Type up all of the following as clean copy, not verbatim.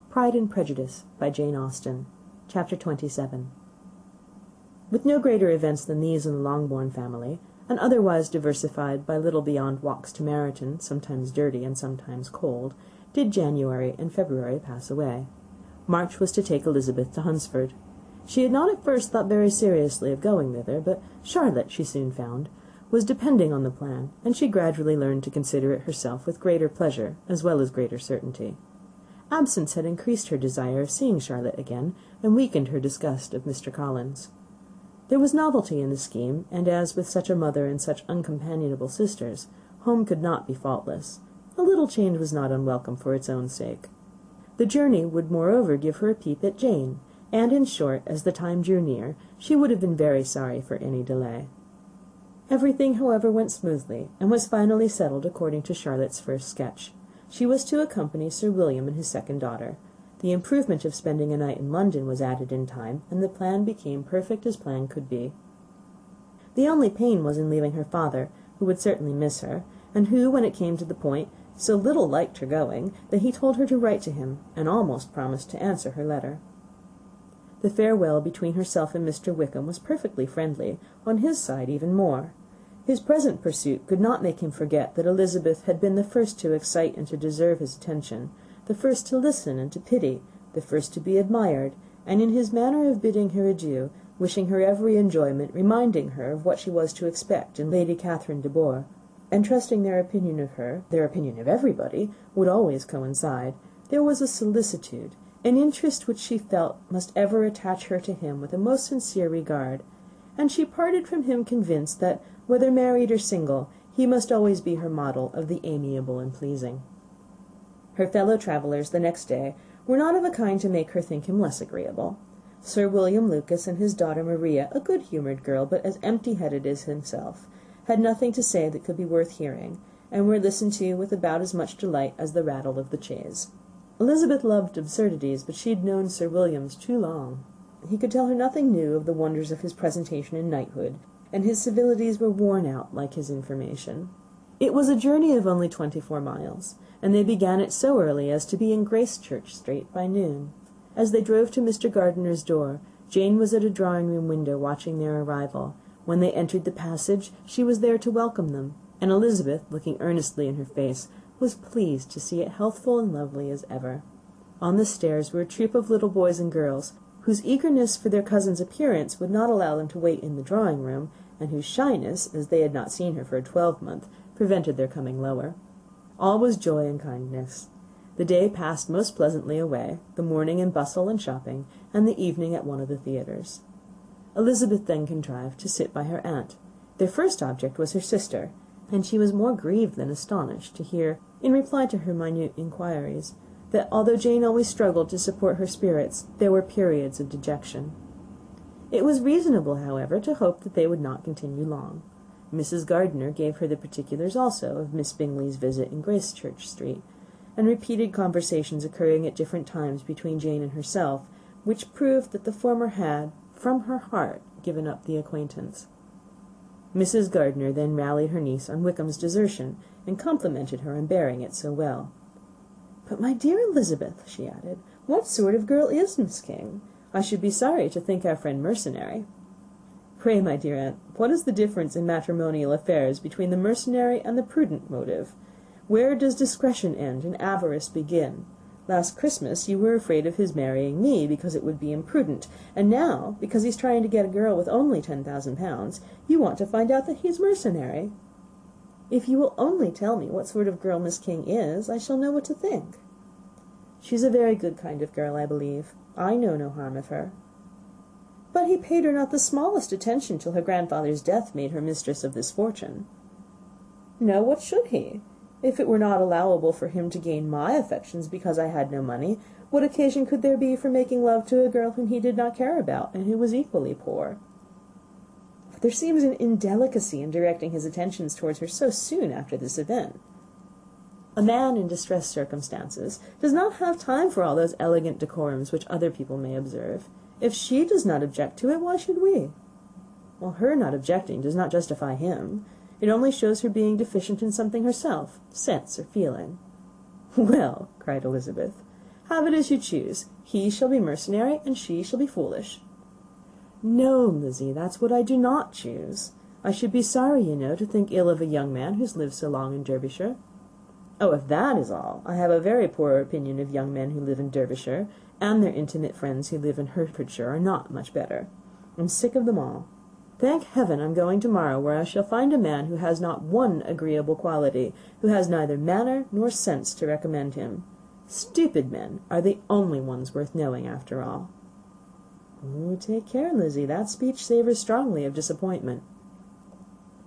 Pride and Prejudice by Jane Austen. Chapter 27. With no greater events than these in the Longbourn family, and otherwise diversified by little beyond walks to Meryton, sometimes dirty and sometimes cold, did January and February pass away. March was to take Elizabeth to Hunsford. She had not at first thought very seriously of going thither, but Charlotte, she soon found, was depending on the plan, and she gradually learned to consider it herself with greater pleasure as well as greater certainty. Absence had increased her desire of seeing Charlotte again, and weakened her disgust of Mr. Collins. There was novelty in the scheme, and as with such a mother and such uncompanionable sisters, home could not be faultless. A little change was not unwelcome for its own sake. The journey would moreover give her a peep at Jane, and in short, as the time drew near, she would have been very sorry for any delay. Everything, however, went smoothly, and was finally settled according to Charlotte's first sketch. She was to accompany Sir William and his second daughter. The improvement of spending a night in London was added in time, and the plan became perfect as plan could be. The only pain was in leaving her father, who would certainly miss her, and who, when it came to the point, so little liked her going, that he told her to write to him, and almost promised to answer her letter. The farewell between herself and Mr. Wickham was perfectly friendly, on his side even more. His present pursuit could not make him forget that Elizabeth had been the first to excite and to deserve his attention, the first to listen and to pity, the first to be admired, and in his manner of bidding her adieu, wishing her every enjoyment, reminding her of what she was to expect in Lady Catherine de Bourgh, and trusting their opinion of her, their opinion of everybody, would always coincide, there was a solicitude, an interest which she felt must ever attach her to him with a most sincere regard, and she parted from him convinced that, whether married or single, he must always be her model of the amiable and pleasing. Her fellow travellers the next day were not of a kind to make her think him less agreeable. Sir William Lucas and his daughter Maria, a good-humoured girl, but as empty-headed as himself, had nothing to say that could be worth hearing, and were listened to with about as much delight as the rattle of the chaise. Elizabeth loved absurdities, but she had known Sir William's too long. He could tell her nothing new of the wonders of his presentation in knighthood, and his civilities were worn out like his information. It was a journey of only 24 miles, and they began it so early as to be in Gracechurch Street by noon. As they drove to Mr. Gardiner's door, Jane was at a drawing-room window watching their arrival. When they entered the passage, she was there to welcome them, and Elizabeth, looking earnestly in her face, was pleased to see it healthful and lovely as ever. On the stairs were a troop of little boys and girls, whose eagerness for their cousin's appearance would not allow them to wait in the drawing-room, and whose shyness, as they had not seen her for a 12-month, prevented their coming lower. All was joy and kindness. The day passed most pleasantly away, the morning in bustle and shopping, and the evening at one of the theatres. Elizabeth then contrived to sit by her aunt. Their first object was her sister, and she was more grieved than astonished to hear, in reply to her minute inquiries, that although Jane always struggled to support her spirits, there were periods of dejection. It was reasonable, however, to hope that they would not continue long. Mrs. Gardiner gave her the particulars also of Miss Bingley's visit in Gracechurch Street, and repeated conversations occurring at different times between Jane and herself, which proved that the former had, from her heart, given up the acquaintance. Mrs. Gardiner then rallied her niece on Wickham's desertion, and complimented her on bearing it so well. "But, my dear Elizabeth," she added, "what sort of girl is Miss King? I should be sorry to think our friend mercenary." "Pray, my dear aunt, what is the difference in matrimonial affairs between the mercenary and the prudent motive? Where does discretion end and avarice begin? Last Christmas you were afraid of his marrying me because it would be imprudent, and now, because he's trying to get a girl with only 10,000 pounds, you want to find out that he's mercenary. If you will only tell me what sort of girl Miss King is, I shall know what to think." "She's a very good kind of girl, I believe. I know no harm of her." "But he paid her not the smallest attention till her grandfather's death made her mistress of this fortune." "No, what should he? If it were not allowable for him to gain my affections because I had no money, what occasion could there be for making love to a girl whom he did not care about, and who was equally poor?" "But there seems an indelicacy in directing his attentions towards her so soon after this event. A man in distressed circumstances does not have time for all those elegant decorums which other people may observe. If she does not object to it, why should we?" "Well, her not objecting does not justify him. It only shows her being deficient in something herself, sense or feeling." "Well," cried Elizabeth, Have it as you choose. He shall be mercenary, and she shall be foolish." "No, Lizzie, that's what I do not choose. I should be sorry, you know, to think ill of a young man who's lived so long in Derbyshire." "Oh, if that is all, I have a very poor opinion of young men who live in Derbyshire, and their intimate friends who live in Hertfordshire are not much better. I'm sick of them all. Thank heaven I'm going to-morrow, where I shall find a man who has not one agreeable quality, who has neither manner nor sense to recommend him. Stupid men are the only ones worth knowing, after all." "Oh, take care, Lizzie, that speech savours strongly of disappointment."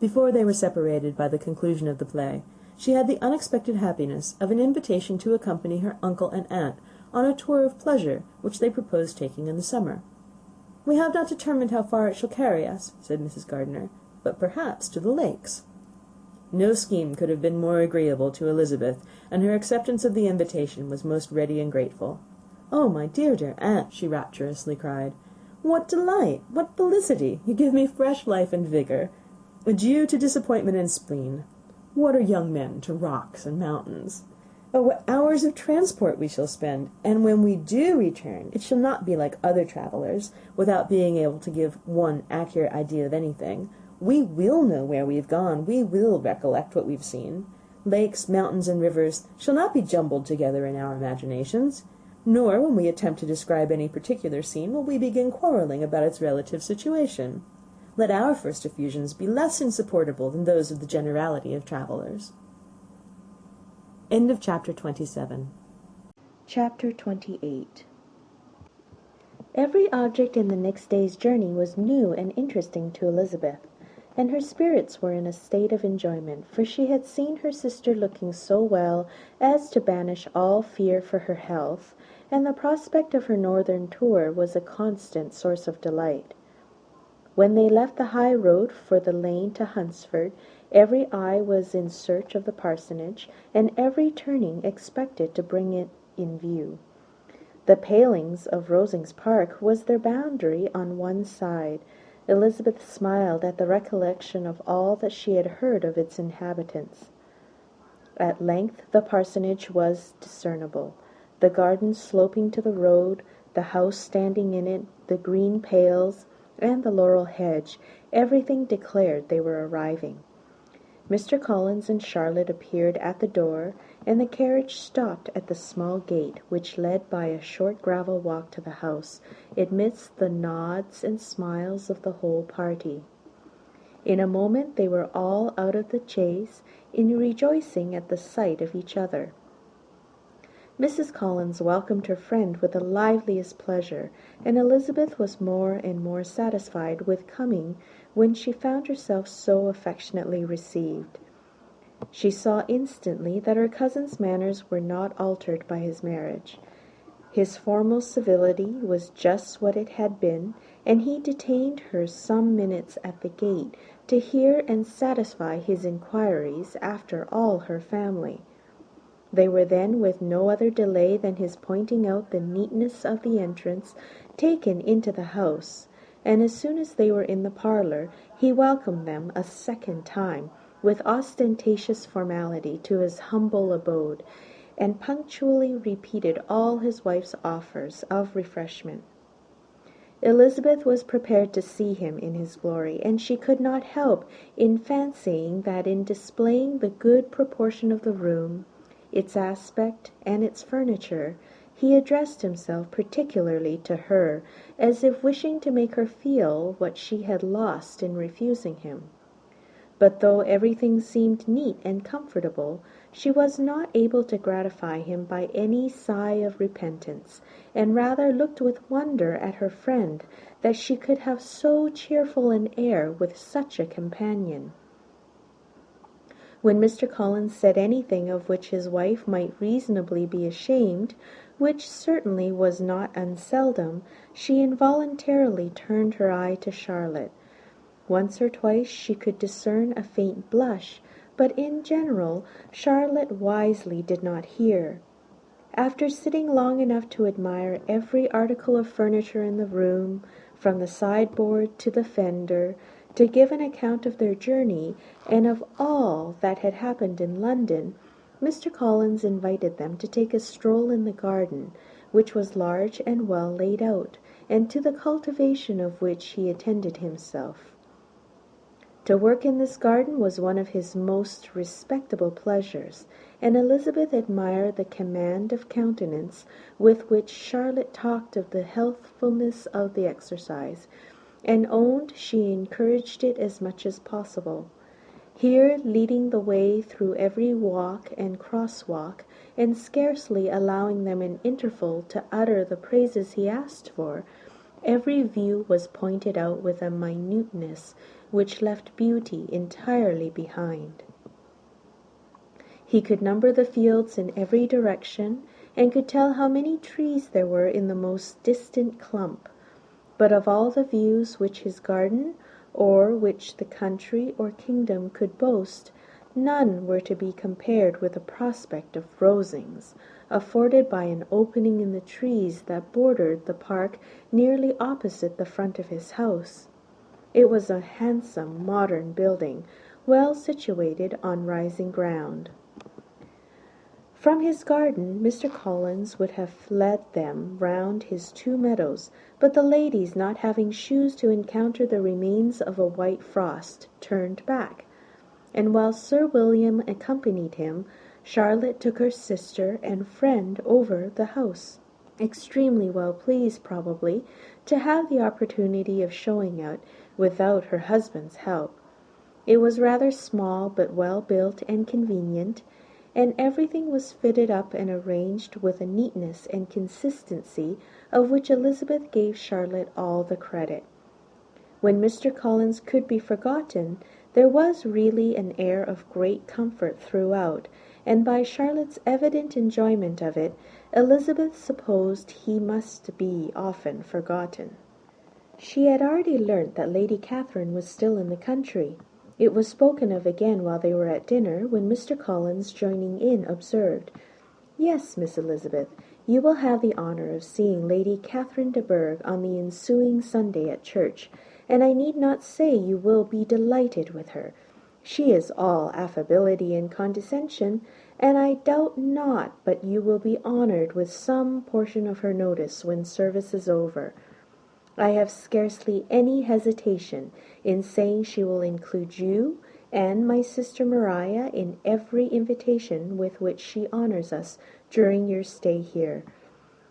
Before they were separated by the conclusion of the play, she had the unexpected happiness of an invitation to accompany her uncle and aunt on a tour of pleasure which they proposed taking in the summer. "We have not determined how far it shall carry us," said Mrs. Gardiner, "but perhaps to the lakes." No scheme could have been more agreeable to Elizabeth, and her acceptance of the invitation was most ready and grateful. "Oh, my dear, dear aunt," she rapturously cried, "what delight! What felicity! You give me fresh life and vigour. Adieu to disappointment and spleen. What are young men to rocks and mountains? Oh, what hours of transport we shall spend! And when we do return, it shall not be like other travellers, without being able to give one accurate idea of anything. We will know where we've gone. We will recollect what we've seen. Lakes, mountains, and rivers shall not be jumbled together in our imaginations. Nor, when we attempt to describe any particular scene, will we begin quarrelling about its relative situation. Let our first effusions be less insupportable than those of the generality of travellers." End of Chapter 27. Chapter 28. Every object in the next day's journey was new and interesting to Elizabeth, and her spirits were in a state of enjoyment, for she had seen her sister looking so well as to banish all fear for her health, and the prospect of her northern tour was a constant source of delight. When they left the high road for the lane to Hunsford, every eye was in search of the parsonage, and every turning expected to bring it in view. The palings of Rosings Park was their boundary on one side. Elizabeth smiled at the recollection of all that she had heard of its inhabitants. At length the parsonage was discernible, the garden sloping to the road, the house standing in it, the green pales, and the laurel hedge. Everything declared they were arriving. Mr. Collins and Charlotte appeared at the door, and the carriage stopped at the small gate, which led by a short gravel walk to the house, amidst the nods and smiles of the whole party. In a moment they were all out of the chaise, in rejoicing at the sight of each other. Mrs. Collins welcomed her friend with the liveliest pleasure, and Elizabeth was more and more satisfied with coming when she found herself so affectionately received. She saw instantly that her cousin's manners were not altered by his marriage. His formal civility was just what it had been, and he detained her some minutes at the gate to hear and satisfy his inquiries after all her family. They were then, with no other delay than his pointing out the neatness of the entrance, taken into the house, and as soon as they were in the parlour, he welcomed them a second time, with ostentatious formality, to his humble abode, and punctually repeated all his wife's offers of refreshment. Elizabeth was prepared to see him in his glory, and she could not help in fancying that in displaying the good proportion of the room, its aspect, and its furniture, he addressed himself particularly to her, as if wishing to make her feel what she had lost in refusing him. But though everything seemed neat and comfortable, she was not able to gratify him by any sigh of repentance, and rather looked with wonder at her friend, that she could have so cheerful an air with such a companion. When Mr. Collins said anything of which his wife might reasonably be ashamed, which certainly was not unseldom, she involuntarily turned her eye to Charlotte. Once or twice she could discern a faint blush, but in general Charlotte wisely did not hear. After sitting long enough to admire every article of furniture in the room, from the sideboard to the fender, to give an account of their journey, and of all that had happened in London, Mr. Collins invited them to take a stroll in the garden, which was large and well laid out, and to the cultivation of which he attended himself. To work in this garden was one of his most respectable pleasures, and Elizabeth admired the command of countenance with which Charlotte talked of the healthfulness of the exercise, and owned she encouraged it as much as possible. Here, leading the way through every walk and cross-walk, and scarcely allowing them an interval to utter the praises he asked for, every view was pointed out with a minuteness which left beauty entirely behind. He could number the fields in every direction, and could tell how many trees there were in the most distant clump. But of all the views which his garden, or which the country or kingdom could boast, none were to be compared with the prospect of Rosings, afforded by an opening in the trees that bordered the park nearly opposite the front of his house. It was a handsome modern building, well situated on rising ground. From his garden Mr. Collins would have led them round his 2 meadows, but the ladies, not having shoes to encounter the remains of a white frost, turned back, and while Sir William accompanied him, Charlotte took her sister and friend over the house, extremely well pleased, probably, to have the opportunity of showing it without her husband's help. It was rather small, but well built and convenient, and everything was fitted up and arranged with a neatness and consistency of which Elizabeth gave Charlotte all the credit. When Mr. Collins could be forgotten, there was really an air of great comfort throughout, and by Charlotte's evident enjoyment of it, Elizabeth supposed he must be often forgotten. She had already learnt that Lady Catherine was still in the country. It was spoken of again while they were at dinner, when Mr. Collins, joining in, observed, "Yes, Miss Elizabeth, you will have the honour of seeing Lady Catherine de Bourgh on the ensuing Sunday at church, and I need not say you will be delighted with her. She is all affability and condescension, and I doubt not but you will be honoured with some portion of her notice when service is over. I have scarcely any hesitation in saying she will include you and my sister Maria in every invitation with which she honours us during your stay here.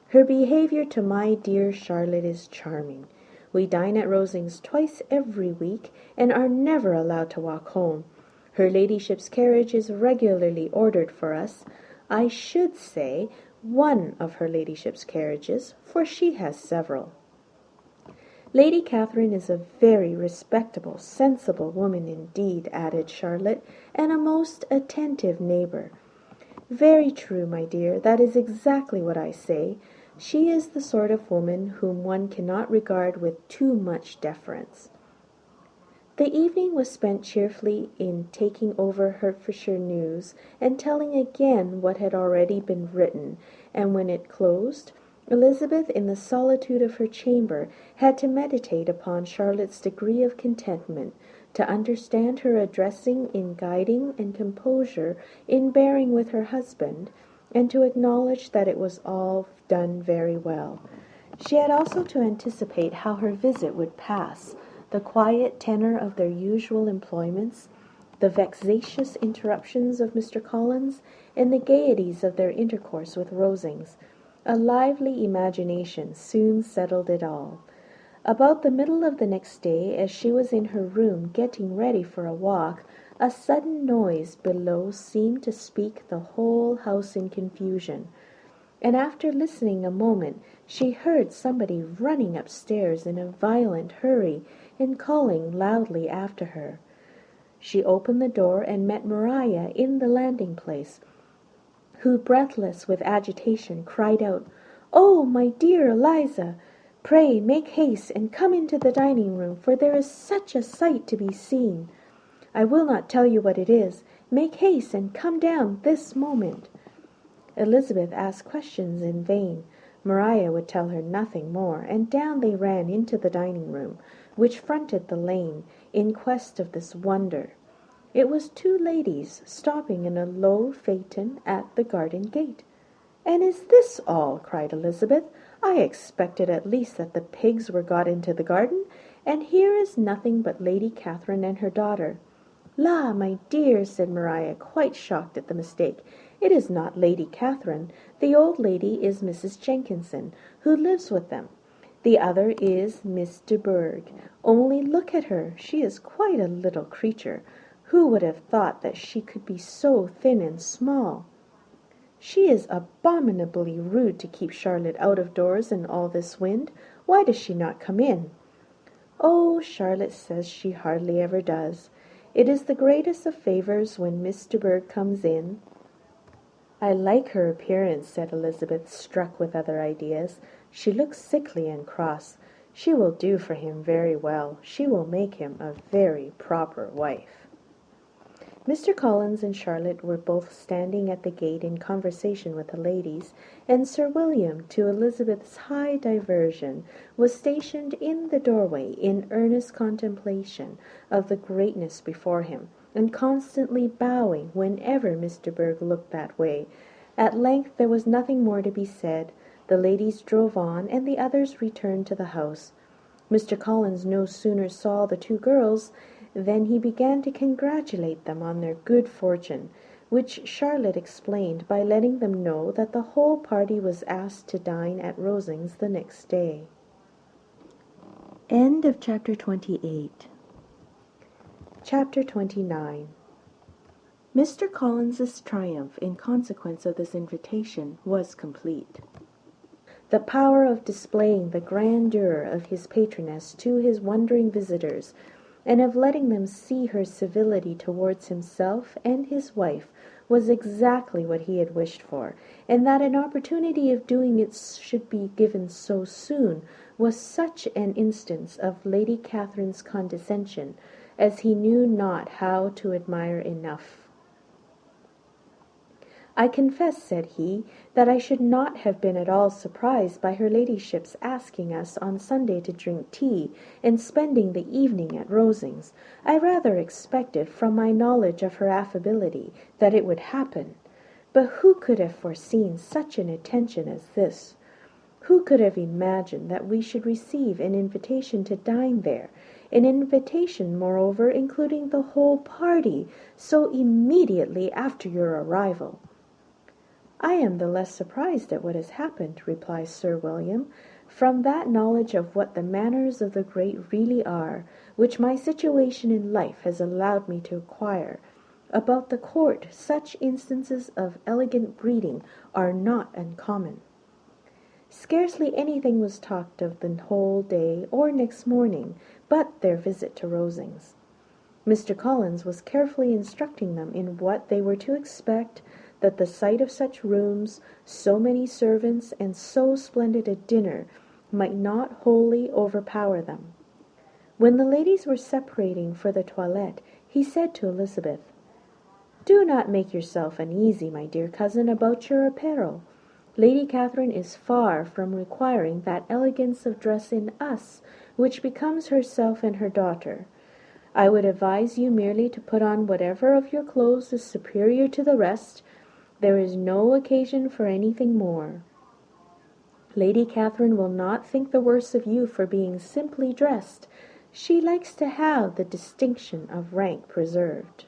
Her behaviour to my dear Charlotte is charming. We dine at Rosings twice every week, and are never allowed to walk home. Her ladyship's carriage is regularly ordered for us. I should say one of her ladyship's carriages, for she has several. Lady Catherine is a very respectable, sensible woman indeed," added Charlotte, "and a most attentive neighbour." "Very true, my dear, that is exactly what I say. She is the sort of woman whom one cannot regard with too much deference." The evening was spent cheerfully in taking over Hertfordshire news, and telling again what had already been written, and when it closed, Elizabeth, in the solitude of her chamber, had to meditate upon Charlotte's degree of contentment, to understand her addressing in guiding and composure in bearing with her husband, and to acknowledge that it was all done very well. She had also to anticipate how her visit would pass, the quiet tenor of their usual employments, the vexatious interruptions of Mr. Collins, and the gaieties of their intercourse with Rosings. A lively imagination soon settled it all. About the middle of the next day, as she was in her room getting ready for a walk, a sudden noise below seemed to speak the whole house in confusion, and after listening a moment, she heard somebody running upstairs in a violent hurry, and calling loudly after her. She opened the door and met Maria in the landing-place, who, breathless with agitation, cried out, "Oh, my dear Eliza, pray make haste and come into the dining-room, for there is such a sight to be seen. I will not tell you what it is. Make haste and come down this moment." Elizabeth asked questions in vain. Maria would tell her nothing more, and down they ran into the dining-room, which fronted the lane, in quest of this wonder. It was 2 ladies stopping in a low phaeton at the garden gate. "And is this all?" cried Elizabeth. "I expected at least that the pigs were got into the garden, and here is nothing but Lady Catherine and her daughter." "La, my dear," said Maria, quite shocked at the mistake, "it is not Lady Catherine. The old lady is Mrs. Jenkinson, who lives with them. The other is Miss de Bourgh. Only look at her. She is quite a little creature. Who would have thought that she could be so thin and small? She is abominably rude to keep Charlotte out of doors in all this wind. Why does she not come in?" "Oh, Charlotte says she hardly ever does. It is the greatest of favours when Miss de Bourgh comes in." "I like her appearance," said Elizabeth, struck with other ideas. "She looks sickly and cross. She will do for him very well. She will make him a very proper wife." Mr. Collins and Charlotte were both standing at the gate in conversation with the ladies, and Sir William, to Elizabeth's high diversion, was stationed in the doorway in earnest contemplation of the greatness before him, and constantly bowing whenever Miss de Bourgh looked that way. At length there was nothing more to be said. The ladies drove on, and the others returned to the house. Mr. Collins no sooner saw the two girls than he began to congratulate them on their good fortune, which Charlotte explained by letting them know that the whole party was asked to dine at Rosings the next day. End of chapter 28. Chapter 29. Mr. Collins's triumph in consequence of this invitation was complete. The power of displaying the grandeur of his patroness to his wondering visitors, and of letting them see her civility towards himself and his wife, was exactly what he had wished for, and that an opportunity of doing it should be given so soon was such an instance of Lady Catherine's condescension as he knew not how to admire enough. "I confess," said he, "that I should not have been at all surprised by her ladyship's asking us on Sunday to drink tea, and spending the evening at Rosings. I rather expected, from my knowledge of her affability, that it would happen. But who could have foreseen such an attention as this? Who could have imagined that we should receive an invitation to dine there, an invitation, moreover, including the whole party, so immediately after your arrival?" "I am the less surprised at what has happened," replies Sir William, "from that knowledge of what the manners of the great really are, which my situation in life has allowed me to acquire. About the court, such instances of elegant breeding are not uncommon." Scarcely anything was talked of the whole day or next morning but their visit to Rosings. Mr. Collins was carefully instructing them in what they were to expect, that the sight of such rooms, so many servants, and so splendid a dinner might not wholly overpower them. When the ladies were separating for the toilette, he said to Elizabeth, "Do not make yourself uneasy, my dear cousin, about your apparel. Lady Catherine is far from requiring that elegance of dress in us which becomes herself and her daughter. I would advise you merely to put on whatever of your clothes is superior to the rest. There is no occasion for anything more. Lady Catherine will not think the worse of you for being simply dressed. She likes to have the distinction of rank preserved."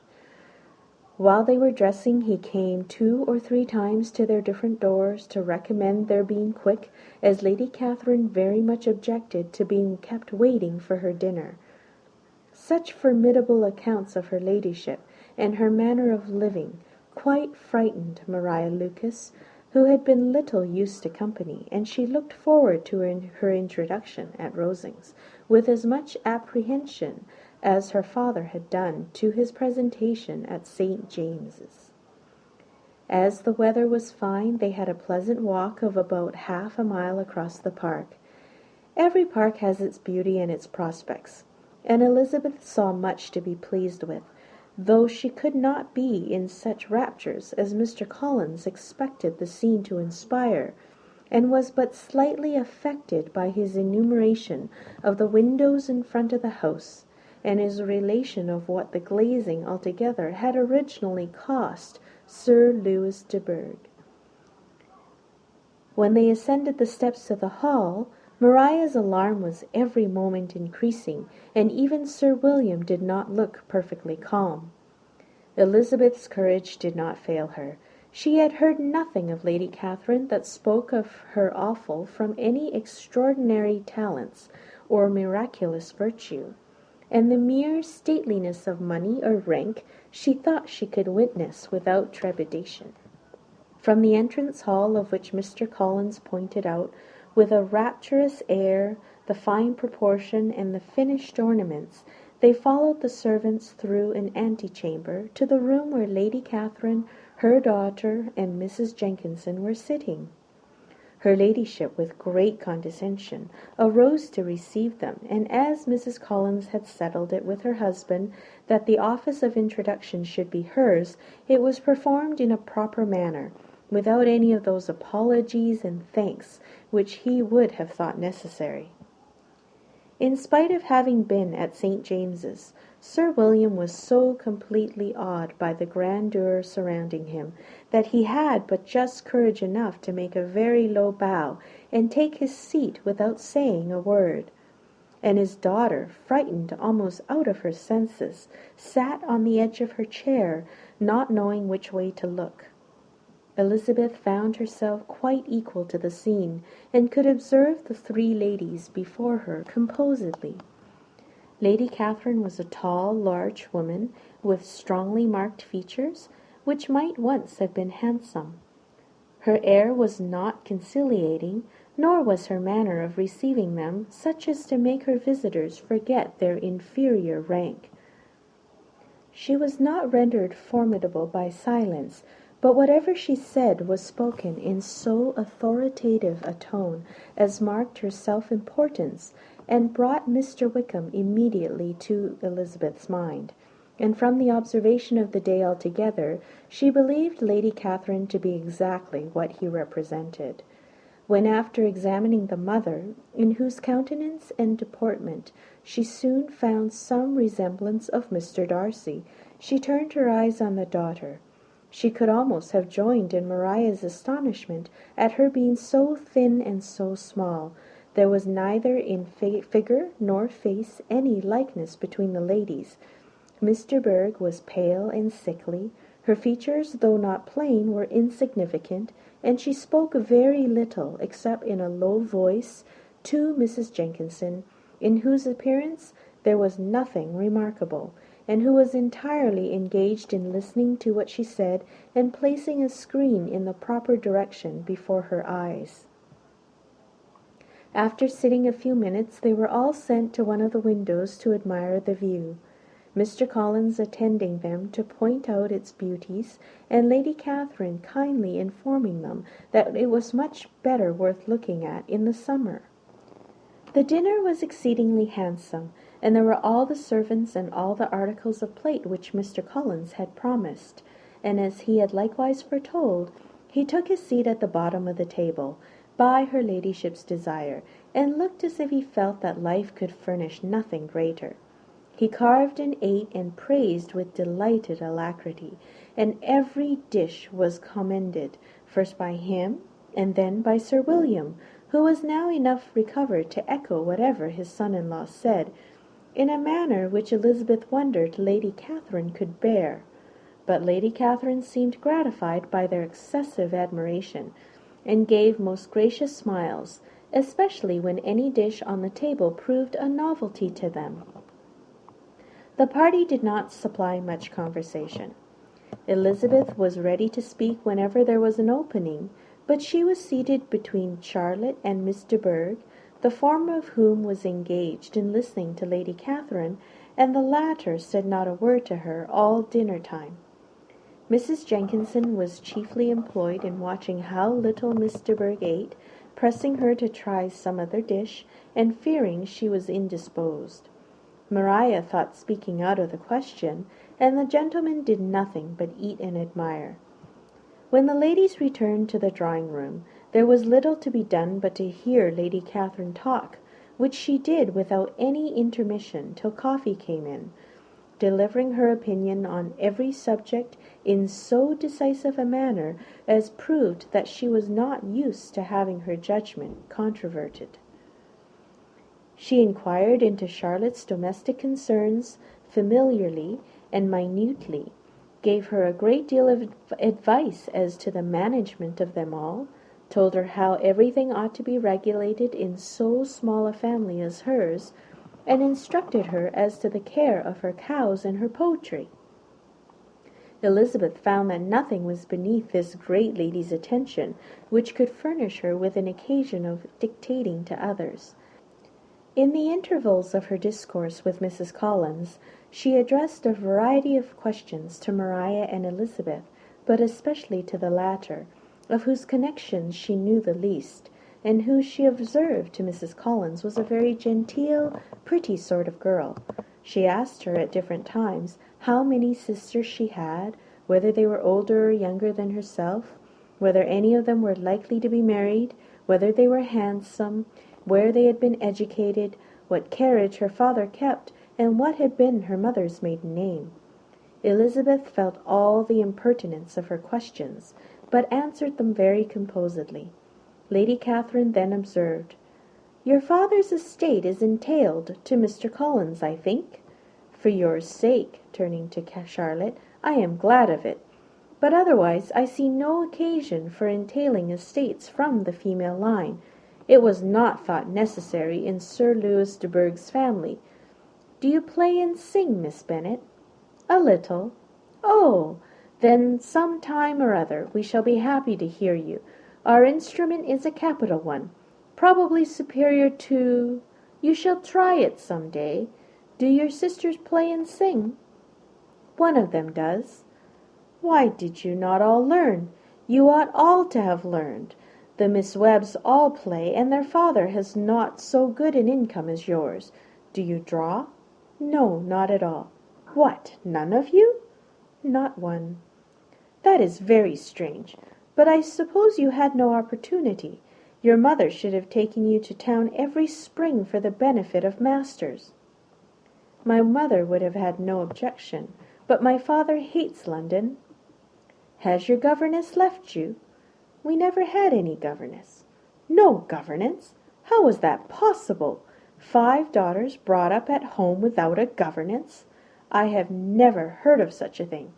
While they were dressing, he came 2 or 3 times to their different doors to recommend their being quick, as Lady Catherine very much objected to being kept waiting for her dinner. Such formidable accounts of her ladyship and her manner of living quite frightened Maria Lucas, who had been little used to company, and she looked forward to her introduction at Rosings with as much apprehension as her father had done to his presentation at St. James's. As the weather was fine, they had a pleasant walk of about half a mile across the park. Every park has its beauty and its prospects, and Elizabeth saw much to be pleased with, though she could not be in such raptures as Mr. Collins expected the scene to inspire, and was but slightly affected by his enumeration of the windows in front of the house, and his relation of what the glazing altogether had originally cost Sir Louis de Bourgh. When they ascended the steps to the hall, Maria's alarm was every moment increasing, and even Sir William did not look perfectly calm. Elizabeth's courage did not fail her. She had heard nothing of Lady Catherine that spoke of her awful from any extraordinary talents or miraculous virtue, and the mere stateliness of money or rank she thought she could witness without trepidation. From the entrance hall, of which Mr. Collins pointed out with a rapturous air the fine proportion and the finished ornaments, they followed the servants through an antechamber to the room where Lady Catherine, her daughter, and Mrs. Jenkinson were sitting. Her ladyship, with great condescension, arose to receive them, and as Mrs. Collins had settled it with her husband that the office of introduction should be hers, it was performed in a proper manner, without any of those apologies and thanks which he would have thought necessary. In spite of having been at St. James's, Sir William was so completely awed by the grandeur surrounding him that he had but just courage enough to make a very low bow and take his seat without saying a word. And his daughter, frightened almost out of her senses, sat on the edge of her chair, not knowing which way to look. Elizabeth found herself quite equal to the scene, and could observe the three ladies before her composedly. Lady Catherine was a tall, large woman, with strongly marked features, which might once have been handsome. Her air was not conciliating, nor was her manner of receiving them such as to make her visitors forget their inferior rank. She was not rendered formidable by silence, but whatever she said was spoken in so authoritative a tone as marked her self-importance, and brought Mr. Wickham immediately to Elizabeth's mind, and from the observation of the day altogether, she believed Lady Catherine to be exactly what he represented. When, after examining the mother, in whose countenance and deportment she soon found some resemblance of Mr. Darcy, she turned her eyes on the daughter. She could almost have joined in Maria's astonishment at her being so thin and so small. There was neither in figure nor face any likeness between the ladies. Mr. Berg was pale and sickly. Her features, though not plain, were insignificant, and she spoke very little, except in a low voice, to Mrs. Jenkinson, in whose appearance there was nothing remarkable, and who was entirely engaged in listening to what she said and placing a screen in the proper direction before her eyes. After sitting a few minutes, they were all sent to one of the windows to admire the view, Mr. Collins attending them to point out its beauties, and Lady Catherine kindly informing them that it was much better worth looking at in the summer. The dinner was exceedingly handsome, and there were all the servants and all the articles of plate which Mr. Collins had promised, and as he had likewise foretold, he took his seat at the bottom of the table, by her ladyship's desire, and looked as if he felt that life could furnish nothing greater. He carved and ate and praised with delighted alacrity, and every dish was commended, first by him and then by Sir William, who was now enough recovered to echo whatever his son-in-law said, in a manner which Elizabeth wondered Lady Catherine could bear. But Lady Catherine seemed gratified by their excessive admiration, and gave most gracious smiles, especially when any dish on the table proved a novelty to them. The party did not supply much conversation. Elizabeth was ready to speak whenever there was an opening, but she was seated between Charlotte and Miss de Bourgh, the former of whom was engaged in listening to Lady Catherine, and the latter said not a word to her all dinner-time. Mrs. Jenkinson was chiefly employed in watching how little Miss de Bourgh ate, pressing her to try some other dish, and fearing she was indisposed. Maria thought speaking out of the question, and the gentlemen did nothing but eat and admire. When the ladies returned to the drawing-room, there was little to be done but to hear Lady Catherine talk, which she did without any intermission till coffee came in, delivering her opinion on every subject in so decisive a manner as proved that she was not used to having her judgment controverted. She inquired into Charlotte's domestic concerns familiarly and minutely, gave her a great deal of advice as to the management of them all, told her how everything ought to be regulated in so small a family as hers, and instructed her as to the care of her cows and her poultry. Elizabeth found that nothing was beneath this great lady's attention which could furnish her with an occasion of dictating to others. In the intervals of her discourse with Mrs. Collins, she addressed a variety of questions to Maria and Elizabeth, but especially to the latter, of whose connections she knew the least, and who she observed to Mrs. Collins was a very genteel, pretty sort of girl. She asked her at different times how many sisters she had, whether they were older or younger than herself, whether any of them were likely to be married, whether they were handsome, where they had been educated, what carriage her father kept, and what had been her mother's maiden name. Elizabeth felt all the impertinence of her questions, but answered them very composedly. Lady Catherine then observed, "Your father's estate is entailed to Mr. Collins, I think? For your sake," turning to Charlotte, "I am glad of it. But otherwise I see no occasion for entailing estates from the female line. It was not thought necessary in Sir Lewis de Bourgh's family. Do you play and sing, Miss Bennet?" "A little." "Oh, then some time or other we shall be happy to hear you. Our instrument is a capital one, probably superior to— You shall try it some day. Do your sisters play and sing?" "One of them does." "Why did you not all learn? You ought all to have learned. The Miss Webbs all play, and their father has not so good an income as yours. Do you draw?" "No, not at all." "What, none of you?" "Not one." "That is very strange. But I suppose you had no opportunity. Your mother should have taken you to town every spring for the benefit of masters." "My mother would have had no objection, but my father hates London." "Has your governess left you?" "We never had any governess." "No governess? How was that possible? 5 daughters brought up at home without a governess? I have never heard of such a thing.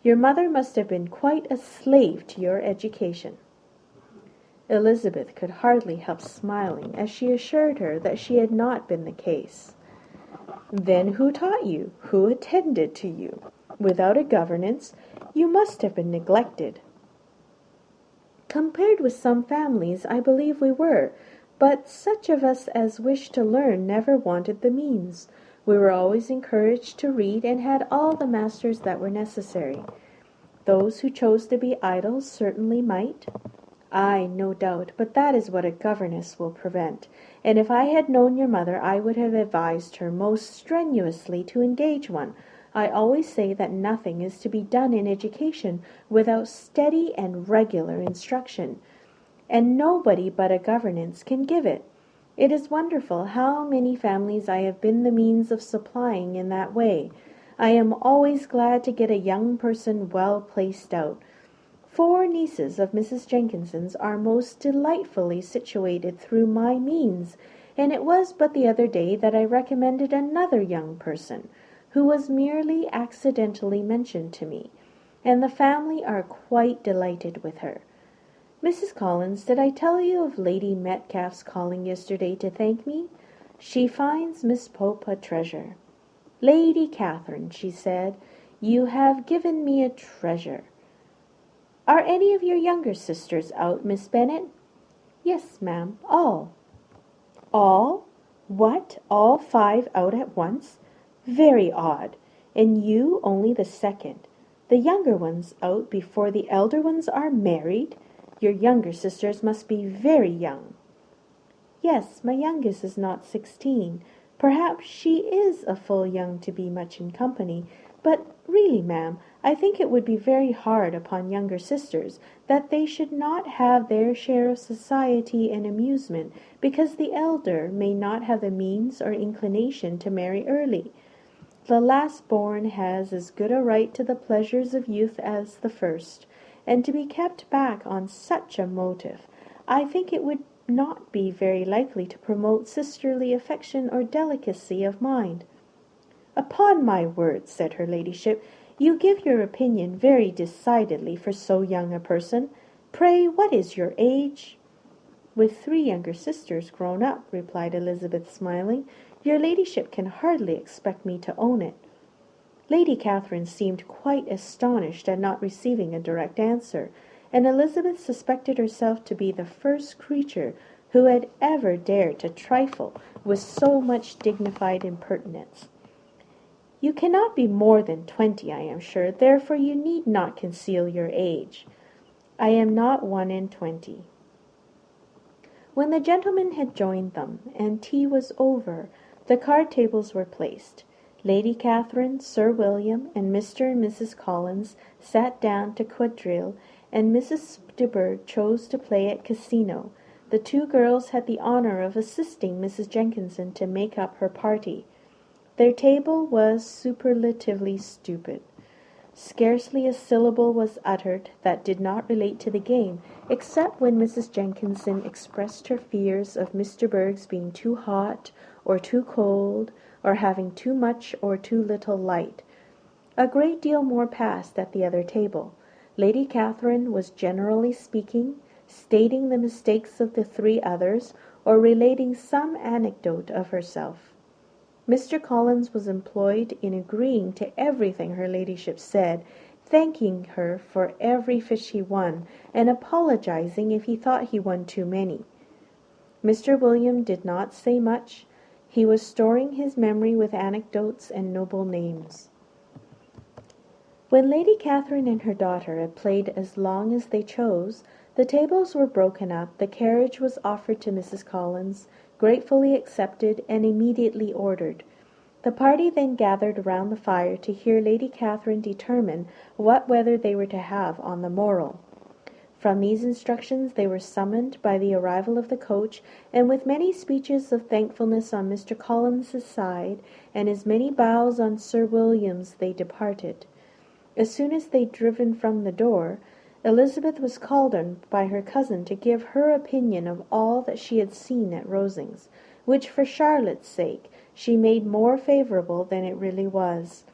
Your mother must have been quite a slave to your education." Elizabeth could hardly help smiling as she assured her that she had not been the case. "Then who taught you? Who attended to you? Without a governess, you must have been neglected." "Compared with some families, I believe we were, but such of us as wished to learn never wanted the means. We were always encouraged to read, and had all the masters that were necessary. Those who chose to be idle certainly might." "Ay, no doubt, but that is what a governess will prevent, and if I had known your mother I would have advised her most strenuously to engage one. I always say that nothing is to be done in education without steady and regular instruction, and nobody but a governess can give it. It is wonderful how many families I have been the means of supplying in that way. I am always glad to get a young person well placed out. 4 nieces of Mrs. Jenkinson's are most delightfully situated through my means, and it was but the other day that I recommended another young person, who was merely accidentally mentioned to me, and the family are quite delighted with her. Mrs. Collins, did I tell you of Lady Metcalfe's calling yesterday to thank me? She finds Miss Pope a treasure. 'Lady Catherine,' she said, 'you have given me a treasure.' Are any of your younger sisters out, Miss Bennet?" "Yes, ma'am, all." "All? What, all 5 out at once? Very odd. And you only the second. The younger ones out before the elder ones are married? Your younger sisters must be very young." "Yes, my youngest is not 16. Perhaps she is a full young to be much in company, but really, ma'am, I think it would be very hard upon younger sisters that they should not have their share of society and amusement, because the elder may not have the means or inclination to marry early. The last born has as good a right to the pleasures of youth as the first, and to be kept back on such a motive, I think it would not be very likely to promote sisterly affection or delicacy of mind." "Upon my word," said her ladyship, "you give your opinion very decidedly for so young a person. Pray, what is your age?" "With 3 younger sisters grown up," replied Elizabeth, smiling, "your ladyship can hardly expect me to own it." Lady Catherine seemed quite astonished at not receiving a direct answer, and Elizabeth suspected herself to be the first creature who had ever dared to trifle with so much dignified impertinence. "You cannot be more than 20, I am sure, therefore you need not conceal your age." "I am not 1 and 20." When the gentlemen had joined them, and tea was over, the card tables were placed. Lady Catherine, Sir William, and Mr. and Mrs. Collins sat down to quadrille, and Mrs. de Bourgh chose to play at casino. The 2 girls had the honour of assisting Mrs. Jenkinson to make up her party. Their table was superlatively stupid. Scarcely a syllable was uttered that did not relate to the game, except when Mrs. Jenkinson expressed her fears of Mr. Bourgh's being too hot or too cold, or having too much or too little light. A great deal more passed at the other table. Lady Catherine was, generally speaking, stating the mistakes of the 3 others, or relating some anecdote of herself. Mr. Collins was employed in agreeing to everything her ladyship said, thanking her for every fish he won, and apologizing if he thought he won too many. Mr. William did not say much. He was storing his memory with anecdotes and noble names. When Lady Catherine and her daughter had played as long as they chose, the tables were broken up, the carriage was offered to Mrs. Collins, gratefully accepted, and immediately ordered. The party then gathered round the fire to hear Lady Catherine determine what weather they were to have on the morrow. From these instructions they were summoned by the arrival of the coach, and with many speeches of thankfulness on Mr. Collins's side, and as many bows on Sir William's, they departed. As soon as they had driven from the door, Elizabeth was called on by her cousin to give her opinion of all that she had seen at Rosings, which for Charlotte's sake she made more favourable than it really was.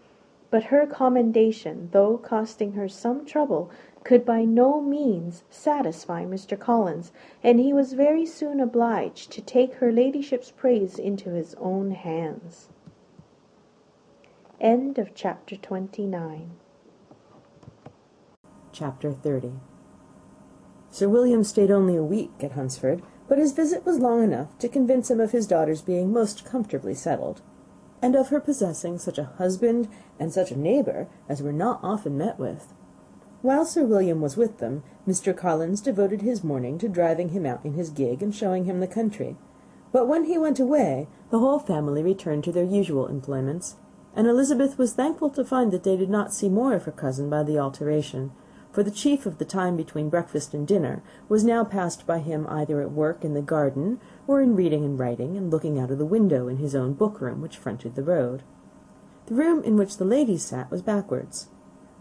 But her commendation, though costing her some trouble, could by no means satisfy Mr. Collins, and he was very soon obliged to take her ladyship's praise into his own hands. End of chapter 29. Chapter 30. Sir William stayed only a week at Hunsford, but his visit was long enough to convince him of his daughter's being most comfortably settled, and of her possessing such a husband and such a neighbour as were not often met with. While Sir William was with them, Mr. Collins devoted his morning to driving him out in his gig and showing him the country. But when he went away, the whole family returned to their usual employments, and Elizabeth was thankful to find that they did not see more of her cousin by the alteration, for the chief of the time between breakfast and dinner was now passed by him either at work in the garden, or in reading and writing, and looking out of the window in his own book-room, which fronted the road. The room in which the ladies sat was backwards.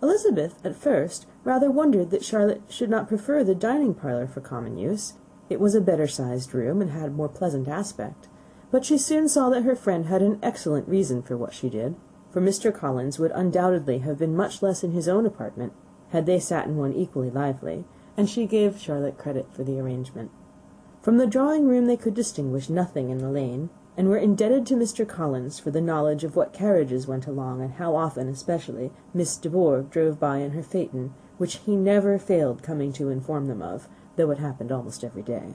Elizabeth, at first, rather wondered that Charlotte should not prefer the dining-parlour for common use. It was a better-sized room, and had a more pleasant aspect. But she soon saw that her friend had an excellent reason for what she did, for Mr. Collins would undoubtedly have been much less in his own apartment, had they sat in one equally lively, and she gave Charlotte credit for the arrangement. From the drawing-room they could distinguish nothing in the lane, and were indebted to Mr. Collins for the knowledge of what carriages went along, and how often, especially, Miss de Bourgh drove by in her phaeton, which he never failed coming to inform them of, though it happened almost every day.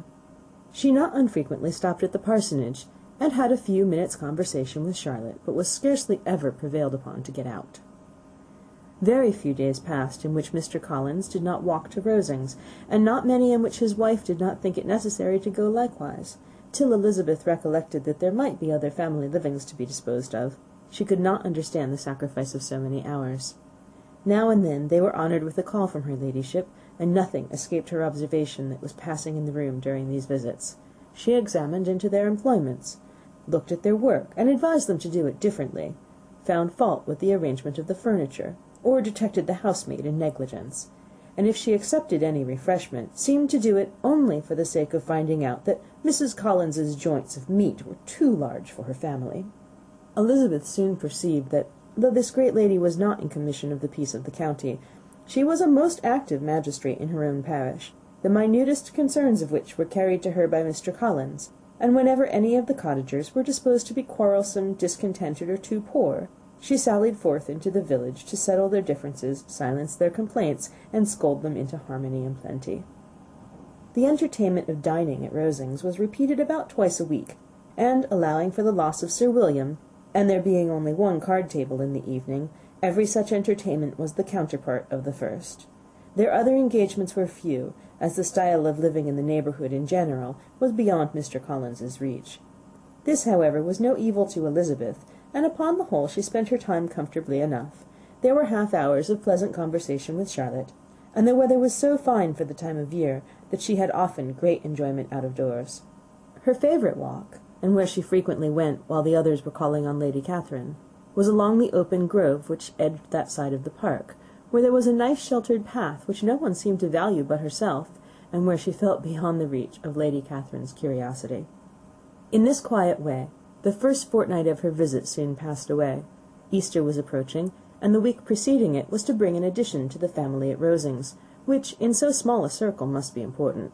She not unfrequently stopped at the parsonage, and had a few minutes' conversation with Charlotte, but was scarcely ever prevailed upon to get out. Very few days passed in which Mr. Collins did not walk to Rosings, and not many in which his wife did not think it necessary to go likewise, till Elizabeth recollected that there might be other family livings to be disposed of. She could not understand the sacrifice of so many hours. Now and then they were honoured with a call from her ladyship, and nothing escaped her observation that was passing in the room during these visits. She examined into their employments, looked at their work, and advised them to do it differently. found fault with the arrangement of the furniture, or detected the housemaid in negligence, and if she accepted any refreshment, seemed to do it only for the sake of finding out that Mrs. Collins's joints of meat were too large for her family. Elizabeth soon perceived that, though this great lady was not in commission of the peace of the county, she was a most active magistrate in her own parish, the minutest concerns of which were carried to her by Mr. Collins, and whenever any of the cottagers were disposed to be quarrelsome, discontented, or too poor, she sallied forth into the village to settle their differences, silence their complaints, and scold them into harmony and plenty. The entertainment of dining at Rosings was repeated about twice a week, and, allowing for the loss of Sir William, and there being only one card-table in the evening, every such entertainment was the counterpart of the first. Their other engagements were few, as the style of living in the neighbourhood in general was beyond Mr. Collins's reach. This, however, was no evil to Elizabeth, and upon the whole she spent her time comfortably enough. There were half-hours of pleasant conversation with Charlotte, and the weather was so fine for the time of year that she had often great enjoyment out of doors. Her favourite walk, and where she frequently went while the others were calling on Lady Catherine, was along the open grove which edged that side of the park, where there was a nice sheltered path which no one seemed to value but herself, and where she felt beyond the reach of Lady Catherine's curiosity. In this quiet way the first fortnight of her visit soon passed away. Easter was approaching, and the week preceding it was to bring an addition to the family at Rosings, which in so small a circle must be important.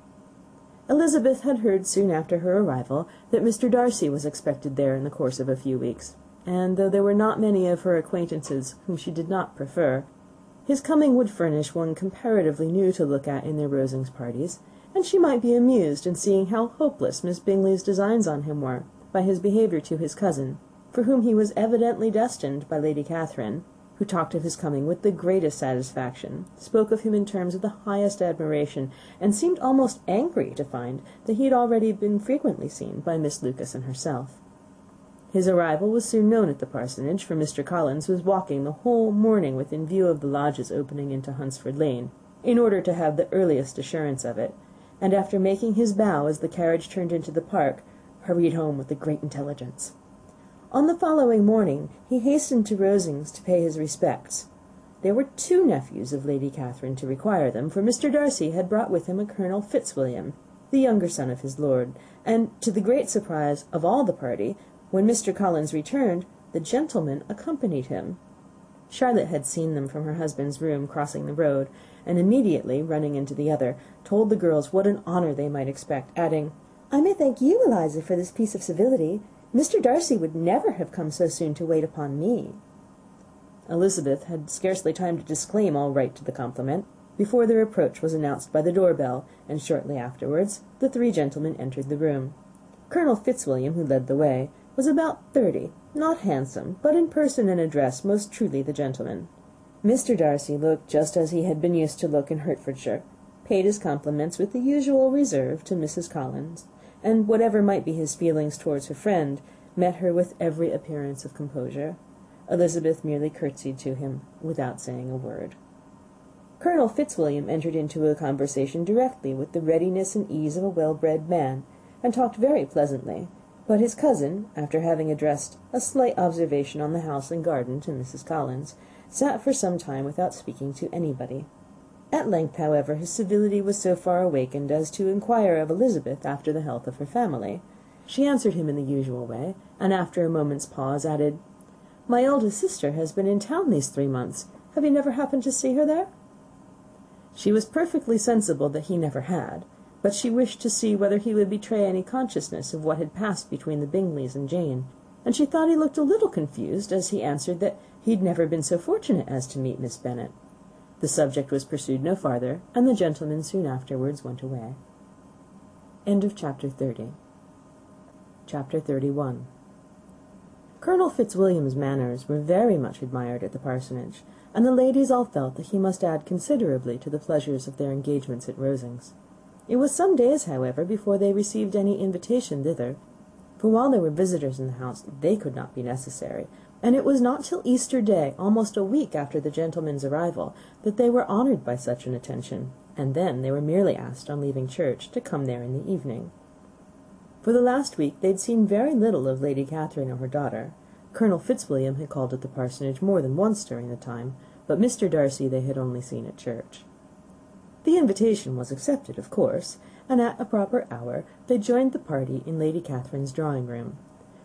Elizabeth had heard soon after her arrival that Mr. Darcy was expected there in the course of a few weeks, and though there were not many of her acquaintances whom she did not prefer, his coming would furnish one comparatively new to look at in their Rosings parties, and she might be amused in seeing how hopeless Miss Bingley's designs on him were, by his behaviour to his cousin, for whom he was evidently destined by Lady Catherine, who talked of his coming with the greatest satisfaction, spoke of him in terms of the highest admiration, and seemed almost angry to find that he had already been frequently seen by Miss Lucas and herself. His arrival was soon known at the parsonage, for Mr. Collins was walking the whole morning within view of the lodges opening into Hunsford Lane, in order to have the earliest assurance of it, and after making his bow as the carriage turned into the park, hurried home with the great intelligence. On the following morning he hastened to Rosings to pay his respects. There were 2 nephews of Lady Catherine to require them, for Mr. Darcy had brought with him a Colonel Fitzwilliam, the younger son of his lord, and, to the great surprise of all the party, when Mr. Collins returned, the gentleman accompanied him. Charlotte had seen them from her husband's room crossing the road, and immediately, running into the other, told the girls what an honour they might expect, adding, "I may thank you, Eliza, for this piece of civility. Mr. Darcy would never have come so soon to wait upon me." Elizabeth had scarcely time to disclaim all right to the compliment, before their approach was announced by the door-bell, and shortly afterwards the 3 gentlemen entered the room. Colonel Fitzwilliam, who led the way, was about 30, not handsome, but in person and address most truly the gentleman. Mr. Darcy looked just as he had been used to look in Hertfordshire, paid his compliments with the usual reserve to Mrs. Collins, and, whatever might be his feelings towards her friend, met her with every appearance of composure. Elizabeth merely curtsied to him, without saying a word. Colonel Fitzwilliam entered into a conversation directly with the readiness and ease of a well-bred man, and talked very pleasantly, but his cousin, after having addressed a slight observation on the house and garden to Mrs. Collins, sat for some time without speaking to anybody. At length, however, his civility was so far awakened as to inquire of Elizabeth after the health of her family. She answered him in the usual way, and after a moment's pause added, "My eldest sister has been in town these 3 months. Have you never happened to see her there?" She was perfectly sensible that he never had, but she wished to see whether he would betray any consciousness of what had passed between the Bingleys and Jane, and she thought he looked a little confused as he answered that he'd never been so fortunate as to meet Miss Bennet. The subject was pursued no farther, and the gentlemen soon afterwards went away. Chapter 30. Chapter 31. Colonel Fitzwilliam's manners were very much admired at the parsonage, and the ladies all felt that he must add considerably to the pleasures of their engagements at Rosings. It was some days, however, before they received any invitation thither, for while there were visitors in the house they could not be necessary, and it was not till Easter Day, almost a week after the gentlemen's arrival, that they were honoured by such an attention, and then they were merely asked, on leaving church, to come there in the evening. For the last week they had seen very little of Lady Catherine or her daughter. Colonel Fitzwilliam had called at the parsonage more than once during the time, but Mr. Darcy they had only seen at church. The invitation was accepted, of course, and at a proper hour they joined the party in Lady Catherine's drawing-room.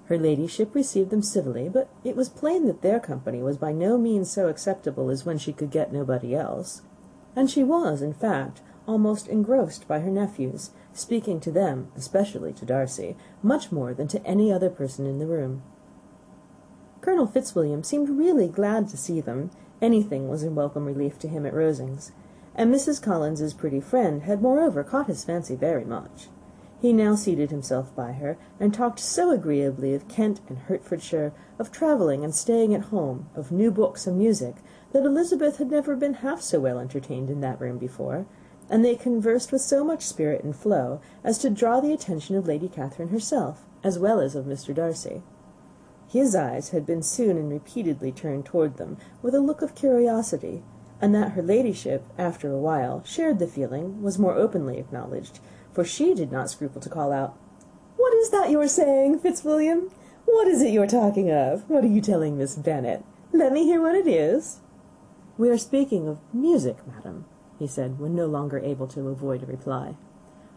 Her ladyship received them civilly, but it was plain that their company was by no means so acceptable as when she could get nobody else, and she was, in fact, almost engrossed by her nephews, speaking to them, especially to Darcy, much more than to any other person in the room. Colonel Fitzwilliam seemed really glad to see them. Anything was a welcome relief to him at Rosings, and Mrs. Collins's pretty friend had moreover caught his fancy very much. He now seated himself by her, and talked so agreeably of Kent and Hertfordshire, of travelling and staying at home, of new books and music, that Elizabeth had never been half so well entertained in that room before, and they conversed with so much spirit and flow as to draw the attention of Lady Catherine herself, as well as of Mr. Darcy. His eyes had been soon and repeatedly turned toward them with a look of curiosity, and that her ladyship, after a while, shared the feeling was more openly acknowledged, for she did not scruple to call out, "What is that you're saying, Fitzwilliam? What is it you're talking of? What are you telling Miss Bennet? Let me hear what it is." "We are speaking of music, madam," he said, when no longer able to avoid a reply.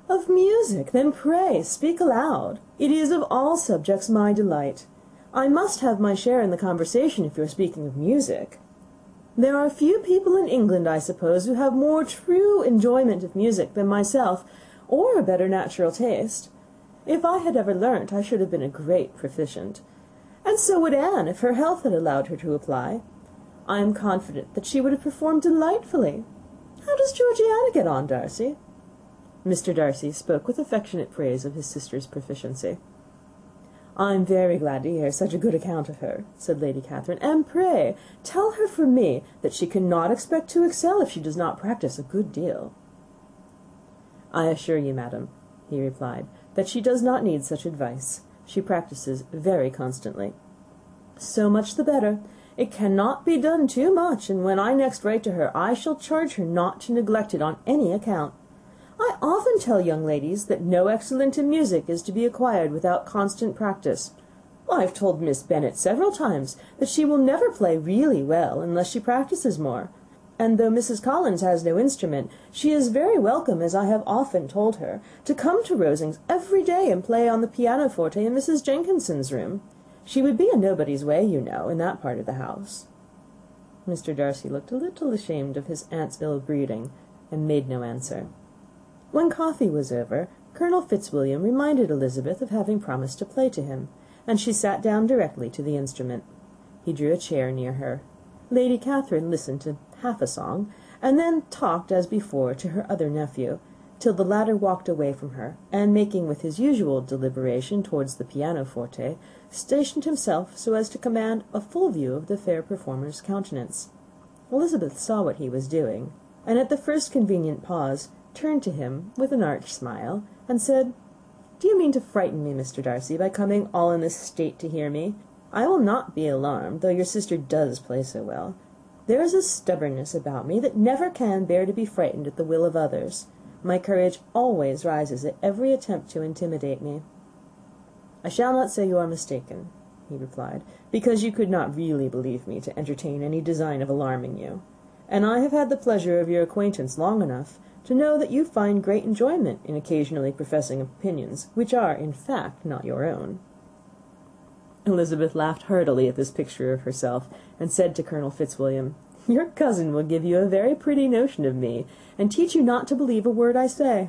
"Of music? Then pray speak aloud. It is of all subjects my delight. I must have my share in the conversation if you are speaking of music. There are few people in England, I suppose, who have more true enjoyment of music than myself, or a better natural taste. If I had ever learnt, I should have been a great proficient. And so would Anne, if her health had allowed her to apply. I am confident that she would have performed delightfully. How does Georgiana get on, Darcy?" Mr. Darcy spoke with affectionate praise of his sister's proficiency. "I am very glad to hear such a good account of her," said Lady Catherine, "and pray tell her from me that she cannot expect to excel if she does not practise a good deal." "I assure you, madam," he replied, "that she does not need such advice. She practises very constantly." "So much the better. It cannot be done too much, and when I next write to her I shall charge her not to neglect it on any account. I often tell young ladies that no excellence in music is to be acquired without constant practice. I have told Miss Bennet several times that she will never play really well unless she practises more, and though Mrs. Collins has no instrument, she is very welcome, as I have often told her, to come to Rosings every day and play on the pianoforte in Mrs. Jenkinson's room. She would be in nobody's way, you know, in that part of the house." Mr. Darcy looked a little ashamed of his aunt's ill-breeding, and made no answer. When coffee was over, Colonel Fitzwilliam reminded Elizabeth of having promised to play to him, and she sat down directly to the instrument. He drew a chair near her. Lady Catherine listened to half a song, and then talked, as before, to her other nephew, till the latter walked away from her, and, making with his usual deliberation towards the pianoforte, stationed himself so as to command a full view of the fair performer's countenance. Elizabeth saw what he was doing, and at the first convenient pause turned to him with an arch smile, and said, "Do you mean to frighten me, Mr. Darcy, by coming all in this state to hear me? I will not be alarmed, though your sister does play so well. There is a stubbornness about me that never can bear to be frightened at the will of others. My courage always rises at every attempt to intimidate me." "I shall not say you are mistaken," he replied, "because you could not really believe me to entertain any design of alarming you, and I have had the pleasure of your acquaintance long enough to know that you find great enjoyment in occasionally professing opinions which are, in fact, not your own." Elizabeth laughed heartily at this picture of herself, and said to Colonel Fitzwilliam, "Your cousin will give you a very pretty notion of me, and teach you not to believe a word I say.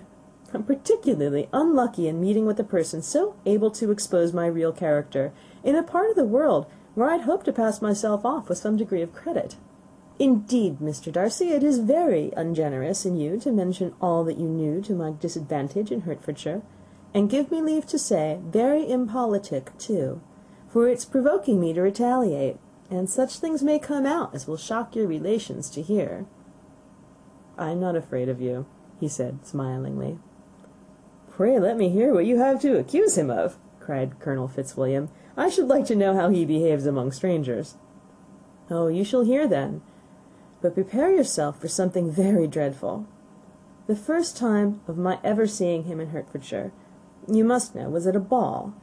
I'm particularly unlucky in meeting with a person so able to expose my real character, in a part of the world where I'd hoped to pass myself off with some degree of credit. Indeed, Mr. Darcy, it is very ungenerous in you to mention all that you knew to my disadvantage in Hertfordshire, and give me leave to say, very impolitic too, for it's provoking me to retaliate, and such things may come out as will shock your relations to hear." "I am not afraid of you," he said, smilingly. "Pray let me hear what you have to accuse him of," cried Colonel Fitzwilliam. "I should like to know how he behaves among strangers." "Oh, you shall hear then. But prepare yourself for something very dreadful. The first time of my ever seeing him in Hertfordshire, you must know, was at a ball,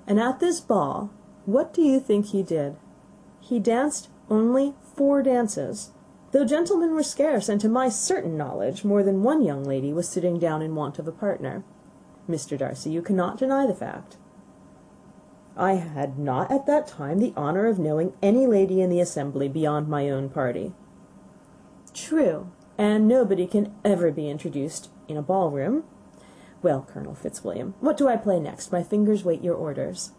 and at this ball What do you think he did? He danced only 4 dances, though gentlemen were scarce, and to my certain knowledge more than one young lady was sitting down in want of a partner. Mr. Darcy, you cannot deny the fact. I had not at that time the honour of knowing any lady in the assembly beyond my own party. True, and nobody can ever be introduced in a ballroom. Well, Colonel Fitzwilliam, what do I play next? My fingers wait your orders.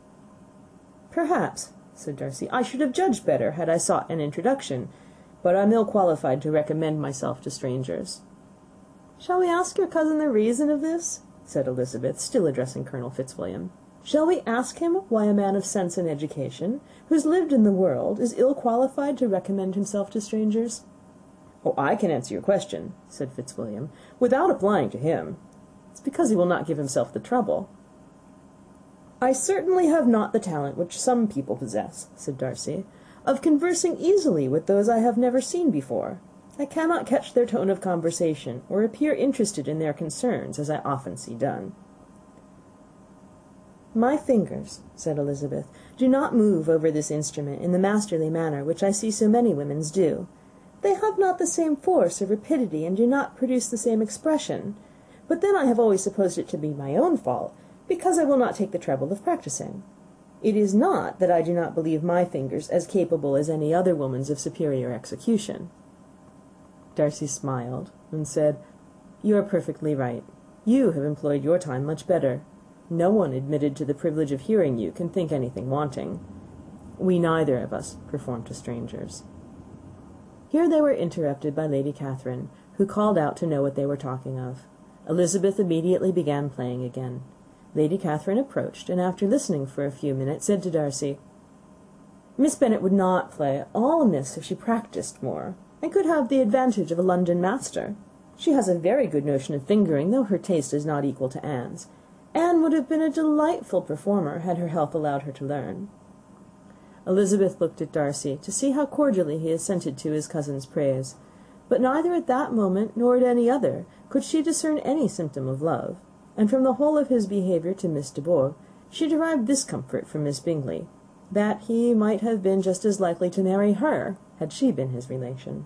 Perhaps, said Darcy, I should have judged better had I sought an introduction, but I'm ill qualified to recommend myself to strangers. Shall we ask your cousin the reason of this? Said Elizabeth, still addressing Colonel Fitzwilliam. Shall we ask him why a man of sense and education, who's lived in the world, is ill qualified to recommend himself to strangers? Oh, I can answer your question, said Fitzwilliam, without applying to him. It's because he will not give himself the trouble. I certainly have not the talent which some people possess, said Darcy, of conversing easily with those I have never seen before. I cannot catch their tone of conversation, or appear interested in their concerns, as I often see done. My fingers, said Elizabeth, do not move over this instrument in the masterly manner which I see so many women's do. They have not the same force or rapidity, and do not produce the same expression. But then I have always supposed it to be my own fault, because I will not take the trouble of practising. It is not that I do not believe my fingers as capable as any other woman's of superior execution. Darcy smiled, and said, You are perfectly right. You have employed your time much better. No one admitted to the privilege of hearing you can think anything wanting. We neither of us perform to strangers. Here they were interrupted by Lady Catherine, who called out to know what they were talking of. Elizabeth immediately began playing again. Lady Catherine approached, and after listening for a few minutes, said to Darcy, Miss Bennet would not play all amiss if she practised more, and could have the advantage of a London master. She has a very good notion of fingering, though her taste is not equal to Anne's. Anne would have been a delightful performer had her health allowed her to learn. Elizabeth looked at Darcy to see how cordially he assented to his cousin's praise, but neither at that moment nor at any other could she discern any symptom of love, and from the whole of his behaviour to Miss de Bourgh she derived this comfort from Miss Bingley, that he might have been just as likely to marry her had she been his relation.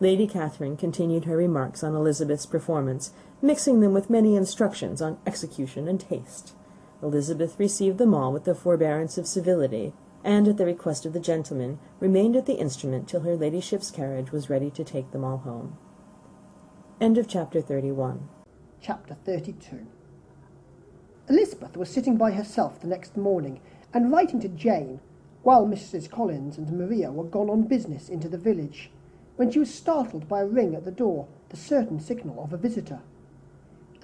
Lady Catherine continued her remarks on Elizabeth's performance, mixing them with many instructions on execution and taste. Elizabeth received them all with the forbearance of civility, and, at the request of the gentleman, remained at the instrument till her ladyship's carriage was ready to take them all home. Chapter 31. Chapter 32. Elizabeth was sitting by herself the next morning, and writing to Jane, while Mrs. Collins and Maria were gone on business into the village, when she was startled by a ring at the door, the certain signal of a visitor.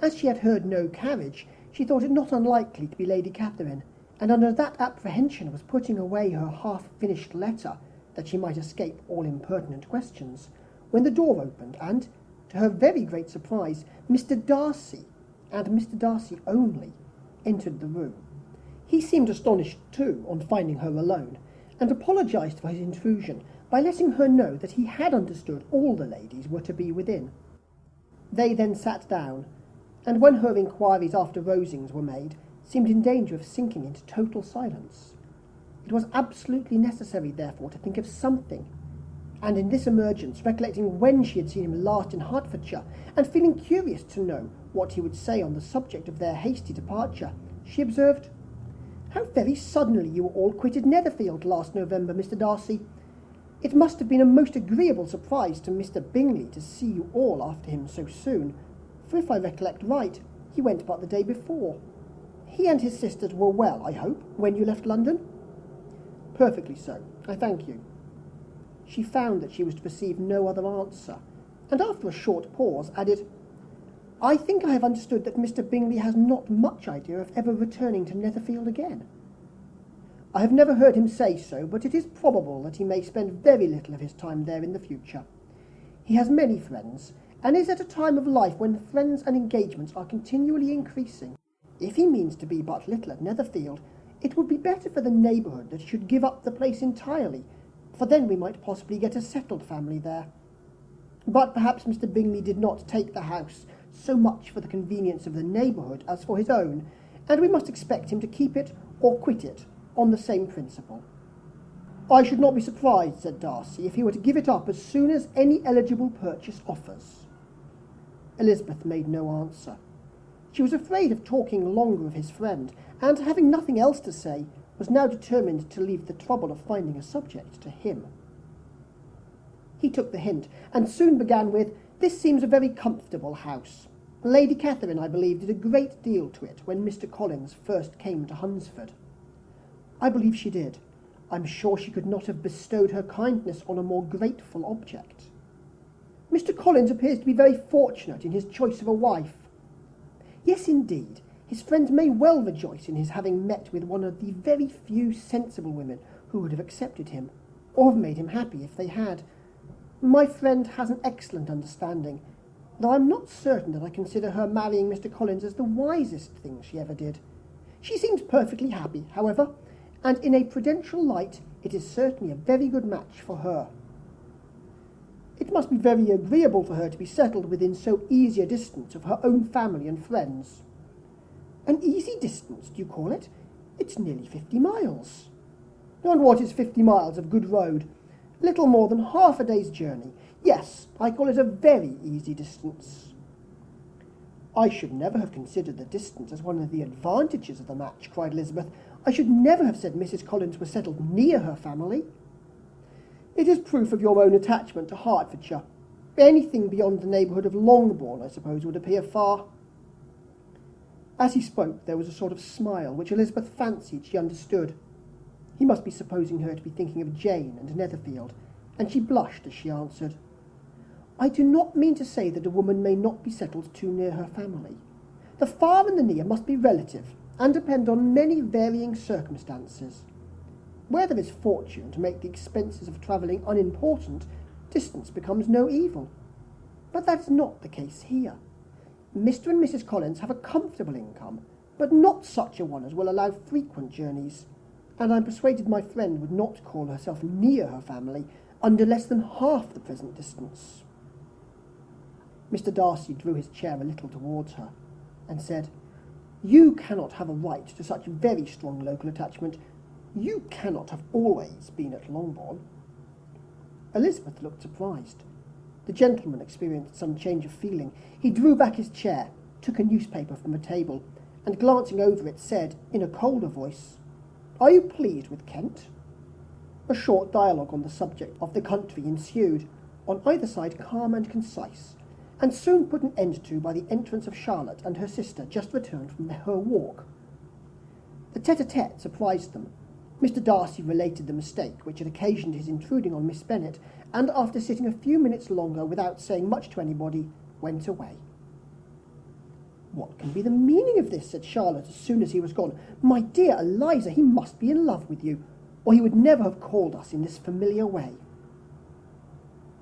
As she had heard no carriage, she thought it not unlikely to be Lady Catherine, and under that apprehension was putting away her half-finished letter, that she might escape all impertinent questions, when the door opened, and, to her very great surprise, Mr. Darcy, and Mr. Darcy only, entered the room. He seemed astonished, too, on finding her alone, and apologized for his intrusion by letting her know that he had understood all the ladies were to be within. They then sat down, and when her inquiries after Rosings were made, seemed in danger of sinking into total silence. It was absolutely necessary, therefore, to think of something, and in this emergence, recollecting when she had seen him last in Hertfordshire, and feeling curious to know what he would say on the subject of their hasty departure, she observed, "How very suddenly you all quitted Netherfield last November, Mr. Darcy. It must have been a most agreeable surprise to Mr. Bingley to see you all after him so soon, for if I recollect right, he went but the day before. He and his sisters were well, I hope, when you left London?" "Perfectly so, I thank you." She found that she was to receive no other answer, and after a short pause added, "I think I have understood that Mr. Bingley has not much idea of ever returning to Netherfield again." "I have never heard him say so, but it is probable that he may spend very little of his time there in the future. He has many friends, and is at a time of life when friends and engagements are continually increasing. If he means to be but little at Netherfield, it would be better for the neighbourhood that he should give up the place entirely, for then we might possibly get a settled family there. But perhaps Mr. Bingley did not take the house so much for the convenience of the neighbourhood as for his own, and we must expect him to keep it or quit it, on the same principle. "I should not be surprised," said Darcy, "if he were to give it up as soon as any eligible purchase offers." Elizabeth made no answer. She was afraid of talking longer of his friend, and, having nothing else to say, was now determined to leave the trouble of finding a subject to him. He took the hint, and soon began with, "This seems a very comfortable house. Lady Catherine, I believe, did a great deal to it when Mr. Collins first came to Hunsford." "I believe she did. I'm sure she could not have bestowed her kindness on a more grateful object." "Mr. Collins appears to be very fortunate in his choice of a wife." "Yes, indeed. His friends may well rejoice in his having met with one of the very few sensible women who would have accepted him, or have made him happy if they had. My friend has an excellent understanding, though I'm not certain that I consider her marrying Mr. Collins as the wisest thing she ever did. She seems perfectly happy, however, and in a prudential light it is certainly a very good match for her." "It must be very agreeable for her to be settled within so easy a distance of her own family and friends." "An easy distance, do you call it? It's nearly 50 miles. "And what is 50 miles of good road? Little more than half a day's journey. Yes, I call it a very easy distance." "I should never have considered the distance as one of the advantages of the match," cried Elizabeth. "I should never have said Mrs. Collins was settled near her family." "It is proof of your own attachment to Hertfordshire. Anything beyond the neighbourhood of Longbourn, I suppose, would appear far." As he spoke, there was a sort of smile which Elizabeth fancied she understood. He must be supposing her to be thinking of Jane and Netherfield, and she blushed as she answered, "I do not mean to say that a woman may not be settled too near her family. The far and the near must be relative, and depend on many varying circumstances. Where there is fortune to make the expenses of travelling unimportant, distance becomes no evil. But that is not the case here. Mr. and Mrs. Collins have a comfortable income, but not such a one as will allow frequent journeys, and I'm persuaded my friend would not call herself near her family under less than half the present distance." Mr. Darcy drew his chair a little towards her, and said, "You cannot have a right to such very strong local attachment. You cannot have always been at Longbourn." Elizabeth looked surprised. The gentleman experienced some change of feeling. He drew back his chair, took a newspaper from a table, and glancing over it said, in a colder voice, "Are you pleased with Kent?" A short dialogue on the subject of the country ensued, on either side calm and concise, and soon put an end to by the entrance of Charlotte and her sister, just returned from her walk. The tete-a-tete surprised them. Mr. Darcy related the mistake which had occasioned his intruding on Miss Bennet, and after sitting a few minutes longer without saying much to anybody, went away. "What can be the meaning of this?" said Charlotte as soon as he was gone. "My dear Eliza, he must be in love with you, or he would never have called us in this familiar way."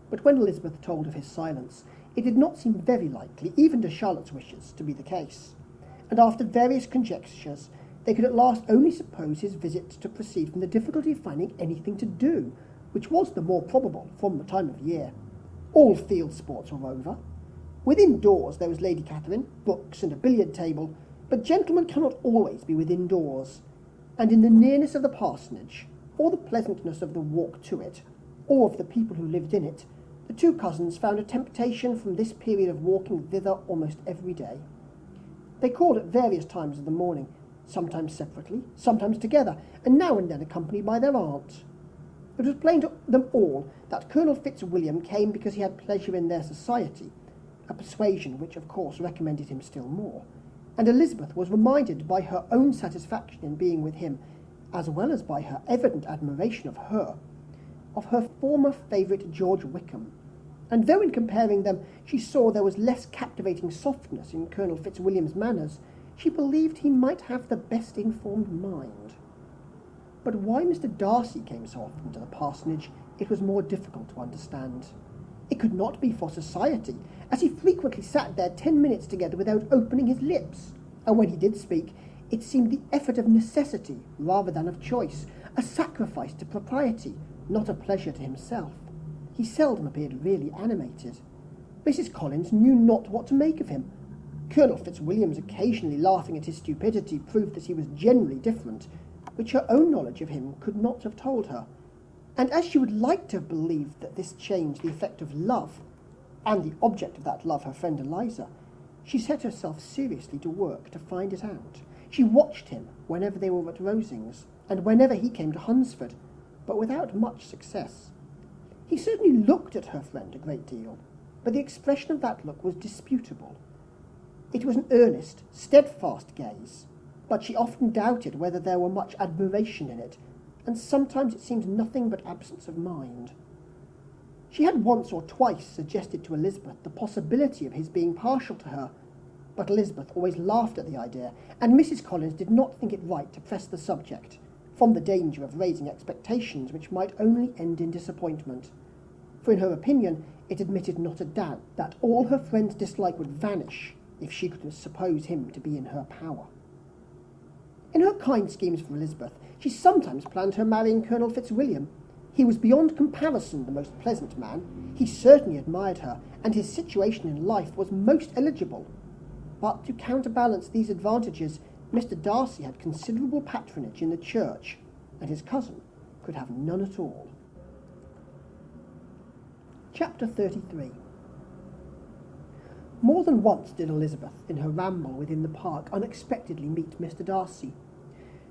But when Elizabeth told of his silence, it did not seem very likely, even to Charlotte's wishes, to be the case, and after various conjectures, they could at last only suppose his visit to proceed from the difficulty of finding anything to do, which was the more probable from the time of year. All field sports were over. Within doors there was Lady Catherine, books, and a billiard table, but gentlemen cannot always be within doors, and in the nearness of the parsonage, or the pleasantness of the walk to it, or of the people who lived in it, the two cousins found a temptation from this period of walking thither almost every day. They called at various times of the morning, sometimes separately, sometimes together, and now and then accompanied by their aunt. It was plain to them all that Colonel Fitzwilliam came because he had pleasure in their society, a persuasion which of course recommended him still more, and Elizabeth was reminded by her own satisfaction in being with him, as well as by her evident admiration of her former favourite George Wickham, and though in comparing them she saw there was less captivating softness in Colonel Fitzwilliam's manners, she believed he might have the best informed mind. But why Mr. Darcy came so often to the parsonage, it was more difficult to understand. It could not be for society, as he frequently sat there 10 minutes together without opening his lips, and when he did speak, it seemed the effort of necessity rather than of choice, a sacrifice to propriety, not a pleasure to himself. He seldom appeared really animated. Mrs. Collins knew not what to make of him. Colonel Fitzwilliam's occasionally laughing at his stupidity proved that he was generally different, which her own knowledge of him could not have told her, and as she would like to have believed that this changed the effect of love, and the object of that love her friend Eliza, she set herself seriously to work to find it out. She watched him whenever they were at Rosings, and whenever he came to Hunsford, but without much success. He certainly looked at her friend a great deal, but the expression of that look was disputable. It was an earnest, steadfast gaze, but she often doubted whether there were much admiration in it, and sometimes it seemed nothing but absence of mind. She had once or twice suggested to Elizabeth the possibility of his being partial to her, but Elizabeth always laughed at the idea, and Mrs. Collins did not think it right to press the subject, from the danger of raising expectations which might only end in disappointment. For in her opinion, it admitted not a doubt that all her friend's dislike would vanish if she could suppose him to be in her power. In her kind schemes for Elizabeth, she sometimes planned her marrying Colonel Fitzwilliam. He was beyond comparison the most pleasant man. He certainly admired her, and his situation in life was most eligible. But to counterbalance these advantages, Mr. Darcy had considerable patronage in the church, and his cousin could have none at all. Chapter 33. More than once did Elizabeth, in her ramble within the park, unexpectedly meet Mr. Darcy.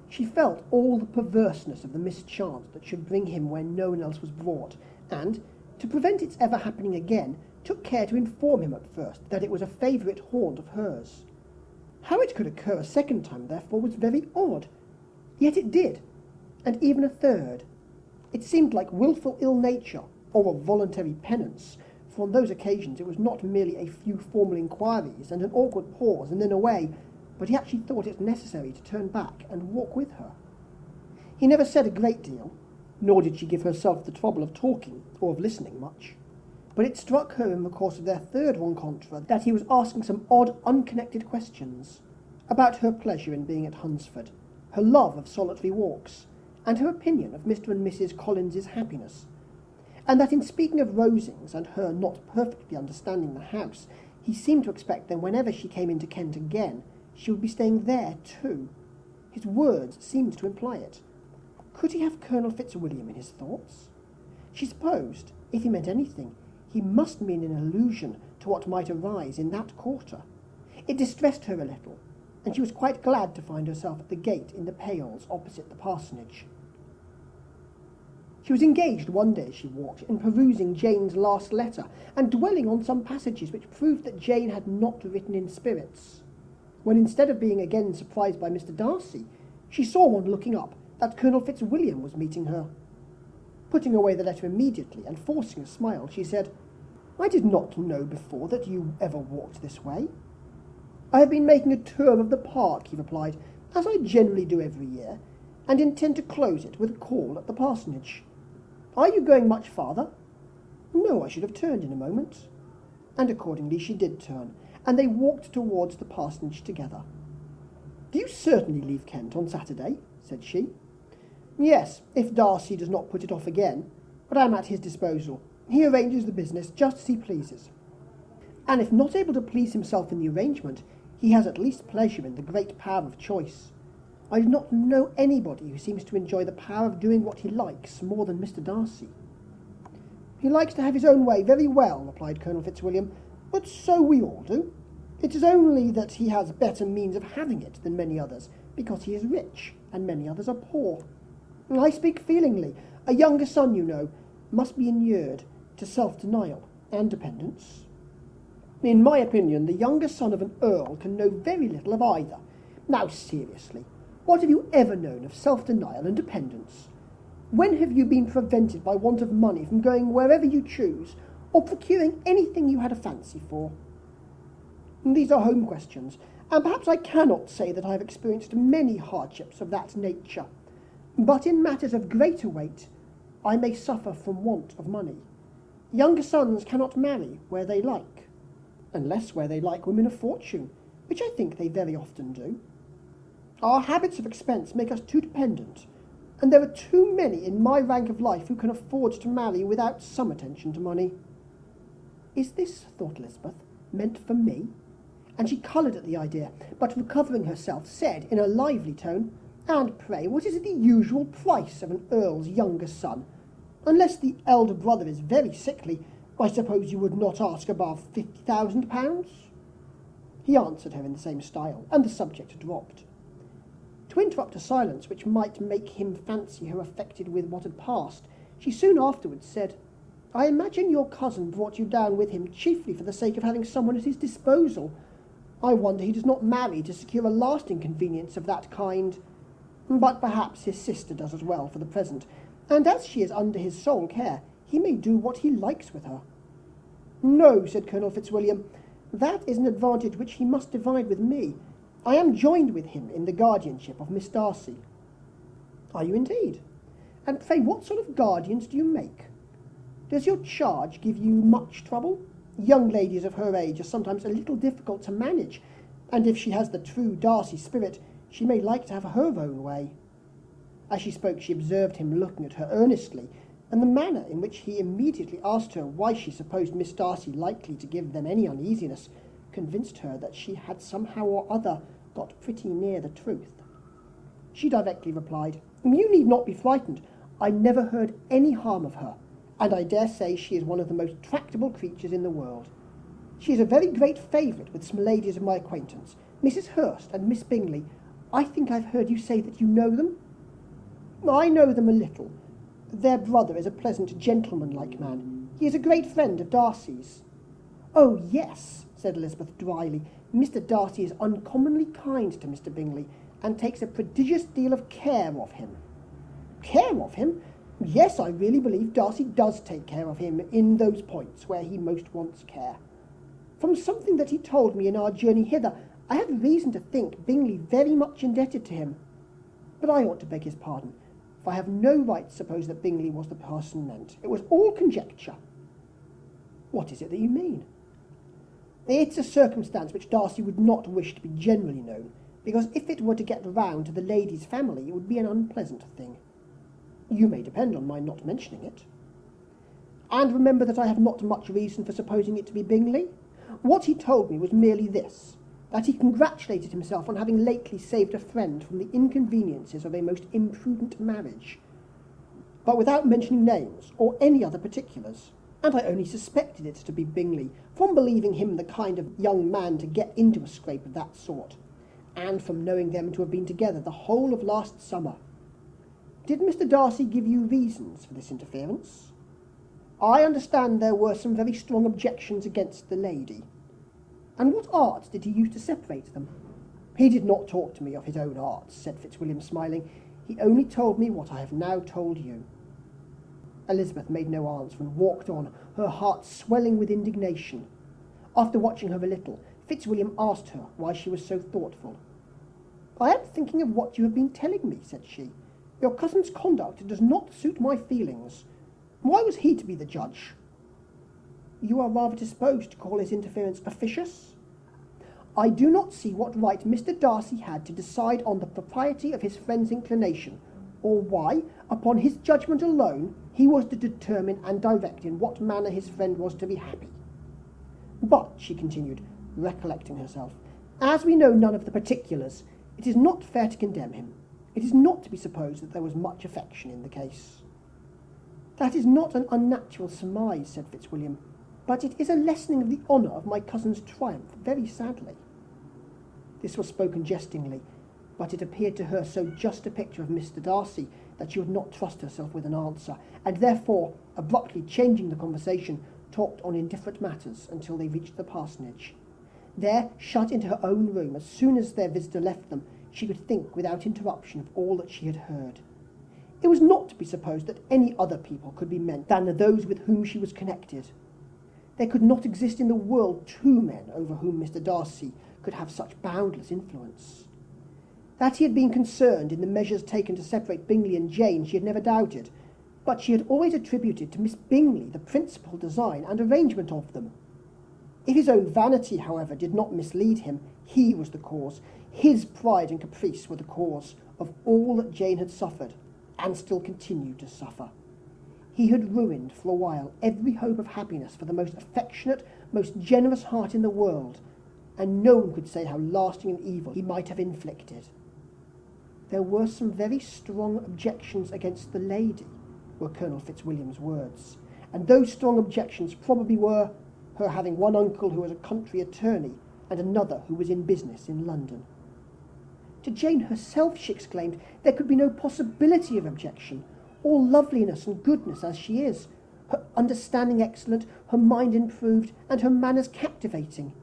She felt all the perverseness of the mischance that should bring him when no one else was brought, and, to prevent its ever happening again, took care to inform him at first that it was a favourite haunt of hers. How it could occur a second time, therefore, was very odd. Yet it did, and even a third. It seemed like wilful ill-nature, or a voluntary penance, for on those occasions it was not merely a few formal inquiries and an awkward pause and then away, but he actually thought it necessary to turn back and walk with her. He never said a great deal, nor did she give herself the trouble of talking or of listening much, but it struck her in the course of their third rencontre that he was asking some odd, unconnected questions about her pleasure in being at Hunsford, her love of solitary walks, and her opinion of Mr. and Mrs. Collins's happiness, and that in speaking of Rosings and her not perfectly understanding the house, he seemed to expect that whenever she came into Kent again, she would be staying there too. His words seemed to imply it. Could he have Colonel Fitzwilliam in his thoughts? She supposed, if he meant anything, he must mean an allusion to what might arise in that quarter. It distressed her a little, and she was quite glad to find herself at the gate in the pales opposite the parsonage. She was engaged one day as she walked in perusing Jane's last letter, and dwelling on some passages which proved that Jane had not written in spirits, when instead of being again surprised by Mr. Darcy, she saw on looking up that Colonel Fitzwilliam was meeting her. Putting away the letter immediately and forcing a smile, she said, "I did not know before that you ever walked this way." "I have been making a tour of the park," he replied, "as I generally do every year, and intend to close it with a call at the parsonage. Are you going much farther?" "No, I should have turned in a moment." And accordingly she did turn, and they walked towards the parsonage together. "Do you certainly leave Kent on Saturday?" said she. "Yes, if Darcy does not put it off again, but I am at his disposal. He arranges the business just as he pleases. And if not able to please himself in the arrangement, he has at least pleasure in the great power of choice. I do not know anybody who seems to enjoy the power of doing what he likes more than Mr. Darcy." "He likes to have his own way very well," replied Colonel Fitzwilliam, "but so we all do. It is only that he has better means of having it than many others, because he is rich, and many others are poor. I speak feelingly. A younger son, you know, must be inured to self-denial and dependence. In my opinion, the younger son of an earl can know very little of either. Now, seriously, what have you ever known of self-denial and dependence? When have you been prevented by want of money from going wherever you choose, or procuring anything you had a fancy for? These are home questions, and perhaps I cannot say that I have experienced many hardships of that nature. But in matters of greater weight, I may suffer from want of money. Younger sons cannot marry where they like, unless where they like women of fortune, which I think they very often do. Our habits of expense make us too dependent, and there are too many in my rank of life who can afford to marry without some attention to money." "Is this," thought Elizabeth, "meant for me?" And she coloured at the idea, but recovering herself, said in a lively tone, And pray, what is the usual price of an earl's younger son? Unless the elder brother is very sickly, I suppose you would not ask above £50,000? He answered her in the same style, and the subject dropped. To interrupt a silence which might make him fancy her affected with what had passed, she soon afterwards said, "I imagine your cousin brought you down with him chiefly for the sake of having someone at his disposal. I wonder he does not marry to secure a lasting convenience of that kind. But perhaps his sister does as well for the present, and as she is under his sole care, he may do what he likes with her." "No," said Colonel Fitzwilliam, "that is an advantage which he must divide with me. I am joined with him in the guardianship of Miss Darcy." "Are you indeed? And pray what sort of guardians do you make? Does your charge give you much trouble? Young ladies of her age are sometimes a little difficult to manage, and if she has the true Darcy spirit, she may like to have her own way." As she spoke, she observed him looking at her earnestly, and the manner in which he immediately asked her why she supposed Miss Darcy likely to give them any uneasiness convinced her that she had somehow or other got pretty near the truth. She directly replied, "You need not be frightened. I never heard any harm of her, and I dare say she is one of the most tractable creatures in the world. She is a very great favourite with some ladies of my acquaintance, Mrs. Hurst and Miss Bingley. I think I've heard you say that you know them?" "I know them a little. Their brother is a pleasant gentleman-like man. He is a great friend of Darcy's." "Oh, yes," said Elizabeth dryly. "Mr. Darcy is uncommonly kind to Mr. Bingley, and takes a prodigious deal of care of him." "Care of him? Yes, I really believe Darcy does take care of him in those points where he most wants care. From something that he told me in our journey hither, I have reason to think Bingley very much indebted to him. But I ought to beg his pardon, for I have no right to suppose that Bingley was the person meant. It was all conjecture." "What is it that you mean?" "It's a circumstance which Darcy would not wish to be generally known, because if it were to get round to the lady's family, it would be an unpleasant thing. You may depend on my not mentioning it. And remember that I have not much reason for supposing it to be Bingley. What he told me was merely this, that he congratulated himself on having lately saved a friend from the inconveniences of a most imprudent marriage, but without mentioning names or any other particulars. And I only suspected it to be Bingley, from believing him the kind of young man to get into a scrape of that sort, and from knowing them to have been together the whole of last summer. Did Mr. Darcy give you reasons for this interference?" "I understand there were some very strong objections against the lady." "And what arts did he use to separate them?" "He did not talk to me of his own arts," said Fitzwilliam, smiling. "He only told me what I have now told you." Elizabeth made no answer and walked on, her heart swelling with indignation. After watching her a little, Fitzwilliam asked her why she was so thoughtful. "I am thinking of what you have been telling me," said she. "Your cousin's conduct does not suit my feelings. Why was he to be the judge?" "You are rather disposed to call his interference officious?" "I do not see what right Mr. Darcy had to decide on the propriety of his friend's inclination, or why, upon his judgment alone, he was to determine and direct in what manner his friend was to be happy. But," she continued, recollecting herself, "as we know none of the particulars, it is not fair to condemn him. It is not to be supposed that there was much affection in the case." "That is not an unnatural surmise," said Fitzwilliam, "but it is a lessening of the honour of my cousin's triumph, very sadly." This was spoken jestingly, but it appeared to her so just a picture of Mr. Darcy that she would not trust herself with an answer, and therefore, abruptly changing the conversation, talked on indifferent matters until they reached the parsonage. There, shut into her own room as soon as their visitor left them, she could think without interruption of all that she had heard. It was not to be supposed that any other people could be meant than those with whom she was connected. There could not exist in the world two men over whom Mr. Darcy could have such boundless influence. That he had been concerned in the measures taken to separate Bingley and Jane she had never doubted, but she had always attributed to Miss Bingley the principal design and arrangement of them. If his own vanity, however, did not mislead him, he was the cause. His pride and caprice were the cause of all that Jane had suffered, and still continued to suffer. He had ruined for a while every hope of happiness for the most affectionate, most generous heart in the world, and no one could say how lasting an evil he might have inflicted. there were some very strong objections against the lady, were Colonel Fitzwilliam's words, and those strong objections probably were her having one uncle who was a country attorney and another who was in business in London. To Jane herself, she exclaimed, there could be no possibility of objection, all loveliness and goodness as she is, her understanding excellent, her mind improved, and her manners captivating.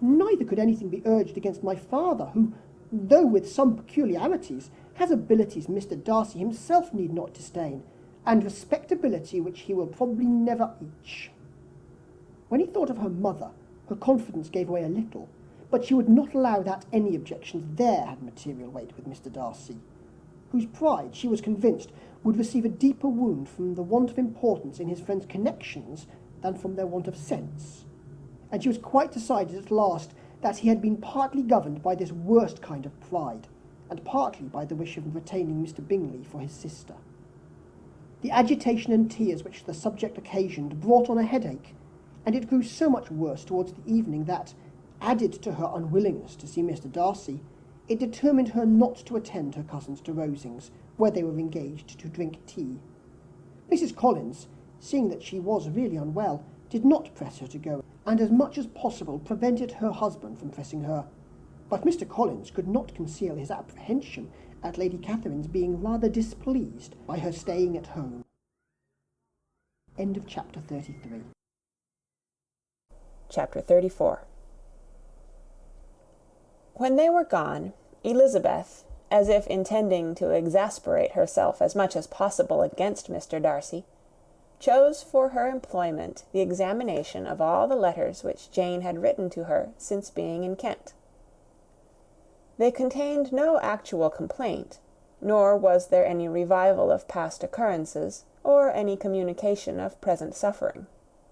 Neither could anything be urged against my father, who, though with some peculiarities, has abilities Mr. Darcy himself need not disdain, and respectability which he will probably never reach. When he thought of her mother, her confidence gave way a little, but she would not allow that any objections there had material weight with Mr. Darcy, whose pride, she was convinced, would receive a deeper wound from the want of importance in his friend's connections than from their want of sense. And she was quite decided at last that he had been partly governed by this worst kind of pride, and partly by the wish of retaining Mr. Bingley for his sister. The agitation and tears which the subject occasioned brought on a headache, and it grew so much worse towards the evening that, added to her unwillingness to see Mr. Darcy, it determined her not to attend her cousins to Rosings, where they were engaged to drink tea. Mrs. Collins, seeing that she was really unwell, did not press her to go, and as much as possible prevented her husband from pressing her. But Mr. Collins could not conceal his apprehension at Lady Catherine's being rather displeased by her staying at home. End of chapter 33. Chapter 34. When they were gone, Elizabeth, as if intending to exasperate herself as much as possible against Mr. Darcy, chose for her employment the examination of all the letters which Jane had written to her since being in Kent. They contained no actual complaint, nor was there any revival of past occurrences, or any communication of present suffering.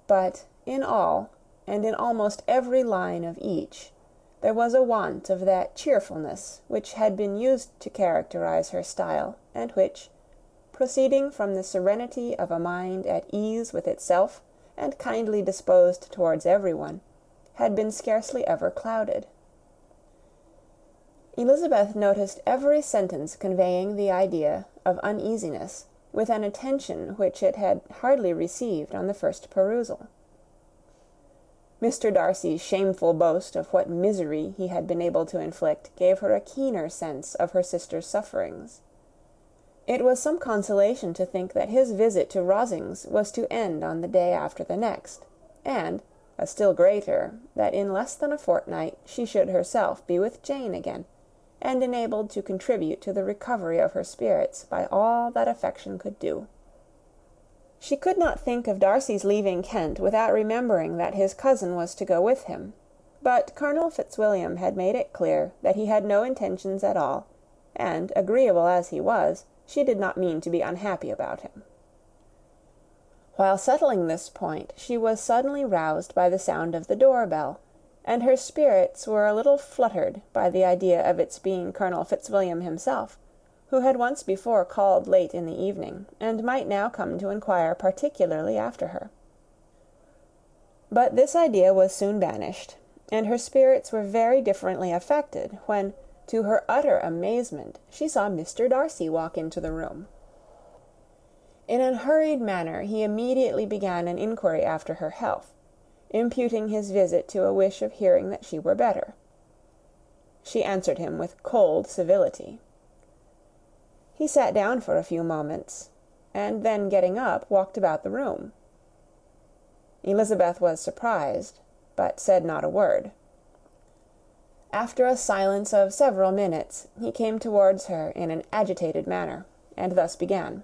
But in all, and in almost every line of each, there was a want of that cheerfulness which had been used to characterize her style, and which, proceeding from the serenity of a mind at ease with itself and kindly disposed towards everyone, had been scarcely ever clouded. Elizabeth noticed every sentence conveying the idea of uneasiness, with an attention which it had hardly received on the first perusal. Mr. Darcy's shameful boast of what misery he had been able to inflict gave her a keener sense of her sister's sufferings. It was some consolation to think that his visit to Rosings was to end on the day after the next, and, a still greater, that in less than a fortnight she should herself be with Jane again, and enabled to contribute to the recovery of her spirits by all that affection could do. She could not think of Darcy's leaving Kent without remembering that his cousin was to go with him, but Colonel Fitzwilliam had made it clear that he had no intentions at all, and, agreeable as he was, she did not mean to be unhappy about him. While settling this point, she was suddenly roused by the sound of the door-bell, and her spirits were a little fluttered by the idea of its being Colonel Fitzwilliam himself, who had once before called late in the evening, and might now come to inquire particularly after her. But this idea was soon banished, and her spirits were very differently affected when, to her utter amazement, she saw Mr. Darcy walk into the room. In a hurried manner he immediately began an inquiry after her health, imputing his visit to a wish of hearing that she were better. She answered him with cold civility. He sat down for a few moments, and then getting up, walked about the room. Elizabeth was surprised, but said not a word. After a silence of several minutes, he came towards her in an agitated manner, and thus began.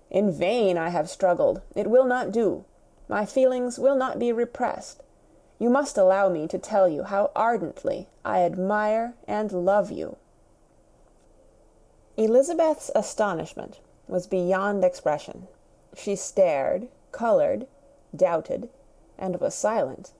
"In vain I have struggled. It will not do. My feelings will not be repressed. You must allow me to tell you how ardently I admire and love you." Elizabeth's astonishment was beyond expression. She stared, coloured, doubted, and was silent.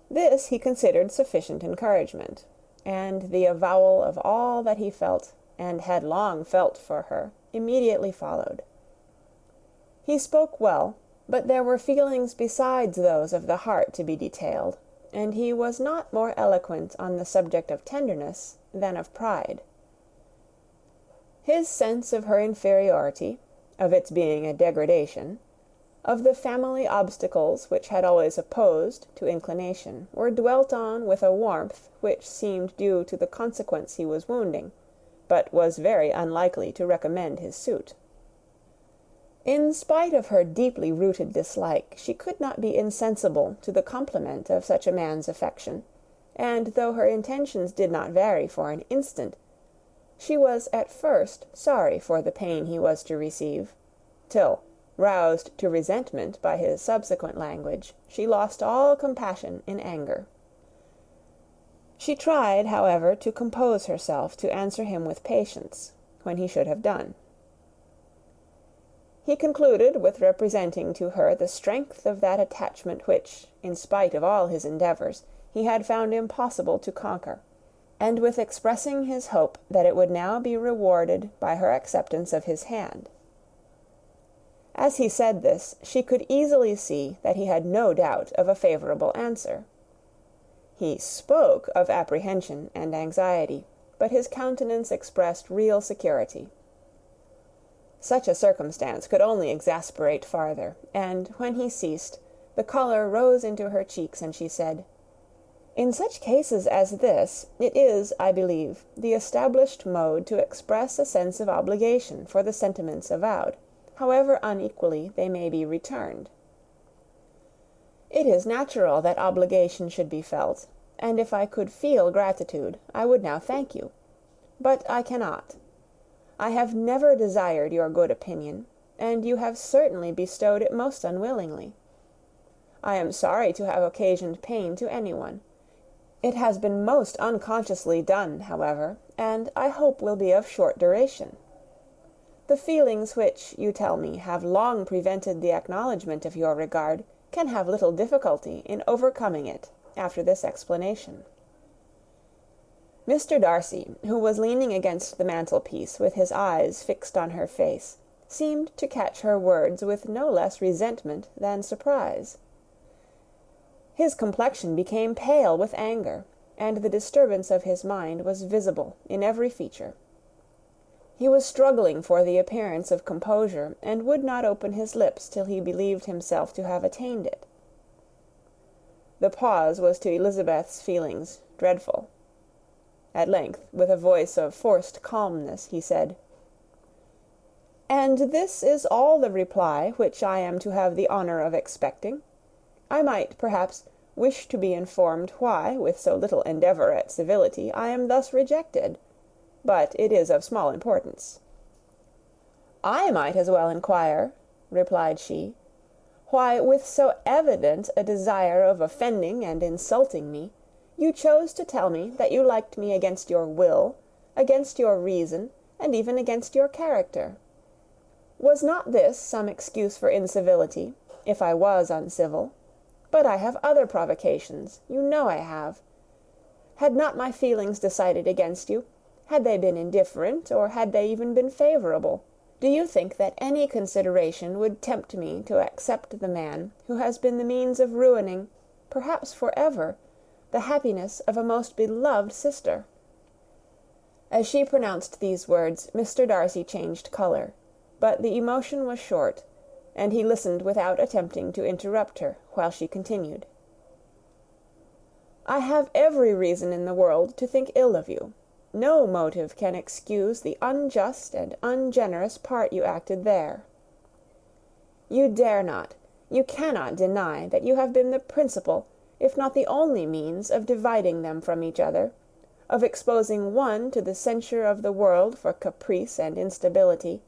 This he considered sufficient encouragement, and the avowal of all that he felt and had long felt for her immediately followed. He spoke well, but there were feelings besides those of the heart to be detailed, and he was not more eloquent on the subject of tenderness than of pride. His sense of her inferiority, of its being a degradation, of the family obstacles which had always opposed to inclination, were dwelt on with a warmth which seemed due to the consequence he was wounding, but was very unlikely to recommend his suit. In spite of her deeply rooted dislike, she could not be insensible to the compliment of such a man's affection, and though her intentions did not vary for an instant, she was at first sorry for the pain he was to receive, till, roused to resentment by his subsequent language, she lost all compassion in anger. She tried, however, to compose herself to answer him with patience, when he should have done. He concluded with representing to her the strength of that attachment which, in spite of all his endeavours, he had found impossible to conquer, and with expressing his hope that it would now be rewarded by her acceptance of his hand. As he said this, she could easily see that he had no doubt of a favourable answer. He spoke of apprehension and anxiety, but his countenance expressed real security. Such a circumstance could only exasperate farther, and, when he ceased, the colour rose into her cheeks, and she said, "In such cases as this, it is, I believe, the established mode to express a sense of obligation for the sentiments avowed, however unequally they may be returned. It is natural that obligation should be felt, and if I could feel gratitude, I would now thank you. But I cannot. I have never desired your good opinion, and you have certainly bestowed it most unwillingly. I am sorry to have occasioned pain to anyone. It has been most unconsciously done, however, and I hope will be of short duration. The feelings which, you tell me, have long prevented the acknowledgment of your regard, can have little difficulty in overcoming it after this explanation." Mr. Darcy, who was leaning against the mantelpiece with his eyes fixed on her face, seemed to catch her words with no less resentment than surprise. His complexion became pale with anger, and the disturbance of his mind was visible in every feature. He was struggling for the appearance of composure, and would not open his lips till he believed himself to have attained it. The pause was to Elizabeth's feelings dreadful. At length, with a voice of forced calmness, he said, "And this is all the reply which I am to have the honour of expecting? I might, perhaps, wish to be informed why, with so little endeavour at civility, I am thus rejected, but it is of small importance." "I might as well inquire," replied she, "why, with so evident a desire of offending and insulting me, you chose to tell me that you liked me against your will, against your reason, and even against your character. Was not this some excuse for incivility, if I was uncivil? But I have other provocations, you know I have. Had not my feelings decided against you? Had they been indifferent, or had they even been favourable? Do you think that any consideration would tempt me to accept the man who has been the means of ruining, perhaps for ever, the happiness of a most beloved sister?" As she pronounced these words, Mr. Darcy changed colour, but the emotion was short, and he listened without attempting to interrupt her, while she continued, "I have every reason in the world to think ill of you. No motive can excuse the unjust and ungenerous part you acted there. You dare not, you cannot deny that you have been the principal, if not the only means of dividing them from each other, of exposing one to the censure of the world for caprice and instability,